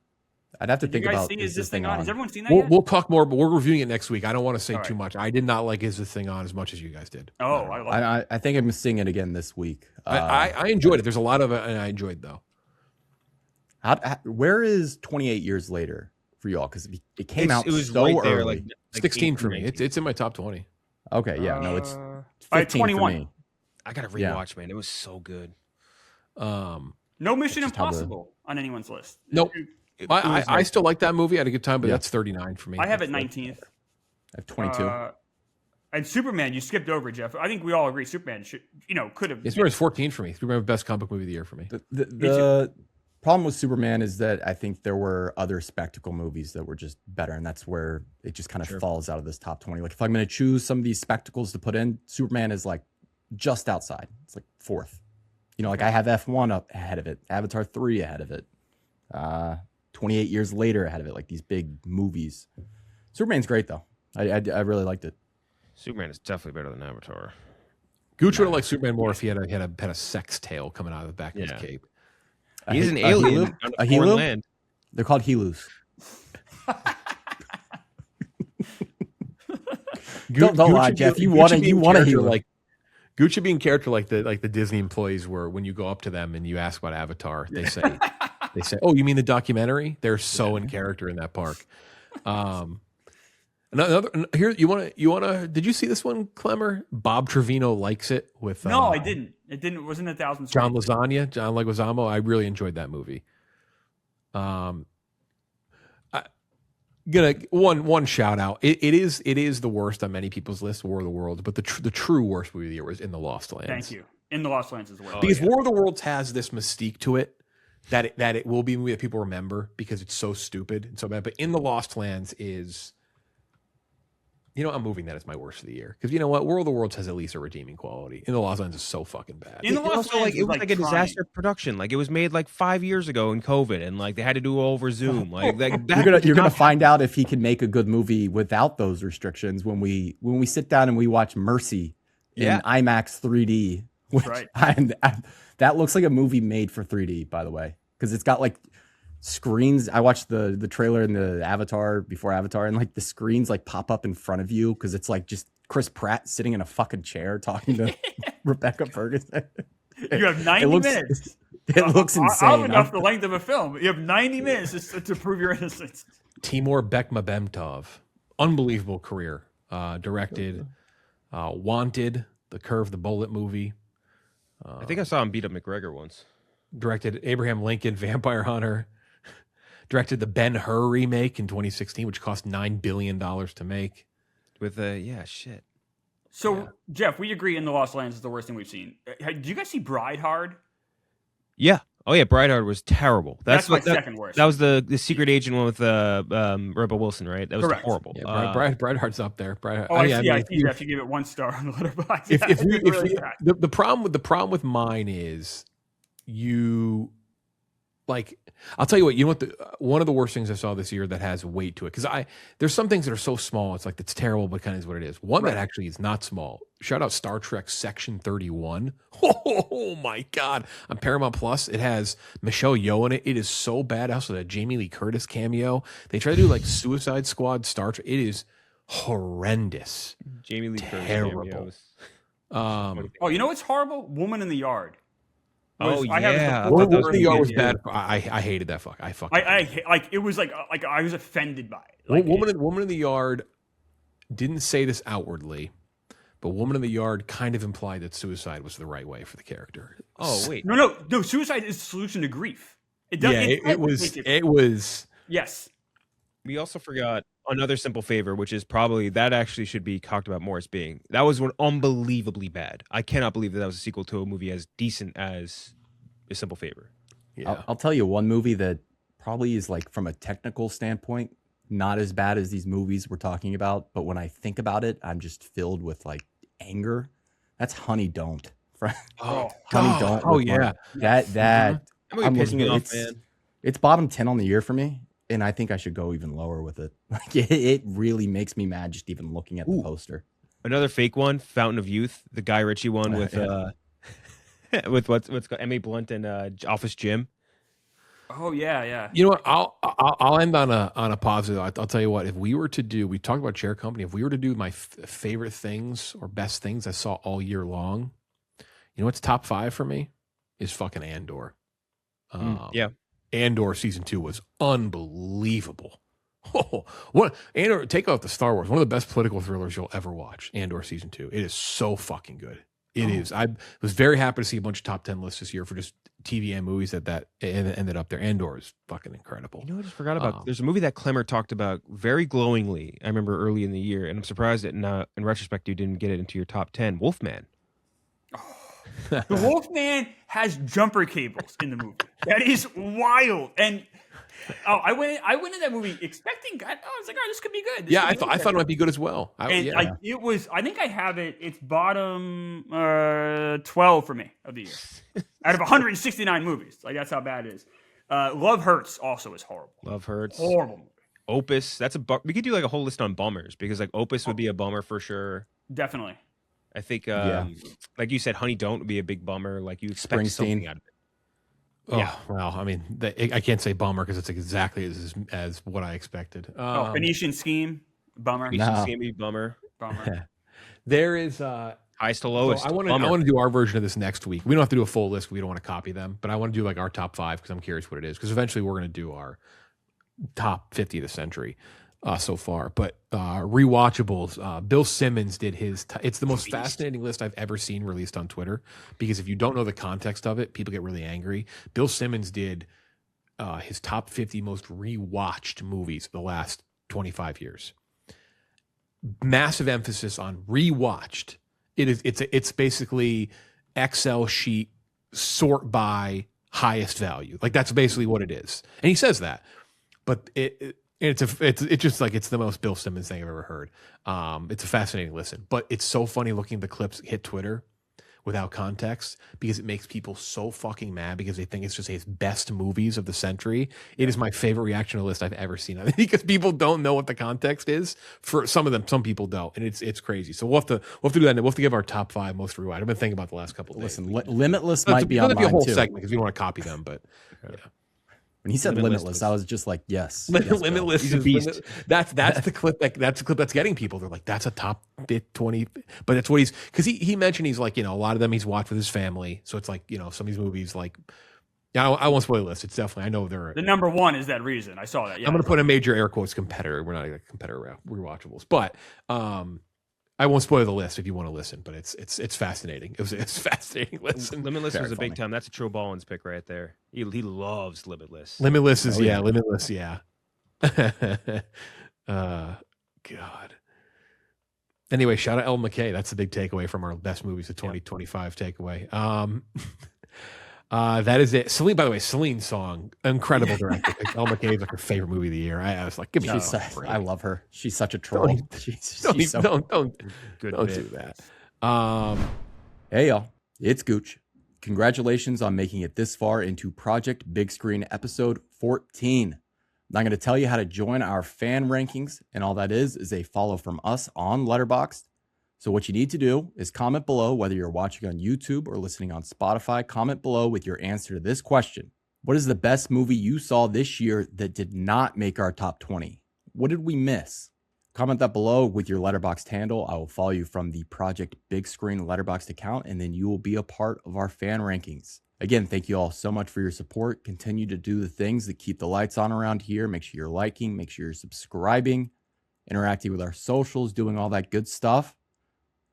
I'd have to think about Is This Thing On? Has everyone seen that yet? We'll talk more, but we're reviewing it next week. I don't want to say too much. I did not like Is This Thing On as much as you guys did. Oh, I think I'm seeing it again this week. I enjoyed it. There's a lot of it, and I enjoyed though. Where is 28 Years later for y'all? Because it came out so right early. there, like 16 for me. It's in my top 20. Okay, yeah, no, it's 15 21. for me. I gotta rewatch, man. It was so good. No Mission Impossible on anyone's list. Nope. I still like that movie. I had a good time, but that's 39 for me. I have it 19th. I have 22. And Superman, you skipped over, Jeff. I think we all agree Superman could have. Superman's 14 for me. Superman, best comic movie of the year for me. The problem with Superman is that I think there were other spectacle movies that were just better, and that's where it just kind of falls out of this top 20. Like if I'm going to choose some of these spectacles to put in, Superman is like just outside. It's like fourth. Like I have F1 up ahead of it, Avatar 3 ahead of it, 28 Years Later ahead of it, like these big movies. Superman's great, though. I really liked it. Superman is definitely better than Avatar. Gooch would have liked Superman more if he had a sex tail coming out of the back of his cape. He's an alien on a foreign land. They're called Helus. Don't lie, Jeff. You want a Helu. Gooch should be in character like the Disney employees were when you go up to them and you ask about Avatar. They say, "Oh, you mean the documentary?" They're so in character in that park. Another here. You want to? Did you see this one, Klemmer? Bob Trevino likes it with. No, I didn't. It didn't. It wasn't 1,000. John Leguizamo. I really enjoyed that movie. One shout out. It is the worst on many people's list, War of the Worlds, but the true worst movie of the year was In the Lost Lands. Thank you. In the Lost Lands as well. Because War of the Worlds has this mystique to it that it will be a movie that people remember because it's so stupid and so bad. But In the Lost Lands is You know, I'm moving that as my worst of the year because you know what, World of Worlds has at least a redeeming quality. In the Lost Lands is so fucking bad. In the And Lost also, Lands like, it was was, like a trying. disaster production. Like, it was made like 5 years ago in COVID, and like they had to do it over Zoom. Like You're gonna find out if he can make a good movie without those restrictions when we sit down and we watch Mercy in Yeah. IMAX 3D. Which right. That looks like a movie made for 3D, by the way, because it's got like screens. I watched the trailer in the Avatar before Avatar, and like the screens like pop up in front of you because it's like just Chris Pratt sitting in a fucking chair talking to Rebecca Ferguson. You have 90 minutes. It looks insane. Odd enough the length of a film. You have 90 minutes to prove your innocence. Timur Bekmambetov, unbelievable career. Directed Wanted, the Curve the Bullet movie. I think I saw him beat up McGregor once. Directed Abraham Lincoln, Vampire Hunter. Directed the Ben-Hur remake in 2016, which cost $9 billion to make. With shit. So, Jeff, we agree In the Lost Lands is the worst thing we've seen. Did you guys see Bride Hard? Yeah. Oh yeah, Brightheart was terrible. That's my second worst. That was the secret agent one with Rebel Wilson, right? That was Correct. horrible. Yeah, Brideheart's up there. Brideheart. Oh, I see, Jeff. You give it 1 star on the letterbox. The problem with mine is you like. I'll tell you what. You know what? One of the worst things I saw this year that has weight to it because there's some things that are so small. It's like it's terrible, but kind of is what it is. One that actually is not small. Shout out Star Trek Section 31. Oh my God! On Paramount Plus, it has Michelle Yeoh in it. It is so bad. Also, the Jamie Lee Curtis cameo. They try to do like Suicide Squad Star Trek. It is horrendous. Jamie Lee Curtis terrible. cameos. Oh, you know what's horrible? Woman in the Yard. Oh I have yeah, Woman in the Yard was bad. I hated that fuck. I like it was like I was offended by it. Like, Woman in the Yard didn't say this outwardly, but Woman in the Yard kind of implied that suicide was the right way for the character. Oh wait, no. Suicide is the solution to grief. It does. Yeah, it was. Yes. we also forgot another Simple Favor, which is probably that actually should be talked about more as being that was one unbelievably bad. I cannot believe that was a sequel to a movie as decent as A Simple Favor. Yeah, I'll tell you one movie that probably is like from a technical standpoint not as bad as these movies we're talking about, but when I think about it, I'm just filled with like anger. That's Honey Don't. Oh, Honey Don't. Oh yeah, that movie I'm pissed looking me at off, man. it's bottom 10 on the year for me, and I think I should go even lower with it. Like it really makes me mad just even looking at the poster. Another fake one, Fountain of Youth, the Guy Ritchie one with with what's called Emily Blunt and Office Jim. Oh yeah. You know what? I'll end on a positive. I'll tell you what. If we were to do, we talked about Chair Company. If we were to do my favorite things or best things I saw all year long, you know what's top 5 for me is fucking Andor. Yeah, Andor season 2 was unbelievable. Oh, what Andor? Take out the Star Wars. One of the best political thrillers you'll ever watch. Andor season 2. It is so fucking good. It is. I was very happy to see a bunch of top 10 lists this year for just TV and movies that ended up there. Andor is fucking incredible. you know, I just forgot about. There's a movie that Klemmer talked about very glowingly. I remember early in the year, and I'm surprised that in retrospect you didn't get it into your top 10. Wolfman. The Wolfman has jumper cables in the movie. That is wild. And I went into that movie expecting. I was like, oh, this could be good. Yeah, I thought it might be good as well. Like it was. I think I have it. It's bottom 12 for me of the year out of 169 movies. Like that's how bad it is. Love Hurts also is horrible. Love Hurts. Horrible movie. Opus. That's we could do like a whole list on bummers because like Opus would be a bummer for sure. Definitely. I think, like you said, Honey Don't would be a big bummer. Like you expect something out of it. Oh, yeah. Well, I mean, I can't say bummer because it's exactly as what I expected. Phoenician Scheme, bummer. Phoenician Scheme, bummer. There is highest to lowest. So I want to do our version of this next week. We don't have to do a full list. We don't want to copy them, but I want to do like our top 5 because I'm curious what it is. Because eventually we're going to do our top 50 of the century so far. But rewatchables. Bill Simmons did his. It's the most fascinating list I've ever seen released on Twitter. Because if you don't know the context of it, people get really angry. Bill Simmons did his top 50 most rewatched movies of the last 25 years. Massive emphasis on rewatched. It's basically Excel sheet sort by highest value. Like that's basically what it is. And he says that. But It's just like it's the most Bill Simmons thing I've ever heard. It's a fascinating listen, but it's so funny looking at the clips hit Twitter without context because it makes people so fucking mad because they think it's just his best movies of the century. It is my favorite reaction to a list I've ever seen. I think because people don't know what the context is for some of them. Some people don't, and it's crazy. So we'll have to do that. We'll have to give our top 5 most rewind. I've been thinking about the last couple of days. Listen, Limitless might be on a mine whole too. segment because we don't want to copy them, but yeah. When he said Limitless, I was just like, yes. Limitless He's a beast. That's the clip that's the clip that's getting people. They're like, that's a top 20, but that's what because he mentioned he's like, a lot of them he's watched with his family. So it's like, some of these movies like, yeah, I won't spoil the list. It's definitely, I know they're The number one is that reason. I saw that. Yeah, I'm going to put a major air quotes competitor. We're not a competitor rewatchables, but I won't spoil the list if you want to listen, but it's fascinating. It's fascinating. Listen, Limitless Very was a funny. big time. That's a Joe Ballins pick right there. He loves Limitless. Limitless is yeah. Limitless, yeah. God. Anyway, shout out El McKay. That's the big takeaway from our best movies of 2025 takeaway. That is it. Celine, by the way, Celine's song, incredible director. El McKay is like her favorite movie of the year. I was like, give me I love her. She's such a troll. Don't Good do bit. that. Hey, y'all. It's Gooch. Congratulations on making it this far into Project Big Screen episode 14. I'm not going to tell you how to join our fan rankings, and all that is a follow from us on Letterboxd. So what you need to do is comment below, whether you're watching on YouTube or listening on Spotify. Comment below with your answer to this question. What is the best movie you saw this year that did not make our top 20? What did we miss? Comment that below with your Letterboxd handle. I will follow you from the Project Big Screen Letterboxd account, and then you will be a part of our fan rankings. Again, thank you all so much for your support. Continue to do the things that keep the lights on around here. Make sure you're liking, make sure you're subscribing, interacting with our socials, doing all that good stuff.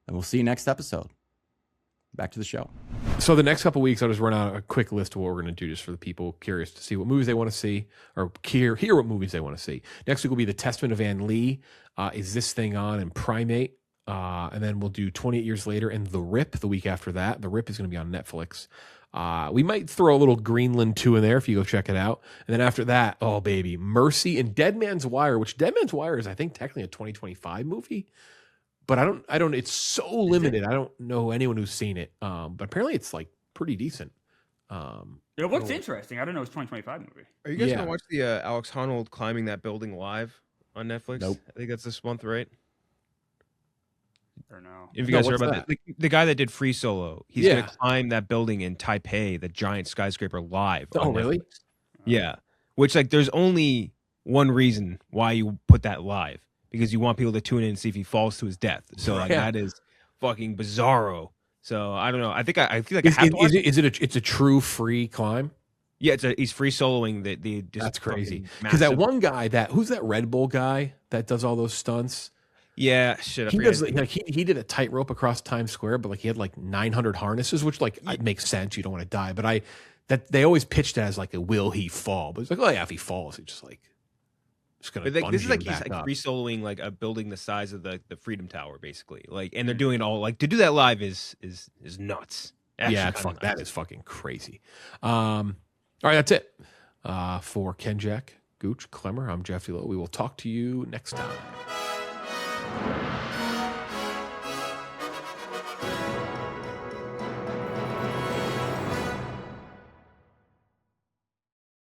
And we'll see you next episode. Back to the show. So the next couple of weeks, I'll just run out a quick list of what we're going to do just for the people curious to see what movies they want to see or hear what movies they want to see. Next week will be The Testament of Ann Lee. Is This Thing On? And Primate. And then we'll do 28 Years Later and The Rip the week after that. The Rip is going to be on Netflix. We might throw a little Greenland 2 in there if you go check it out. And then after that, oh baby, Mercy and Dead Man's Wire, which Dead Man's Wire is, I think, technically a 2025 movie. But I don't, it's so limited. I don't know anyone who's seen it. But apparently it's like pretty decent. It looks interesting. I don't know. It's a 2025 movie. Are you guys Yeah. gonna watch the Alex Honnold climbing that building live on Netflix? Nope. I think that's this month, right? Or no? If you No, guys heard what's about the guy that did Free Solo, he's Yeah. gonna climb that building in Taipei, the giant skyscraper, live. Oh, on really? Netflix. Yeah. Which like there's only one reason why you put that live, because you want people to tune in and see if he falls to his death. So like Yeah. that is fucking bizarro. So I don't know. I feel like I have to watch it. It's a true free climb? Yeah, he's free soloing the just That's crazy. fucking Because that massive- one guy who's that Red Bull guy that does all those stunts? Yeah, shit. I He forget does his like he did a tightrope across Times Square, but like he had like 900 harnesses, which like it makes sense. You don't want to die, but that they always pitched it as like a will he fall? But it's like, oh yeah, if he falls, he's just gonna. But like, this is like bungee he's back like up. free soloing like a building the size of the Freedom Tower, basically. Like, and they're doing it all like to do that live is nuts. Actually Yeah, kinda that nuts. is fucking crazy. All right, that's it for Kenjac, Gooch, Klemmer. I'm Jeff Lowe. We will talk to you next time.